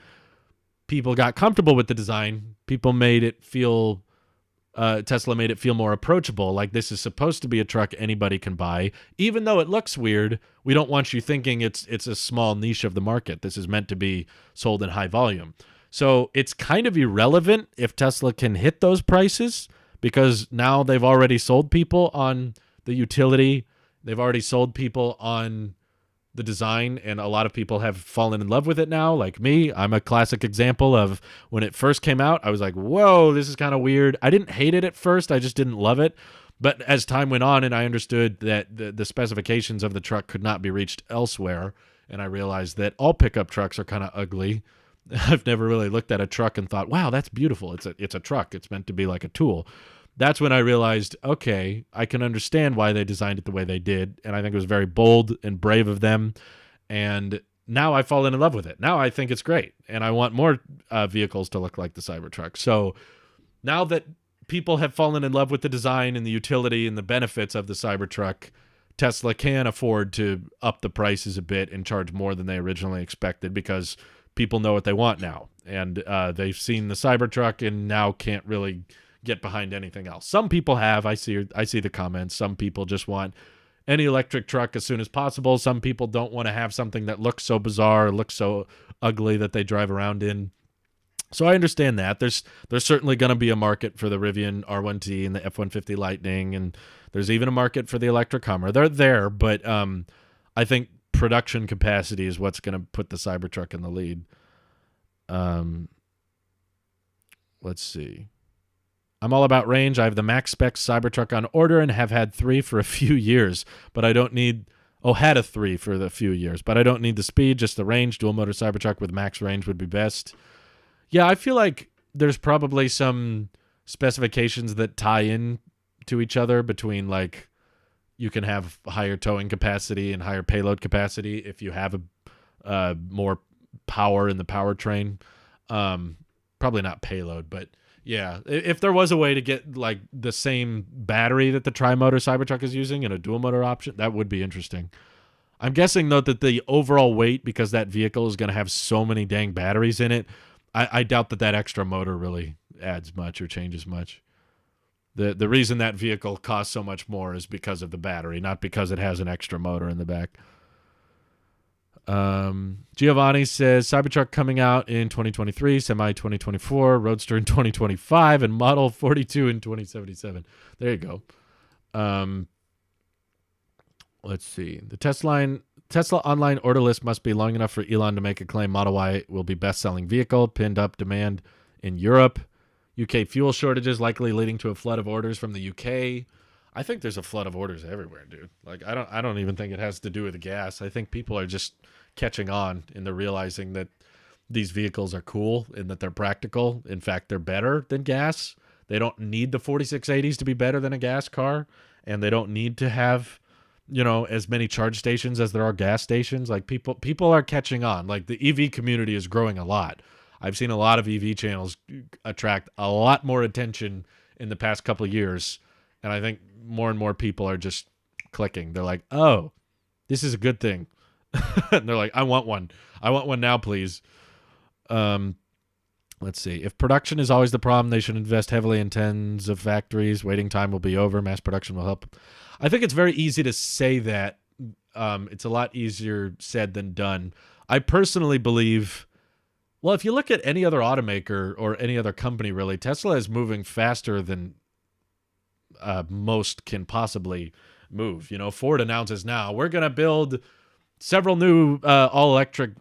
people got comfortable with the design. People made it feel, Tesla made it feel more approachable. Like, this is supposed to be a truck anybody can buy. Even though it looks weird, we don't want you thinking it's a small niche of the market. This is meant to be sold in high volume. So it's kind of irrelevant if Tesla can hit those prices, because now they've already sold people on the utility. They've already sold people on the design, and a lot of people have fallen in love with it now. Like me, I'm a classic example of when it first came out, I was like, whoa, this is kind of weird. I didn't hate it at first. I just didn't love it. But as time went on and I understood that the specifications of the truck could not be reached elsewhere, and I realized that all pickup trucks are kind of ugly. I've never really looked at a truck and thought, wow, that's beautiful. It's a truck. It's meant to be like a tool. That's when I realized, okay, I can understand why they designed it the way they did. And I think it was very bold and brave of them. And now I've fallen in love with it. Now I think it's great. And I want more vehicles to look like the Cybertruck. So now that people have fallen in love with the design and the utility and the benefits of the Cybertruck, Tesla can afford to up the prices a bit and charge more than they originally expected because people know what they want now. And they've seen the Cybertruck and now can't really get behind anything else. Some people have. I see the comments. Some people just want any electric truck as soon as possible. Some people don't want to have something that looks so bizarre, looks so ugly that they drive around in. So I understand that. There's certainly going to be a market for the Rivian R1T and the F-150 Lightning, and there's even a market for the electric Hummer. They're there, but I think production capacity is what's going to put the Cybertruck in the lead. Let's see. I'm all about range. I have the max spec Cybertruck on order and have had 3 for a few years, but I don't need... had a 3 for the few years, but I don't need the speed, just the range. Dual motor Cybertruck with max range would be best. Yeah, I feel like there's probably some specifications that tie in to each other between, like, you can have higher towing capacity and higher payload capacity if you have a more power in the powertrain. Probably not payload, but yeah, if there was a way to get like the same battery that the tri-motor Cybertruck is using and a dual motor option, that would be interesting. I'm guessing, though, that the overall weight, because that vehicle is going to have so many dang batteries in it, I doubt that extra motor really adds much or changes much. The reason that vehicle costs so much more is because of the battery, not because it has an extra motor in the back. Giovanni says Cybertruck coming out in 2023, Semi 2024, Roadster in 2025, and Model 42 in 2077. There you go. Let's see. The Tesla online order list must be long enough for Elon to make a claim Model Y will be best-selling vehicle, pinned up demand in Europe. UK fuel shortages likely leading to a flood of orders from the UK. I think there's a flood of orders everywhere, dude. Like, I don't even think it has to do with the gas. I think people are just catching on and they're realizing that these vehicles are cool and that they're practical. In fact, they're better than gas. They don't need the 4680s to be better than a gas car, and they don't need to have, you know, as many charge stations as there are gas stations. Like, people are catching on. Like, the EV community is growing a lot. I've seen a lot of EV channels attract a lot more attention in the past couple of years, and I think more and more people are just clicking. They're like, oh, this is a good thing. And they're like, I want one. I want one now, please. Let's see. If production is always the problem, they should invest heavily in tens of factories. Waiting time will be over. Mass production will help. I think it's very easy to say that. It's a lot easier said than done. I personally believe, well, if you look at any other automaker or any other company, really, Tesla is moving faster than most can possibly move. You know, Ford announces now, we're going to build several new all-electric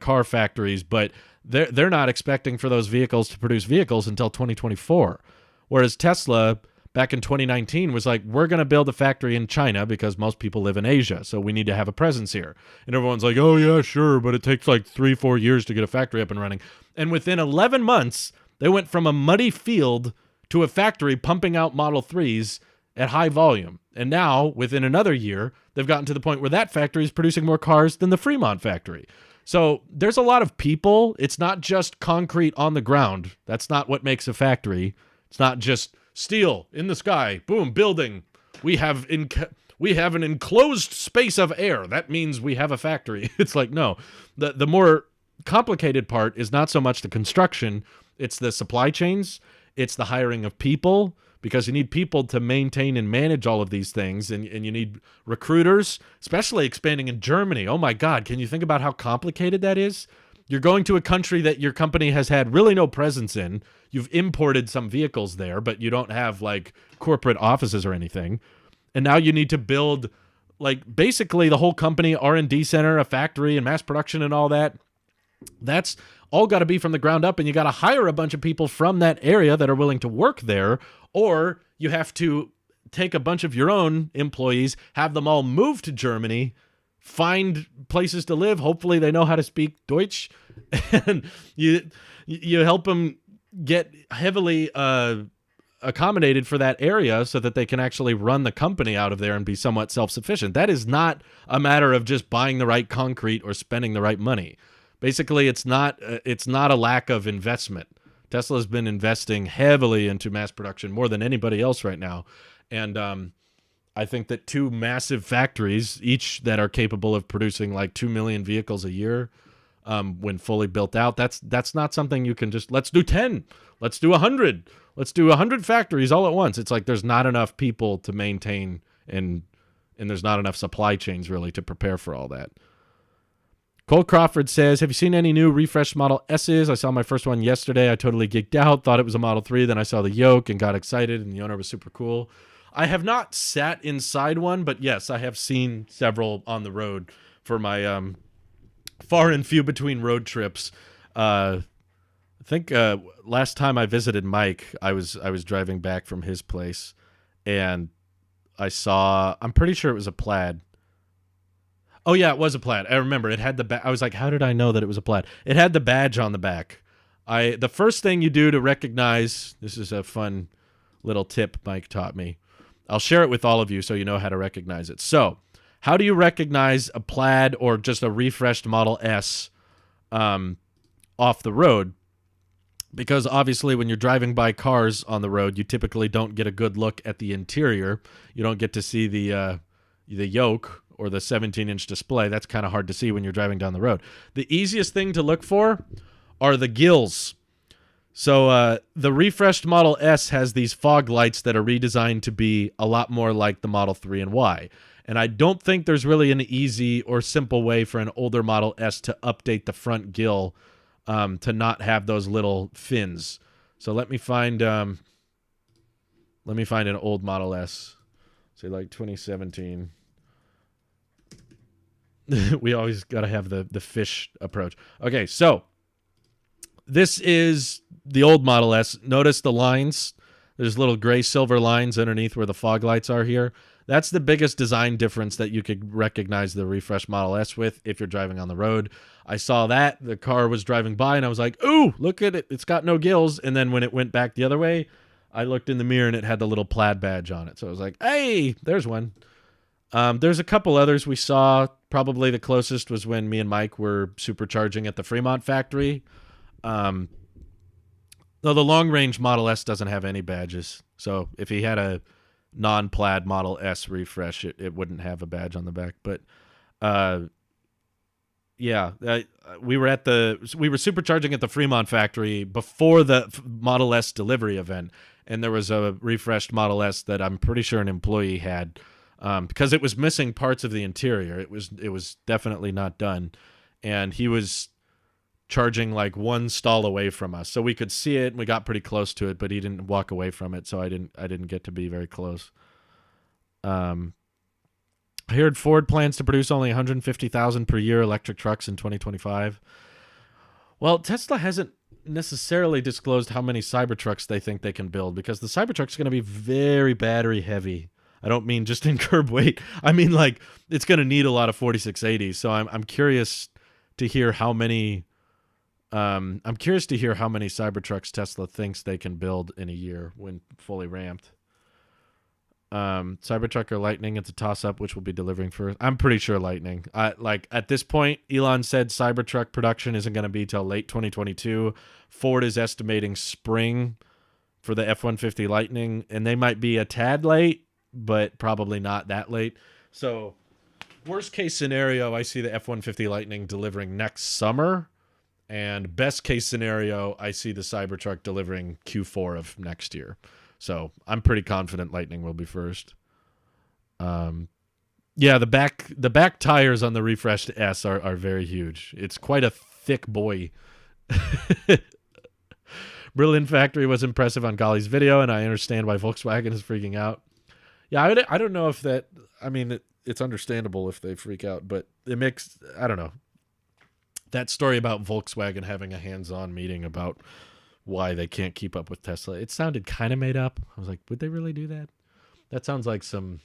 car factories, but they're not expecting for those vehicles to produce vehicles until 2024. Whereas Tesla, back in 2019, was like, we're going to build a factory in China because most people live in Asia, so we need to have a presence here. And everyone's like, oh, yeah, sure, but it takes like 3-4 years to get a factory up and running. And within 11 months, they went from a muddy field to a factory pumping out Model 3s at high volume. And now, within another year, they've gotten to the point where that factory is producing more cars than the Fremont factory. So there's a lot of people. It's not just concrete on the ground. That's not what makes a factory. It's not just steel in the sky, boom, building. We have an enclosed space of air. That means we have a factory. It's like, no. The more complicated part is not so much the construction. It's the supply chains. It's the hiring of people, because you need people to maintain and manage all of these things, and you need recruiters, especially expanding in Germany. Oh my God, can you think about how complicated that is? You're going to a country that your company has had really no presence in. You've imported some vehicles there, but you don't have like corporate offices or anything. And now you need to build like basically the whole company, R&D center, a factory, and mass production and all that. That's all got to be from the ground up, and you got to hire a bunch of people from that area that are willing to work there, or you have to take a bunch of your own employees, have them all move to Germany, find places to live. Hopefully they know how to speak Deutsch, and you help them get heavily accommodated for that area so that they can actually run the company out of there and be somewhat self-sufficient. That is not a matter of just buying the right concrete or spending the right money. Basically, it's not a lack of investment Tesla's been investing heavily into mass production, more than anybody else right now. And I think that 2 massive factories, each that are capable of producing like 2 million vehicles a year, when fully built out, that's not something you can just, let's do 10, let's do 100, let's do 100 factories all at once. It's like there's not enough people to maintain, and there's not enough supply chains really to prepare for all that. Cole Crawford says, have you seen any new refreshed Model S's? I saw my first one yesterday. I totally geeked out, thought it was a Model 3. Then I saw the yoke and got excited, and the owner was super cool. I have not sat inside one, but yes, I have seen several on the road for my far and few between road trips. I think last time I visited Mike, I was driving back from his place, and I saw, I'm pretty sure it was a Plaid. Oh, yeah, it was a Plaid. I remember. It had the I was like, how did I know that it was a Plaid? It had the badge on the back. The first thing you do to recognize, this is a fun little tip Mike taught me. I'll share it with all of you so you know how to recognize it. So, how do you recognize a Plaid or just a refreshed Model S off the road? Because obviously when you're driving by cars on the road, you typically don't get a good look at the interior. You don't get to see the yoke or the 17-inch display. That's kind of hard to see when you're driving down the road. The easiest thing to look for are the gills. So the refreshed Model S has these fog lights that are redesigned to be a lot more like the Model 3 and Y. And I don't think there's really an easy or simple way for an older Model S to update the front gill to not have those little fins. So let me find an old Model S, say like 2017. We always got to have the fish approach. Okay, so this is the old Model S. Notice the lines. There's little gray silver lines underneath where the fog lights are here. That's the biggest design difference that you could recognize the refreshed Model S with if you're driving on the road. I saw that. The car was driving by, and I was like, ooh, look at it. It's got no gills. And then when it went back the other way, I looked in the mirror, and it had the little Plaid badge on it. So I was like, hey, there's one. There's a couple others we saw. Probably the closest was when me and Mike were supercharging at the Fremont factory. Though the long-range Model S doesn't have any badges. So if he had a non-Plaid Model S refresh, it wouldn't have a badge on the back. But yeah, we were supercharging at the Fremont factory before the Model S delivery event, and there was a refreshed Model S that I'm pretty sure an employee had. Because it was missing parts of the interior. It was definitely not done. And he was charging like one stall away from us. So we could see it and we got pretty close to it, but he didn't walk away from it, so I didn't get to be very close. I heard Ford plans to produce only 150,000 per year electric trucks in 2025. Well, Tesla hasn't necessarily disclosed how many Cybertrucks they think they can build, because the Cybertruck's going to be very battery heavy. I don't mean just in curb weight. I mean, like, it's going to need a lot of 4680s. So I'm curious to hear how many. I'm curious to hear how many Cybertrucks Tesla thinks they can build in a year when fully ramped. Cybertruck or Lightning? It's a toss-up. Which will be delivering first? I'm pretty sure Lightning. Like at this point, Elon said Cybertruck production isn't going to be till late 2022. Ford is estimating spring for the F-150 Lightning, and they might be a tad late, but probably not that late. So worst case scenario, I see the F-150 Lightning delivering next summer, and best case scenario, I see the Cybertruck delivering Q4 of next year. So I'm pretty confident Lightning will be first. Yeah, the back tires on the refreshed S are very huge. It's quite a thick boy. Berlin factory was impressive on Golly's video, and I understand why Volkswagen is freaking out. Yeah, I don't know if that, I mean, it's understandable if they freak out, but it makes, I don't know. That story about Volkswagen having a hands-on meeting about why they can't keep up with Tesla, it sounded kind of made up. I was like, would they really do that? That sounds like some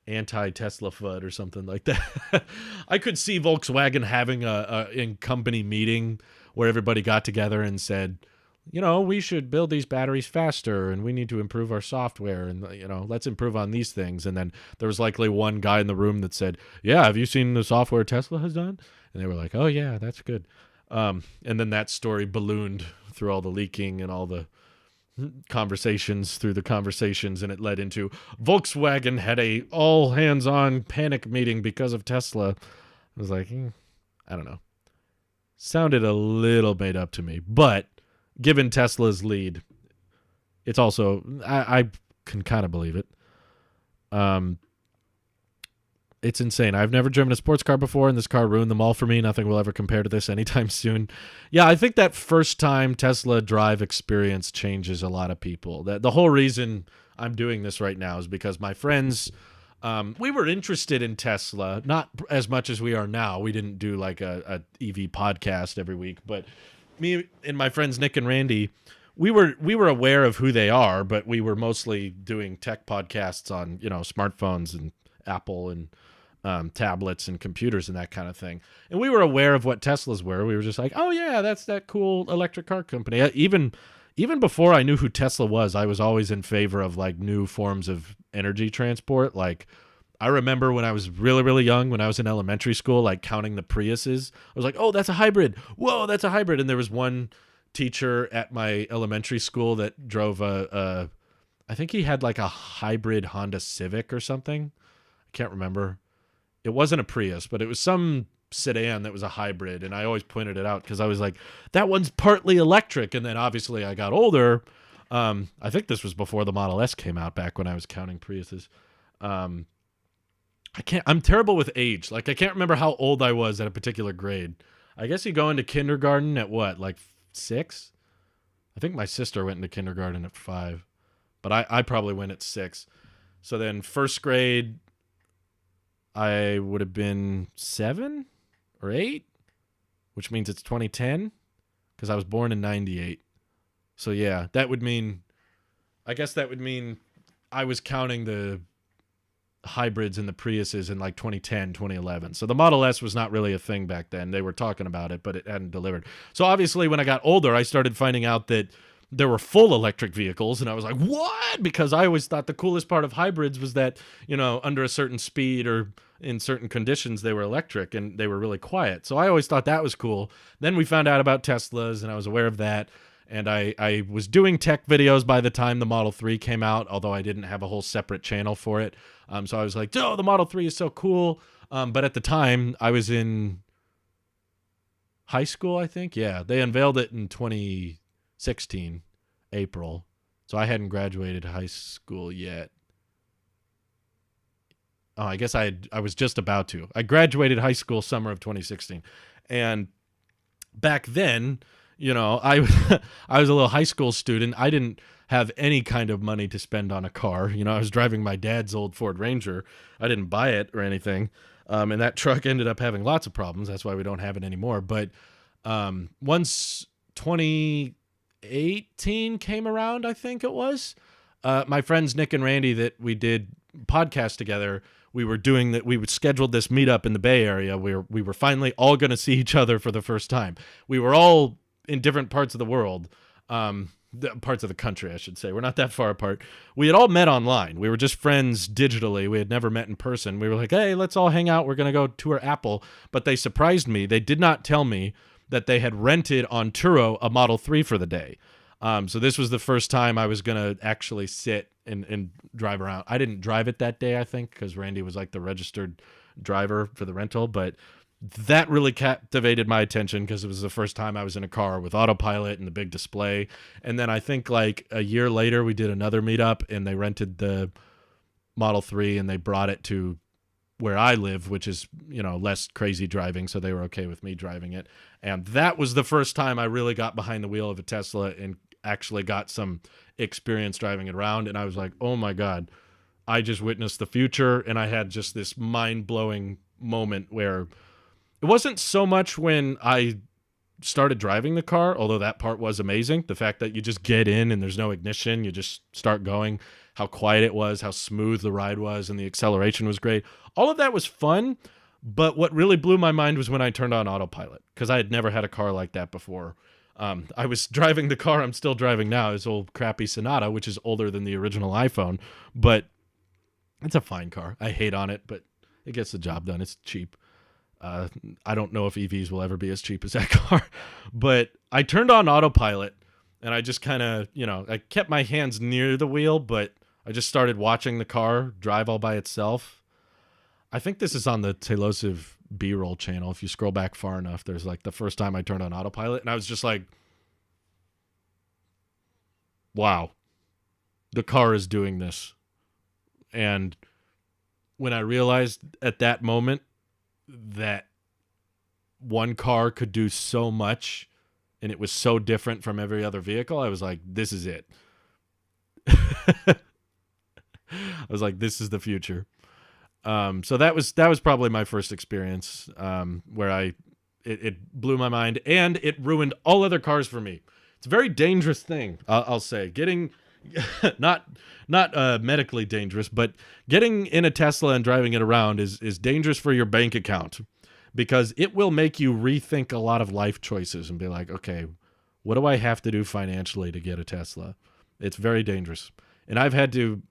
anti-Tesla FUD or something like that. I could see Volkswagen having a in-company meeting where everybody got together and said, you know, we should build these batteries faster, and we need to improve our software, and, you know, let's improve on these things. And then there was likely one guy in the room that said, yeah, have you seen the software Tesla has done? And they were like, oh, yeah, that's good. And then that story ballooned through all the leaking and all the conversations through the conversations, and it led into Volkswagen had a all hands on panic meeting because of Tesla. I was like, I don't know. Sounded a little made up to me, but given Tesla's lead, it's also, I can kind of believe it. It's insane. I've never driven a sports car before, and this car ruined them all for me. Nothing will ever compare to this anytime soon. Yeah, I think that first time Tesla drive experience changes a lot of people. The whole reason I'm doing this right now is because my friends, we were interested in Tesla, not as much as we are now. We didn't do like a EV podcast every week, but me and my friends Nick and Randy, we were aware of who they are, but we were mostly doing tech podcasts on, smartphones and Apple and tablets and computers and that kind of thing. And we were aware of what Teslas were. We were just like, oh yeah, that's that cool electric car company. Even before I knew who Tesla was, I was always in favor of like new forms of energy transport. Like I remember when I was really, really young, when I was in elementary school, like counting the Priuses, I was like, oh, that's a hybrid. Whoa, that's a hybrid. And there was one teacher at my elementary school that drove I think he had like a hybrid Honda Civic or something. I can't remember. It wasn't a Prius, but it was some sedan that was a hybrid, and I always pointed it out because I was like, that one's partly electric. And then obviously I got older. I think this was before the Model S came out, back when I was counting Priuses. I'm terrible with age. Like I can't remember how old I was at a particular grade. I guess you go into kindergarten at what, like 6? I think my sister went into kindergarten at 5, but I probably went at 6. So then first grade, I would have been 7 or 8, which means it's 2010 because I was born in 98. So yeah, that would mean I was counting the hybrids and the Priuses in like 2010, 2011. So the Model S was not really a thing back then. They were talking about it, but it hadn't delivered. So obviously when I got older, I started finding out that there were full electric vehicles, and I was like, what? Because I always thought the coolest part of hybrids was that, under a certain speed or in certain conditions, they were electric and they were really quiet. So I always thought that was cool. Then we found out about Teslas, and I was aware of that. And I was doing tech videos by the time the Model 3 came out, although I didn't have a whole separate channel for it. So I was like, oh, the Model 3 is so cool. But at the time, I was in high school, I think. Yeah, they unveiled it in 2016, April. So I hadn't graduated high school yet. Oh, I guess I was just about to. I graduated high school summer of 2016. And back then, I was a little high school student. I didn't have any kind of money to spend on a car. I was driving my dad's old Ford Ranger. I didn't buy it or anything. And that truck ended up having lots of problems. That's why we don't have it anymore. But once 2018 came around, I think it was, my friends Nick and Randy that we did podcast together, we would scheduled this meetup in the Bay Area where we were finally all going to see each other for the first time. We were all in different parts of the world, parts of the country, I should say. We're not that far apart. We had all met online. We were just friends digitally. We had never met in person. We were like, hey, let's all hang out. We're going to go tour Apple. But they surprised me. They did not tell me that they had rented on Turo a Model 3 for the day. So this was the first time I was going to actually sit and drive around. I didn't drive it that day, I think, because Randy was like the registered driver for the rental. But that really captivated my attention because it was the first time I was in a car with autopilot and the big display. And then I think like a year later, we did another meetup and they rented the Model 3 and they brought it to where I live, which is, less crazy driving. So they were okay with me driving it. And that was the first time I really got behind the wheel of a Tesla and actually got some experience driving it around. And I was like, oh my God, I just witnessed the future. And I had just this mind-blowing moment where it wasn't so much when I started driving the car, although that part was amazing. The fact that you just get in and there's no ignition, you just start going, how quiet it was, how smooth the ride was, and the acceleration was great. All of that was fun, but what really blew my mind was when I turned on autopilot, because I had never had a car like that before. I was driving the car I'm still driving now, this old crappy Sonata, which is older than the original iPhone, but it's a fine car. I hate on it, but it gets the job done. It's cheap. I don't know if EVs will ever be as cheap as that car, but I turned on autopilot and I just kind of, I kept my hands near the wheel, but I just started watching the car drive all by itself. I think this is on the Tailosive B-roll channel. If you scroll back far enough, there's like the first time I turned on autopilot and I was just like, wow, the car is doing this. And when I realized at that moment that one car could do so much and it was so different from every other vehicle, I was like, this is it. I was like, this is the future. So that was probably my first experience where it blew my mind, and it ruined all other cars for me. It's a very dangerous thing, I'll say. Getting not medically dangerous, but getting in a Tesla and driving it around is dangerous for your bank account, because it will make you rethink a lot of life choices and be like, okay, what do I have to do financially to get a Tesla? It's very dangerous. And I've had to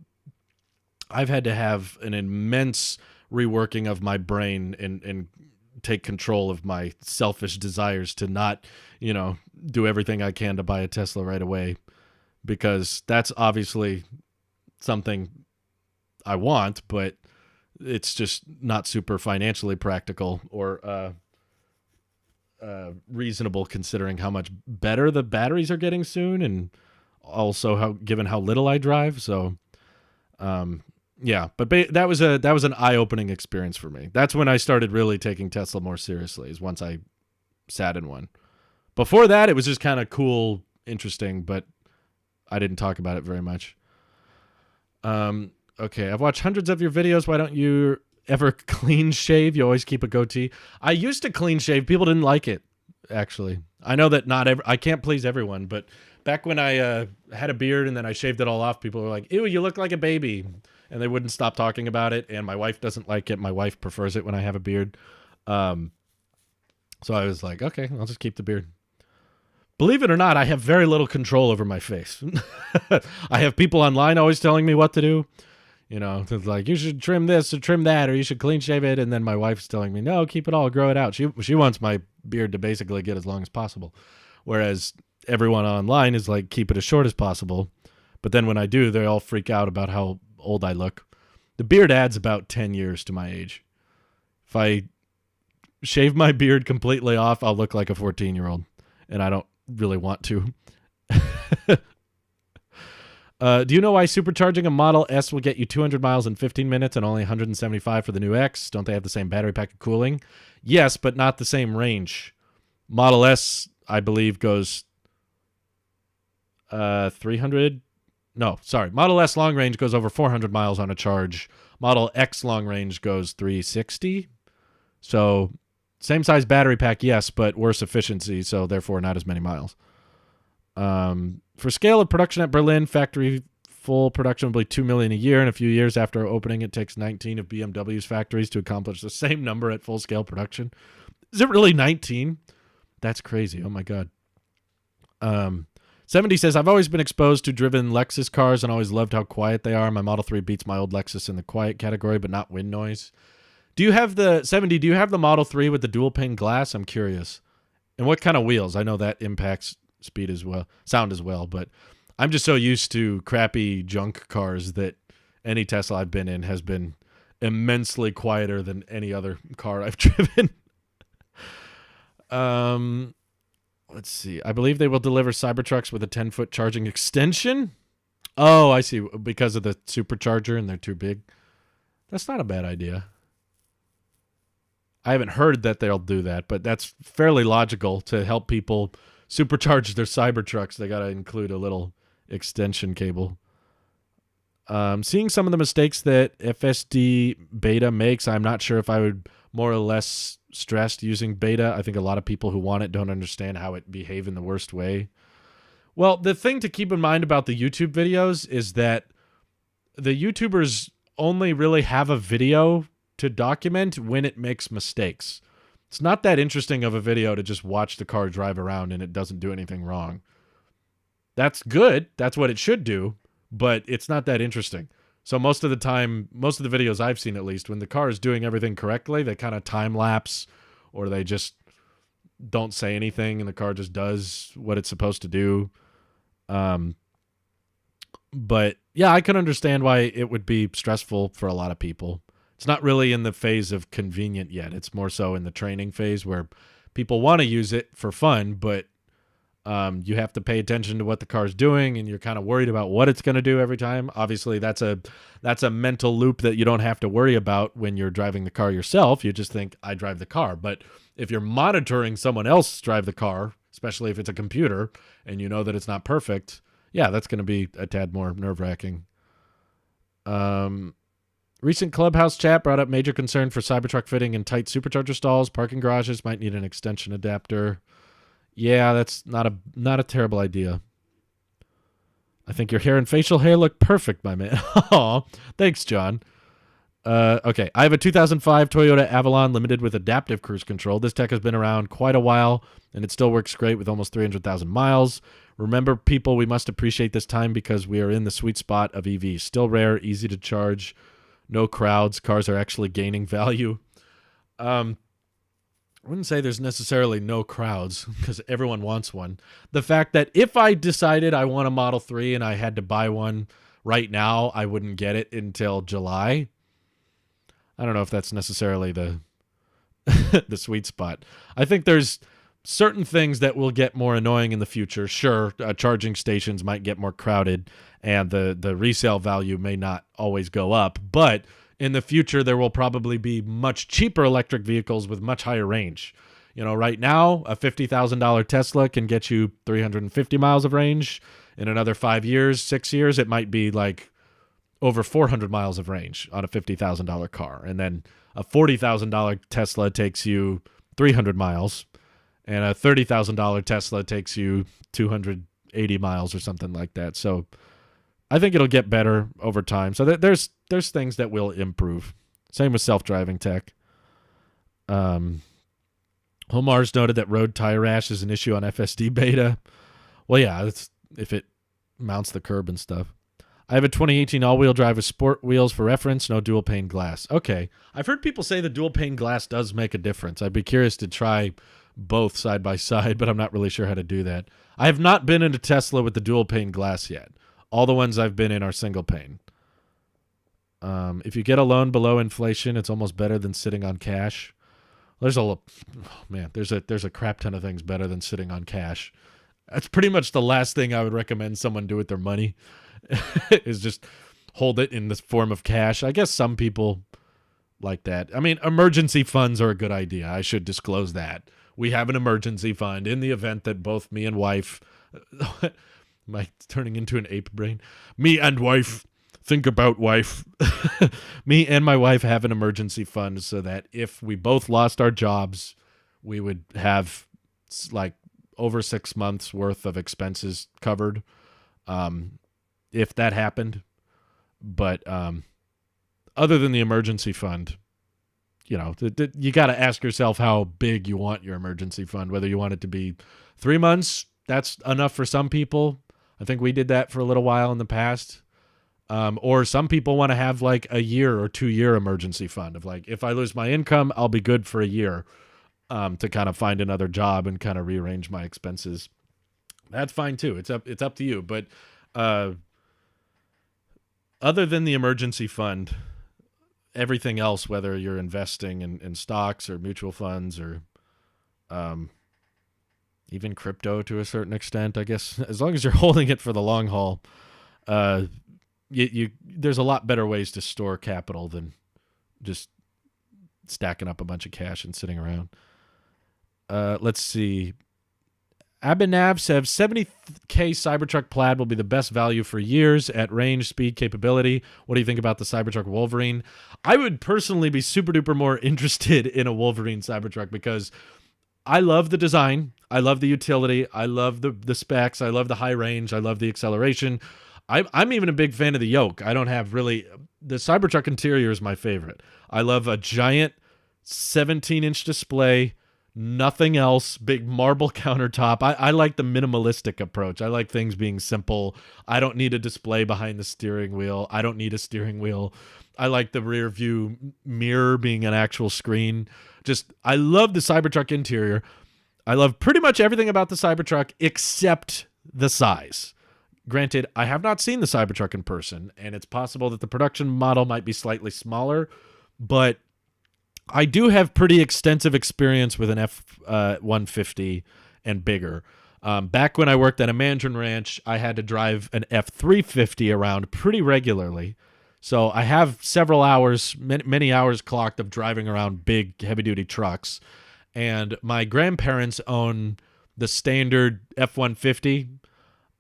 have an immense reworking of my brain and take control of my selfish desires to not, do everything I can to buy a Tesla right away, because that's obviously something I want, but it's just not super financially practical or reasonable, considering how much better the batteries are getting soon, and also given how little I drive. So, yeah, but that was an eye-opening experience for me. That's when I started really taking Tesla more seriously, is once I sat in one. Before that, it was just kind of cool, interesting, but I didn't talk about it very much. Okay, I've watched hundreds of your videos. Why don't you ever clean shave? You always keep a goatee. I used to clean shave. People didn't like it, actually. I know that I can't please everyone, but back when I had a beard and then I shaved it all off, people were like, ew, you look like a baby. And they wouldn't stop talking about it, and my wife doesn't like it. My wife prefers it when I have a beard. So I was like, okay, I'll just keep the beard. Believe it or not, I have very little control over my face. I have people online always telling me what to do. It's like, you should trim this or trim that, or you should clean shave it. And then my wife's telling me, no, keep it all, grow it out. She wants my beard to basically get as long as possible. Whereas everyone online is like, keep it as short as possible. But then when I do, they all freak out about how old I look. The beard adds about 10 years to my age. If I shave my beard completely off, I'll look like a 14-year-old, and I don't really want to. Do you know why supercharging a Model S will get you 200 miles in 15 minutes and only 175 for the new X? Don't they have the same battery pack and cooling? Yes, but not the same range. Model S, I believe, goes 300. No, sorry. Model S long range goes over 400 miles on a charge. Model X long range goes 360. So same size battery pack, yes, but worse efficiency, so therefore not as many miles. For scale of production at Berlin, factory full production will be 2 million a year. In a few years after opening, it takes 19 of BMW's factories to accomplish the same number at full scale production. Is it really 19? That's crazy. Oh my God. 70 says, I've always been exposed to driven Lexus cars and always loved how quiet they are. My Model 3 beats my old Lexus in the quiet category, but not wind noise. Do you have the Model 3 with the dual pane glass? I'm curious. And what kind of wheels? I know that impacts sound as well, but I'm just so used to crappy junk cars that any Tesla I've been in has been immensely quieter than any other car I've driven. Let's see. I believe they will deliver Cybertrucks with a 10-foot charging extension. Oh, I see. Because of the supercharger and they're too big. That's not a bad idea. I haven't heard that they'll do that, but that's fairly logical. To help people supercharge their Cybertrucks, they got to include a little extension cable. Seeing some of the mistakes that FSD beta makes, I'm not sure if I would more or less stressed using beta. I think a lot of people who want it don't understand how it behave in the worst way. Well, the thing to keep in mind about the YouTube videos is that the YouTubers only really have a video to document when it makes mistakes. It's not that interesting of a video to just watch the car drive around and it doesn't do anything wrong. That's good. That's what it should do, but it's not that interesting. So most of the time, most of the videos I've seen at least, when the car is doing everything correctly, they kind of time lapse or they just don't say anything and the car just does what it's supposed to do. But yeah, I can understand why it would be stressful for a lot of people. It's not really in the phase of convenient yet. It's more so in the training phase where people want to use it for fun, but you have to pay attention to what the car's doing, and you're kind of worried about what it's going to do every time. Obviously, that's a mental loop that you don't have to worry about when you're driving the car yourself. You just think, I drive the car. But if you're monitoring someone else drive the car, especially if it's a computer, and you know that it's not perfect, yeah, that's going to be a tad more nerve-wracking. Recent Clubhouse chat brought up major concern for Cybertruck fitting in tight supercharger stalls. Parking garages might need an extension adapter. Yeah, that's not a terrible idea. I think your hair and facial hair look perfect, my man. Aw, thanks, John. Okay, I have a 2005 Toyota Avalon Limited with adaptive cruise control. This tech has been around quite a while, and it still works great with almost 300,000 miles. Remember, people, we must appreciate this time because we are in the sweet spot of EVs. Still rare, easy to charge, no crowds. Cars are actually gaining value. I wouldn't say there's necessarily no crowds because everyone wants one. The fact that if I decided I want a Model 3 and I had to buy one right now, I wouldn't get it until July. I don't know if that's necessarily the the sweet spot. I think there's certain things that will get more annoying in the future. Sure, charging stations might get more crowded and the resale value may not always go up, but in the future, there will probably be much cheaper electric vehicles with much higher range. You know, right now, a $50,000 Tesla can get you 350 miles of range. In another 5 years, 6 years, it might be like over 400 miles of range on a $50,000 car. And then a $40,000 Tesla takes you 300 miles, and a $30,000 Tesla takes you 280 miles or something like that. So I think it'll get better over time. So there's things that will improve. Same with self-driving tech. Homar's noted that road tire rash is an issue on FSD beta. Well, yeah, it's if it mounts the curb and stuff. I have a 2018 all-wheel drive with sport wheels for reference, no dual-pane glass. Okay. I've heard people say the dual-pane glass does make a difference. I'd be curious to try both side by side, but I'm not really sure how to do that. I have not been in a Tesla with the dual-pane glass yet. All the ones I've been in are single pane. If you get a loan below inflation, it's almost better than sitting on cash. There's a crap ton of things better than sitting on cash. That's pretty much the last thing I would recommend someone do with their money is just hold it in the form of cash. I guess some people like that. I mean, emergency funds are a good idea. I should disclose that. We have an emergency fund in the event that both me and wife... Am I turning into an ape brain? Me and wife. Think about wife. Me and my wife have an emergency fund so that if we both lost our jobs, we would have like over 6 months worth of expenses covered if that happened. But other than the emergency fund, you know, you got to ask yourself how big you want your emergency fund, whether you want it to be 3 months. That's enough for some people. I think we did that for a little while in the past. Or some people want to have like a year or 2 year emergency fund of like, if I lose my income, I'll be good for a year to kind of find another job and kind of rearrange my expenses. That's fine too. It's up to you. But other than the emergency fund, everything else, whether you're investing in stocks or mutual funds or even crypto to a certain extent, I guess, as long as you're holding it for the long haul, there's a lot better ways to store capital than just stacking up a bunch of cash and sitting around. Let's see. Abhinav says 70K Cybertruck Plaid will be the best value for years at range, speed, capability. What do you think about the Cybertruck Wolverine? I would personally be super duper more interested in a Wolverine Cybertruck because I love the design. I love the utility. I love the specs. I love the high range. I love the acceleration. I'm even a big fan of the yoke. I don't have really... The Cybertruck interior is my favorite. I love a giant 17-inch display, Nothing else. Big marble countertop. I like the minimalistic approach. I like things being simple. I don't need a display behind the steering wheel. I don't need a steering wheel. I like the rear view mirror being an actual screen. I love the Cybertruck interior. I love pretty much everything about the Cybertruck except the size. Granted, I have not seen the Cybertruck in person, and it's possible that the production model might be slightly smaller, but I do have pretty extensive experience with an F-150 and bigger. Back when I worked at a mandarin ranch, I had to drive an F-350 around pretty regularly. So I have several hours, many hours clocked of driving around big, heavy-duty trucks. And my grandparents own the standard F-150,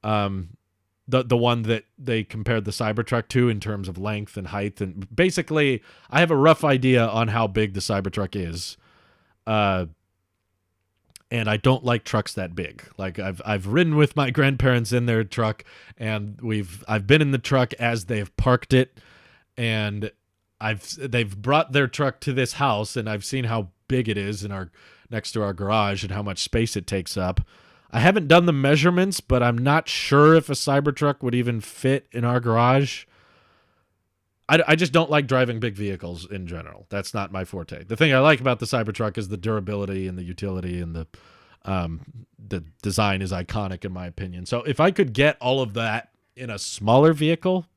the one that they compared the Cybertruck to in terms of length and height. And basically, I have a rough idea on how big the Cybertruck is. And I don't like trucks that big. Like I've ridden with my grandparents in their truck, and I've been in the truck as they've parked it, and they've brought their truck to this house, and I've seen how big it is next to our garage and how much space it takes up. I haven't done the measurements, but I'm not sure if a Cybertruck would even fit in our garage. I just don't like driving big vehicles in general. That's not my forte. The thing I like about the Cybertruck is the durability and the utility, and the design is iconic in my opinion. So if I could get all of that in a smaller vehicle,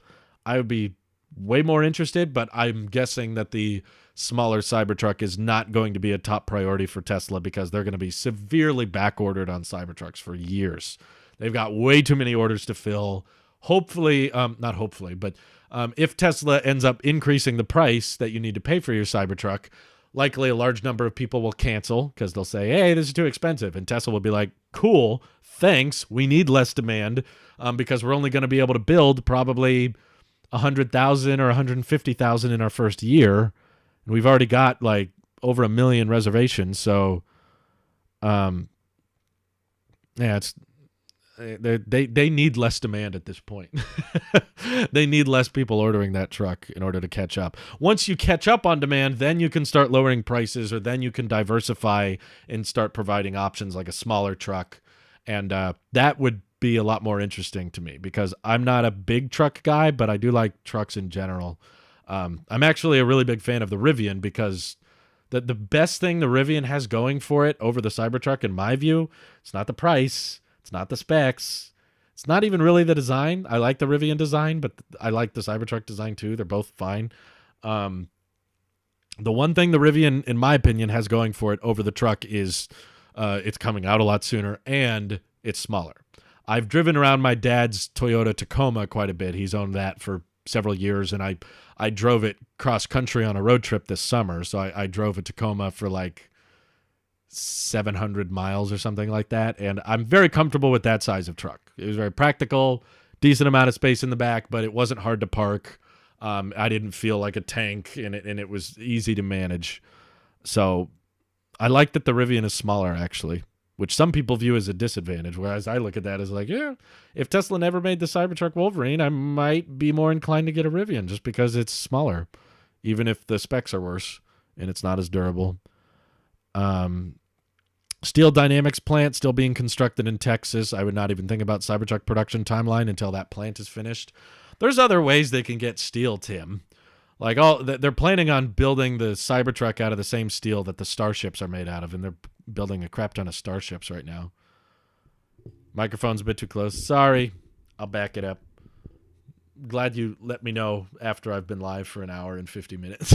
I would be way more interested, but I'm guessing that the smaller Cybertruck is not going to be a top priority for Tesla because they're going to be severely back-ordered on Cybertrucks for years. They've got way too many orders to fill. Hopefully, not hopefully, but if Tesla ends up increasing the price that you need to pay for your Cybertruck, likely a large number of people will cancel because they'll say, hey, this is too expensive. And Tesla will be like, cool, thanks. We need less demand because we're only going to be able to build probably 100,000 or 150,000 in our first year. And we've already got like over 1 million reservations. So, yeah, they need less demand at this point. They need less people ordering that truck in order to catch up. Once you catch up on demand, then you can start lowering prices, or then you can diversify and start providing options like a smaller truck. And that would be a lot more interesting to me because I'm not a big truck guy, but I do like trucks in general. I'm actually a really big fan of the Rivian because the best thing the Rivian has going for it over the Cybertruck, in my view, it's not the price, it's not the specs, it's not even really the design. I like the Rivian design, but I like the Cybertruck design too. They're both fine. The one thing the Rivian, in my opinion, has going for it over the truck is it's coming out a lot sooner and it's smaller. I've driven around my dad's Toyota Tacoma quite a bit. He's owned that for several years, and I drove it cross country on a road trip this summer. So I drove a Tacoma for like 700 miles or something like that, and I'm very comfortable with that size of truck. It was very practical, decent amount of space in the back, but it wasn't hard to park. I didn't feel like a tank in it, and it was easy to manage. So I like that the Rivian is smaller, actually, which some people view as a disadvantage, whereas I look at that as like, yeah, if Tesla never made the Cybertruck Wolverine, I might be more inclined to get a Rivian just because it's smaller, even if the specs are worse and it's not as durable. Steel Dynamics plant still being constructed in Texas. I would not even think about Cybertruck production timeline until that plant is finished. There's other ways they can get steel, Tim. Like they're planning on building the Cybertruck out of the same steel that the Starships are made out of, and they're building a crap ton of Starships right now. Microphone's a bit too close. Sorry. I'll back it up. Glad you let me know after I've been live for an hour and 50 minutes.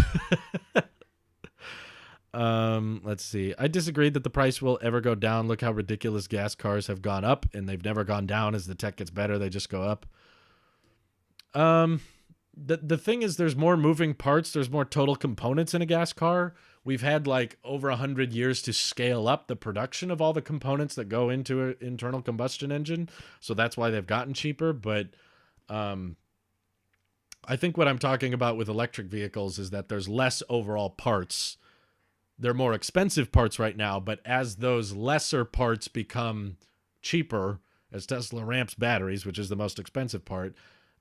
Let's see. I disagreed that the price will ever go down. Look how ridiculous gas cars have gone up, and they've never gone down. As the tech gets better, they just go up. The thing is, there's more moving parts. There's more total components in a gas car. We've had like over 100 years to scale up the production of all the components that go into an internal combustion engine. So that's why they've gotten cheaper. But I think what I'm talking about with electric vehicles is that there's less overall parts. They're more expensive parts right now, but as those lesser parts become cheaper, as Tesla ramps batteries, which is the most expensive part,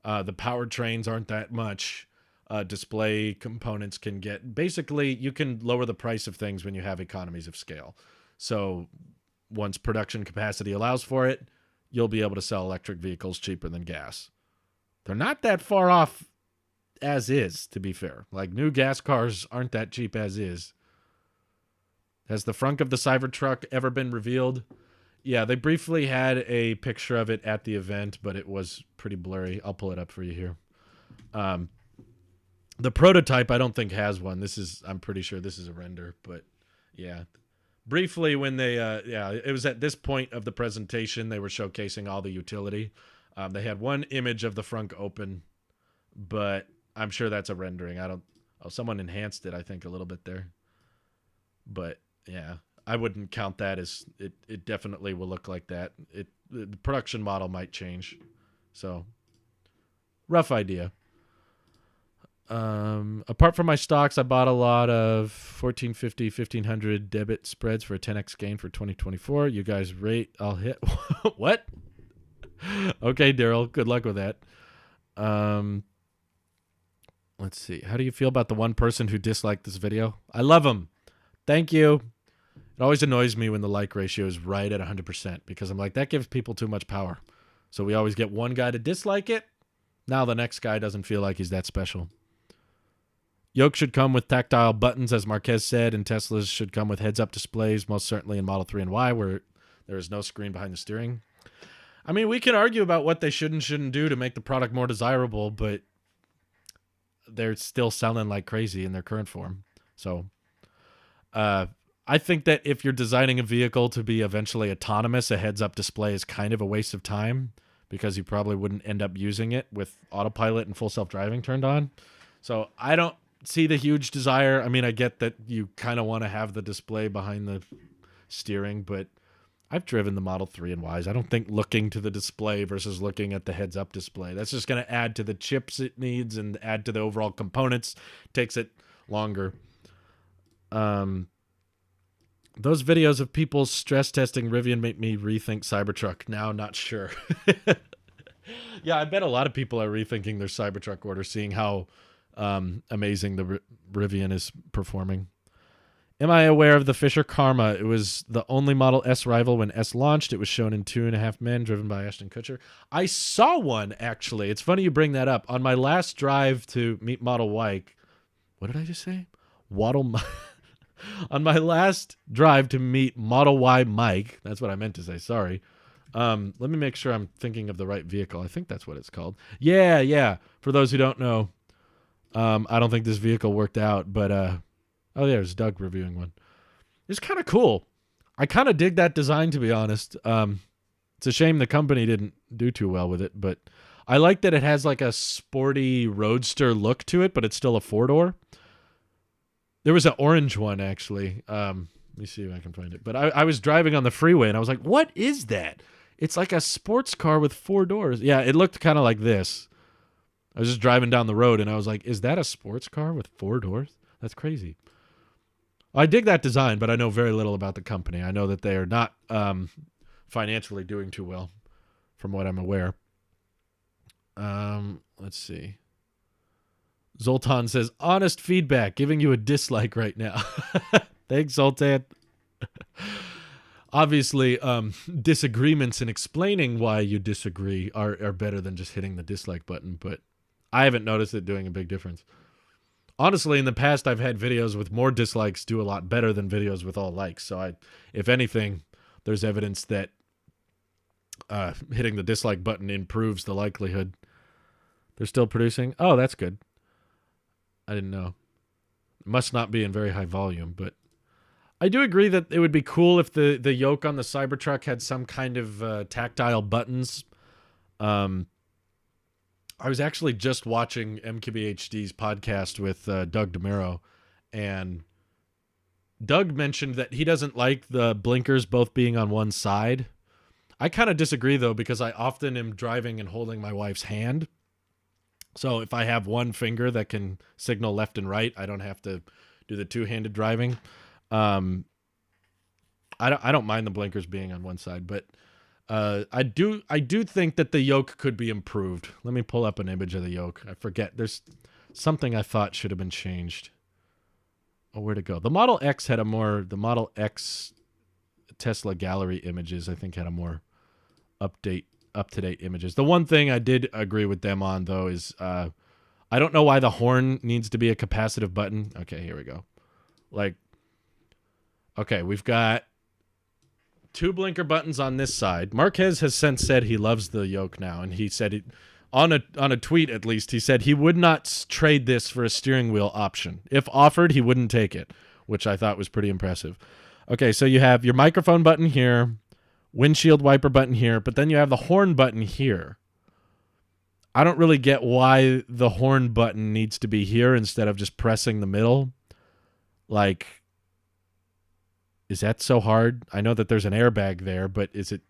the powertrains aren't that much. Display components can get... Basically, you can lower the price of things when you have economies of scale. So once production capacity allows for it, you'll be able to sell electric vehicles cheaper than gas. They're not that far off as is, to be fair. Like, new gas cars aren't that cheap as is. Has the front of the Cybertruck ever been revealed? Yeah, they briefly had a picture of it at the event, but it was pretty blurry. I'll pull it up for you here. The prototype, I don't think has one. I'm pretty sure this is a render, but yeah. Briefly, when they, it was at this point of the presentation, they were showcasing all the utility. They had one image of the frunk open, but I'm sure that's a rendering. Someone enhanced it, I think, a little bit there. But yeah, I wouldn't count that as it definitely will look like that. The production model might change. So, rough idea. Apart from my stocks, I bought a lot of 1450, 1500 debit spreads for a 10x gain for 2024. You guys rate, I'll hit. What? Okay, Daryl, good luck with that. Let's see. How do you feel about the one person who disliked this video? I love him. Thank you. It always annoys me when the like ratio is right at 100% because I'm like, that gives people too much power. So we always get one guy to dislike it. Now the next guy doesn't feel like he's that special. Yoke should come with tactile buttons, as Marquez said, and Teslas should come with heads-up displays, most certainly in Model 3 and Y, where there is no screen behind the steering. I mean, we can argue about what they should and shouldn't do to make the product more desirable, but they're still selling like crazy in their current form. So I think that if you're designing a vehicle to be eventually autonomous, a heads-up display is kind of a waste of time because you probably wouldn't end up using it with autopilot and full self-driving turned on. So I don't see the huge desire. I mean, I get that you kind of want to have the display behind the steering, but I've driven the Model 3 and Ys. I don't think looking to the display versus looking at the heads-up display, that's just going to add to the chips it needs and add to the overall components. Takes it longer. Those videos of people stress testing Rivian make me rethink Cybertruck. Now, not sure. Yeah, I bet a lot of people are rethinking their Cybertruck order, seeing how amazing the Rivian is performing. Am I aware of the Fisher Karma? It was the only Model S rival when S launched. It was shown in 2.5 Men, driven by Ashton Kutcher. I saw one, actually. It's funny you bring that up. On my last drive to meet Model Y, what did I just say? On my last drive to meet Model Y Mike, that's what I meant to say, sorry. Let me make sure I'm thinking of the right vehicle. I think that's what it's called. Yeah. For those who don't know, I don't think this vehicle worked out, but oh, there's Doug reviewing one. It's kind of cool. I kind of dig that design, to be honest. It's a shame the company didn't do too well with it, but I like that it has like a sporty Roadster look to it, but it's still a four-door. There was an orange one, actually. Let me see if I can find it. But I was driving on the freeway, and I was like, what is that? It's like a sports car with four doors. Yeah, it looked kind of like this. I was just driving down the road, and I was like, is that a sports car with four doors? That's crazy. I dig that design, but I know very little about the company. I know that they are not financially doing too well, from what I'm aware. Let's see. Zoltan says, honest feedback, giving you a dislike right now. Thanks, Zoltan. Obviously, disagreements and explaining why you disagree are better than just hitting the dislike button, but I haven't noticed it doing a big difference. Honestly, in the past, I've had videos with more dislikes do a lot better than videos with all likes. So, if anything, there's evidence that hitting the dislike button improves the likelihood. They're still producing? Oh, that's good. I didn't know. It must not be in very high volume, but I do agree that it would be cool if the yoke on the Cybertruck had some kind of tactile buttons. I was actually just watching MKBHD's podcast with Doug DeMero, and Doug mentioned that he doesn't like the blinkers both being on one side. I kind of disagree, though, because I often am driving and holding my wife's hand. So if I have one finger that can signal left and right, I don't have to do the two-handed driving. I don't mind the blinkers being on one side, but I do think that the yoke could be improved. Let me pull up an image of the yoke. I forget. There's something I thought should have been changed. Oh, where'd it go? The Model X had the Model X Tesla gallery images, I think, had a more up-to-date images. The one thing I did agree with them on, though, is I don't know why the horn needs to be a capacitive button. Okay, here we go. Like, okay, we've got 2 blinker buttons on this side. Marquez has since said he loves the yoke now, and he said it on a tweet, at least, he said he would not trade this for a steering wheel option. If offered, he wouldn't take it, which I thought was pretty impressive. Okay, so you have your microphone button here, windshield wiper button here, but then you have the horn button here. I don't really get why the horn button needs to be here instead of just pressing the middle. Like, is that so hard? I know that there's an airbag there, but is it?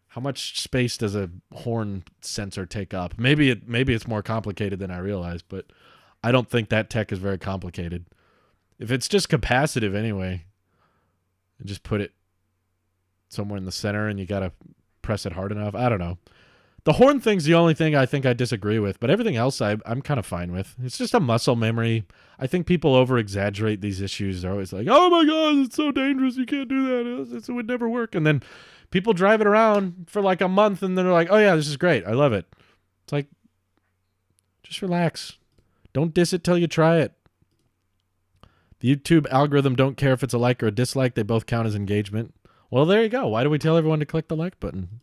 How much space does a horn sensor take up? Maybe it's more complicated than I realized, but I don't think that tech is very complicated. If it's just capacitive anyway, and just put it somewhere in the center and you got to press it hard enough. I don't know. The horn thing's the only thing I think I disagree with, but everything else I'm kind of fine with. It's just a muscle memory. I think people over-exaggerate these issues. They're always like, oh my God, it's so dangerous. You can't do that. It would never work. And then people drive it around for like a month and they're like, oh yeah, this is great. I love it. It's like, just relax. Don't diss it till you try it. The YouTube algorithm don't care if it's a like or a dislike. They both count as engagement. Well, there you go. Why do we tell everyone to click the like button?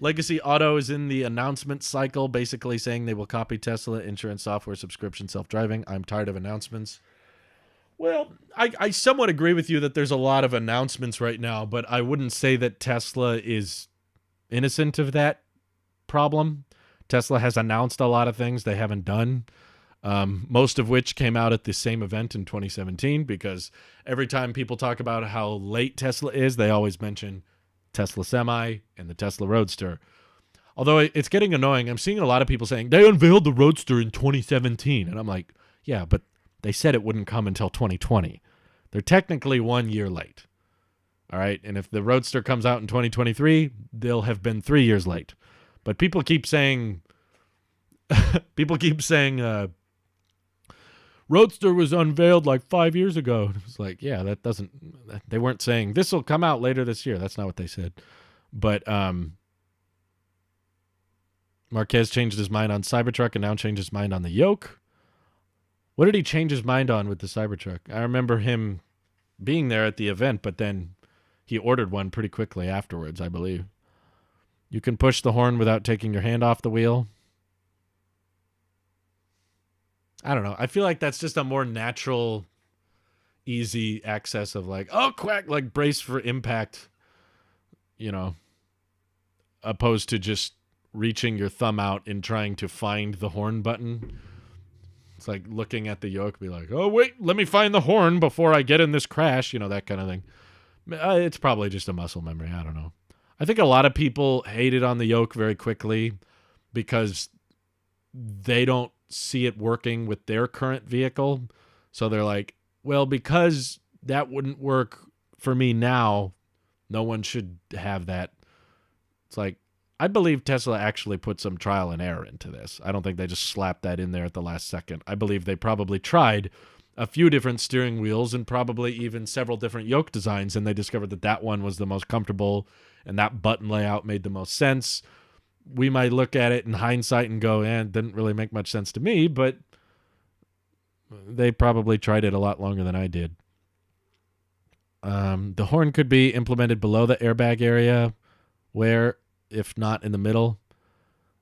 Legacy Auto is in the announcement cycle, basically saying they will copy Tesla, insurance, software, subscription, self-driving. I'm tired of announcements. Well, I somewhat agree with you that there's a lot of announcements right now, but I wouldn't say that Tesla is innocent of that problem. Tesla has announced a lot of things they haven't done, most of which came out at the same event in 2017, because every time people talk about how late Tesla is, they always mention Tesla Semi and the Tesla Roadster. Although it's getting annoying. I'm seeing a lot of people saying, they unveiled the Roadster in 2017. And I'm like, yeah, but they said it wouldn't come until 2020. They're technically 1 year late. All right? And if the Roadster comes out in 2023, they'll have been 3 years late. But people keep saying, Roadster was unveiled like 5 years ago. It's like, yeah, that doesn't, they weren't saying this will come out later this year. That's not what they said. But Marquez changed his mind on Cybertruck and now changed his mind on the yoke. What did he change his mind on with the Cybertruck? I remember him being there at the event, but then he ordered one pretty quickly afterwards, I believe. You can push the horn without taking your hand off the wheel. I don't know. I feel like that's just a more natural, easy access of like, oh, quack, like brace for impact, you know, opposed to just reaching your thumb out and trying to find the horn button. It's like looking at the yoke, be like, oh, wait, let me find the horn before I get in this crash, you know, that kind of thing. It's probably just a muscle memory. I don't know. I think a lot of people hated on the yoke very quickly because they don't see it working with their current vehicle. So they're like, well, because that wouldn't work for me now, no one should have that. It's like, I believe Tesla actually put some trial and error into this. I don't think they just slapped that in there at the last second. I believe they probably tried a few different steering wheels and probably even several different yoke designs, and they discovered that that one was the most comfortable and that button layout made the most sense. We might look at it in hindsight and go, it didn't really make much sense to me, but they probably tried it a lot longer than I did. The horn could be implemented below the airbag area, where, if not in the middle,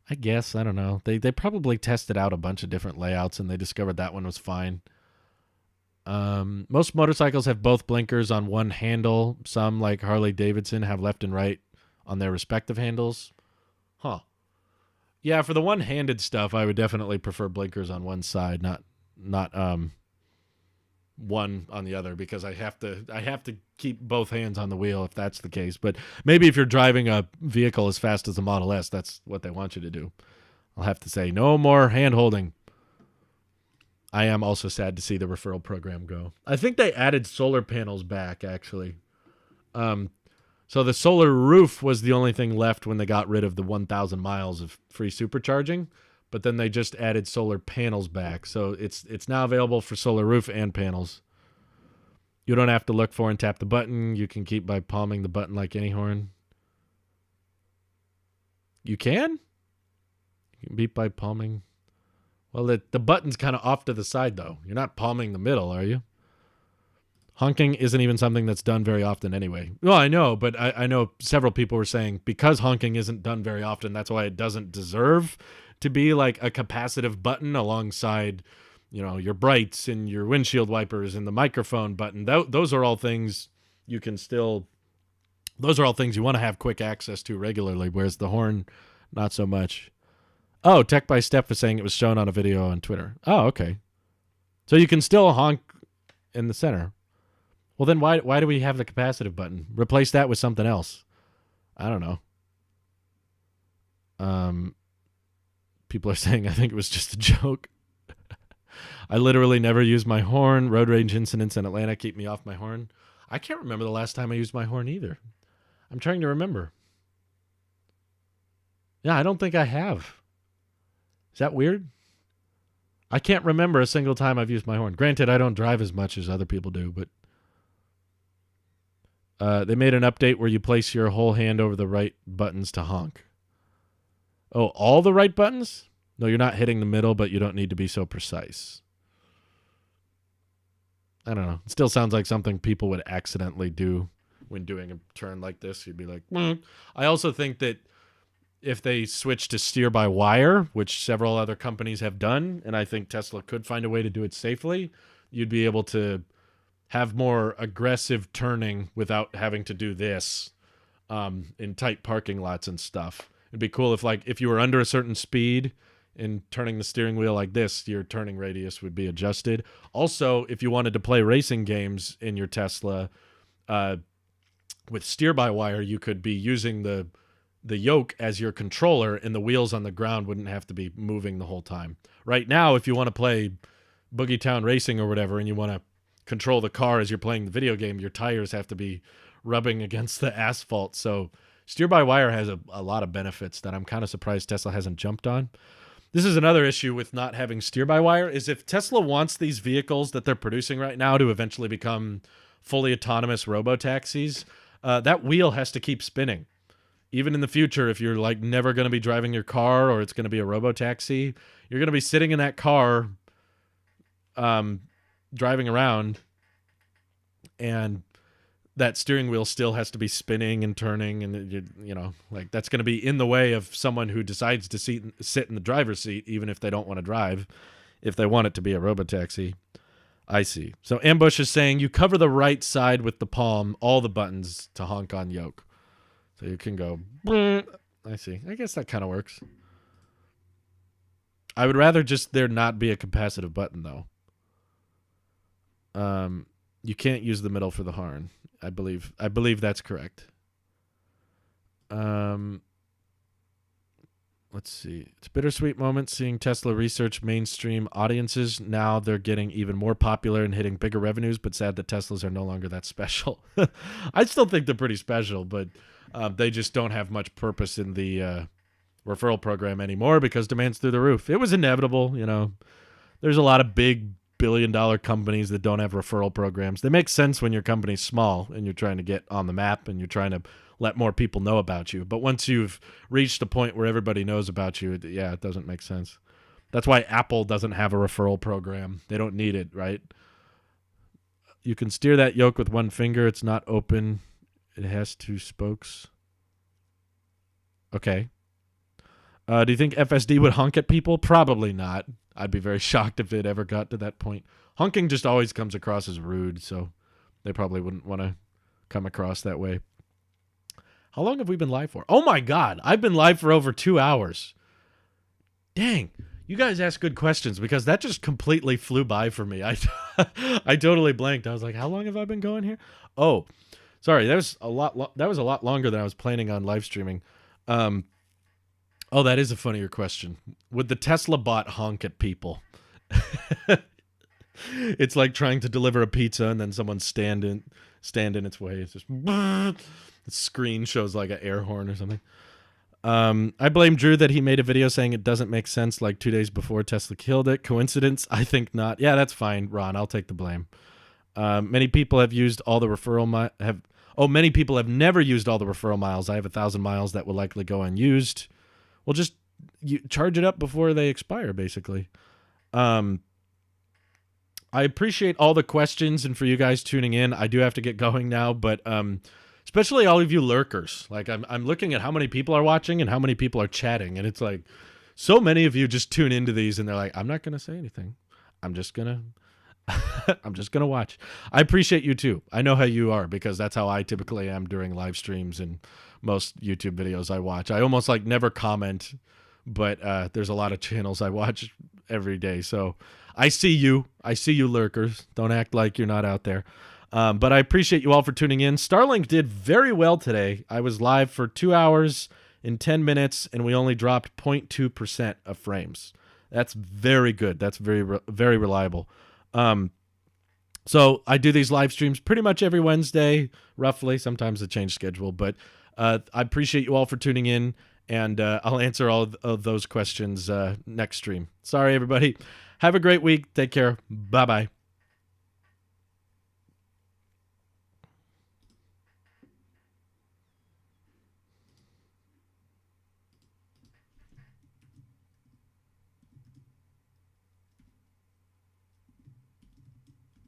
I guess, I don't know. They probably tested out a bunch of different layouts and they discovered that one was fine. Most motorcycles have both blinkers on one handle. Some, like Harley Davidson, have left and right on their respective handles. Huh. Yeah, for the one-handed stuff, I would definitely prefer blinkers on one side, not one on the other, because I have to keep both hands on the wheel if that's the case. But maybe if you're driving a vehicle as fast as the Model S, that's what they want you to do. I'll have to say no more hand-holding. I am also sad to see the referral program go. I think they added solar panels back, actually. So the solar roof was the only thing left when they got rid of the 1,000 miles of free supercharging, but then they just added solar panels back. So it's now available for solar roof and panels. You don't have to look for and tap the button. You can keep by palming the button like any horn. You can? You can beep by palming. Well, the button's kind of off to the side, though. You're not palming the middle, are you? Honking isn't even something that's done very often anyway. Well, I know, but I know several people were saying because honking isn't done very often, that's why it doesn't deserve to be like a capacitive button alongside, you know, your brights and your windshield wipers and the microphone button. Those are all things you can still, those are all things you want to have quick access to regularly, whereas the horn, not so much. Oh, Tech by Steph was saying it was shown on a video on Twitter. Oh, okay. So you can still honk in the center. Well, then why do we have the capacitive button? Replace that with something else. I don't know. People are saying I think it was just a joke. I literally never use my horn. Road rage incidents in Atlanta keep me off my horn. I can't remember the last time I used my horn either. I'm trying to remember. Yeah, I don't think I have. Is that weird? I can't remember a single time I've used my horn. Granted, I don't drive as much as other people do, but they made an update where you place your whole hand over the right buttons to honk. Oh, all the right buttons? No, you're not hitting the middle, but you don't need to be so precise. I don't know. It still sounds like something people would accidentally do when doing a turn like this. You'd be like, I also think that if they switch to steer-by-wire, which several other companies have done, and I think Tesla could find a way to do it safely, you'd be able to have more aggressive turning without having to do this in tight parking lots and stuff. It'd be cool if you were under a certain speed and turning the steering wheel like this, your turning radius would be adjusted. Also, if you wanted to play racing games in your Tesla with steer-by-wire, you could be using the yoke as your controller, and the wheels on the ground wouldn't have to be moving the whole time. Right now, if you want to play Boogie Town Racing or whatever, and you want to control the car as you're playing the video game, your tires have to be rubbing against the asphalt. So steer-by-wire has a lot of benefits that I'm kind of surprised Tesla hasn't jumped on. This is another issue with not having steer-by-wire, is if Tesla wants these vehicles that they're producing right now to eventually become fully autonomous robo-taxis, that wheel has to keep spinning. Even in the future, if you're like never going to be driving your car or it's going to be a robo-taxi, you're going to be sitting in that car driving around, and that steering wheel still has to be spinning and turning, and you know, like that's going to be in the way of someone who decides to sit in the driver's seat, even if they don't want to drive, if they want it to be a robo-taxi. I see. So Ambush is saying you cover the right side with the palm, all the buttons to honk on yoke. So you can go, I see. I guess that kind of works. I would rather just there not be a capacitive button, though. You can't use the middle for the horn. I believe that's correct. Let's see. It's a bittersweet moment seeing Tesla research mainstream audiences. Now they're getting even more popular and hitting bigger revenues, but sad that Teslas are no longer that special. I still think they're pretty special, but they just don't have much purpose in the referral program anymore because demand's through the roof. It was inevitable, you know. There's a lot of big billion-dollar companies that don't have referral programs. They make sense when your company's small and you're trying to get on the map and you're trying to let more people know about you. But once you've reached a point where everybody knows about you, it doesn't make sense. That's why Apple doesn't have a referral program. They don't need it, right? You can steer that yoke with one finger. It's not open. It has two spokes. Okay. Do you think FSD would honk at people? Probably not. I'd be very shocked if it ever got to that point. Honking just always comes across as rude, so they probably wouldn't want to come across that way. How long have we been live for? Oh my God, I've been live for over 2 hours. Dang, you guys ask good questions because that just completely flew by for me. I totally blanked. I was like, how long have I been going here? Oh, sorry, that was a lot longer than I was planning on live streaming. Oh, that is a funnier question. Would the Tesla bot honk at people? It's like trying to deliver a pizza and then someone stand in its way. It's just the screen shows like an air horn or something. I blame Drew that he made a video saying it doesn't make sense like 2 days before Tesla killed it. Coincidence? I think not. Yeah, that's fine, Ron. I'll take the blame. Many people have used all the referral many people have never used all the referral miles. I have 1,000 miles that will likely go unused. Well, just charge it up before they expire, basically. I appreciate all the questions and for you guys tuning in. I do have to get going now, but especially all of you lurkers. Like I'm looking at how many people are watching and how many people are chatting, and it's like so many of you just tune into these and they're like, I'm not going to say anything. I'm just going to watch. I appreciate you too. I know how you are because that's how I typically am during live streams and most YouTube videos I watch. I almost like never comment, but there's a lot of channels I watch every day. So I see you lurkers. Don't act like you're not out there. But I appreciate you all for tuning in. Starlink did very well today. I was live for 2 hours and 10 minutes, and we only dropped 0.2% of frames. That's very good. That's very reliable. So I do these live streams pretty much every Wednesday, roughly. Sometimes I change schedule, but I appreciate you all for tuning in, and I'll answer all of those questions next stream. Sorry, everybody. Have a great week. Take care. Bye-bye.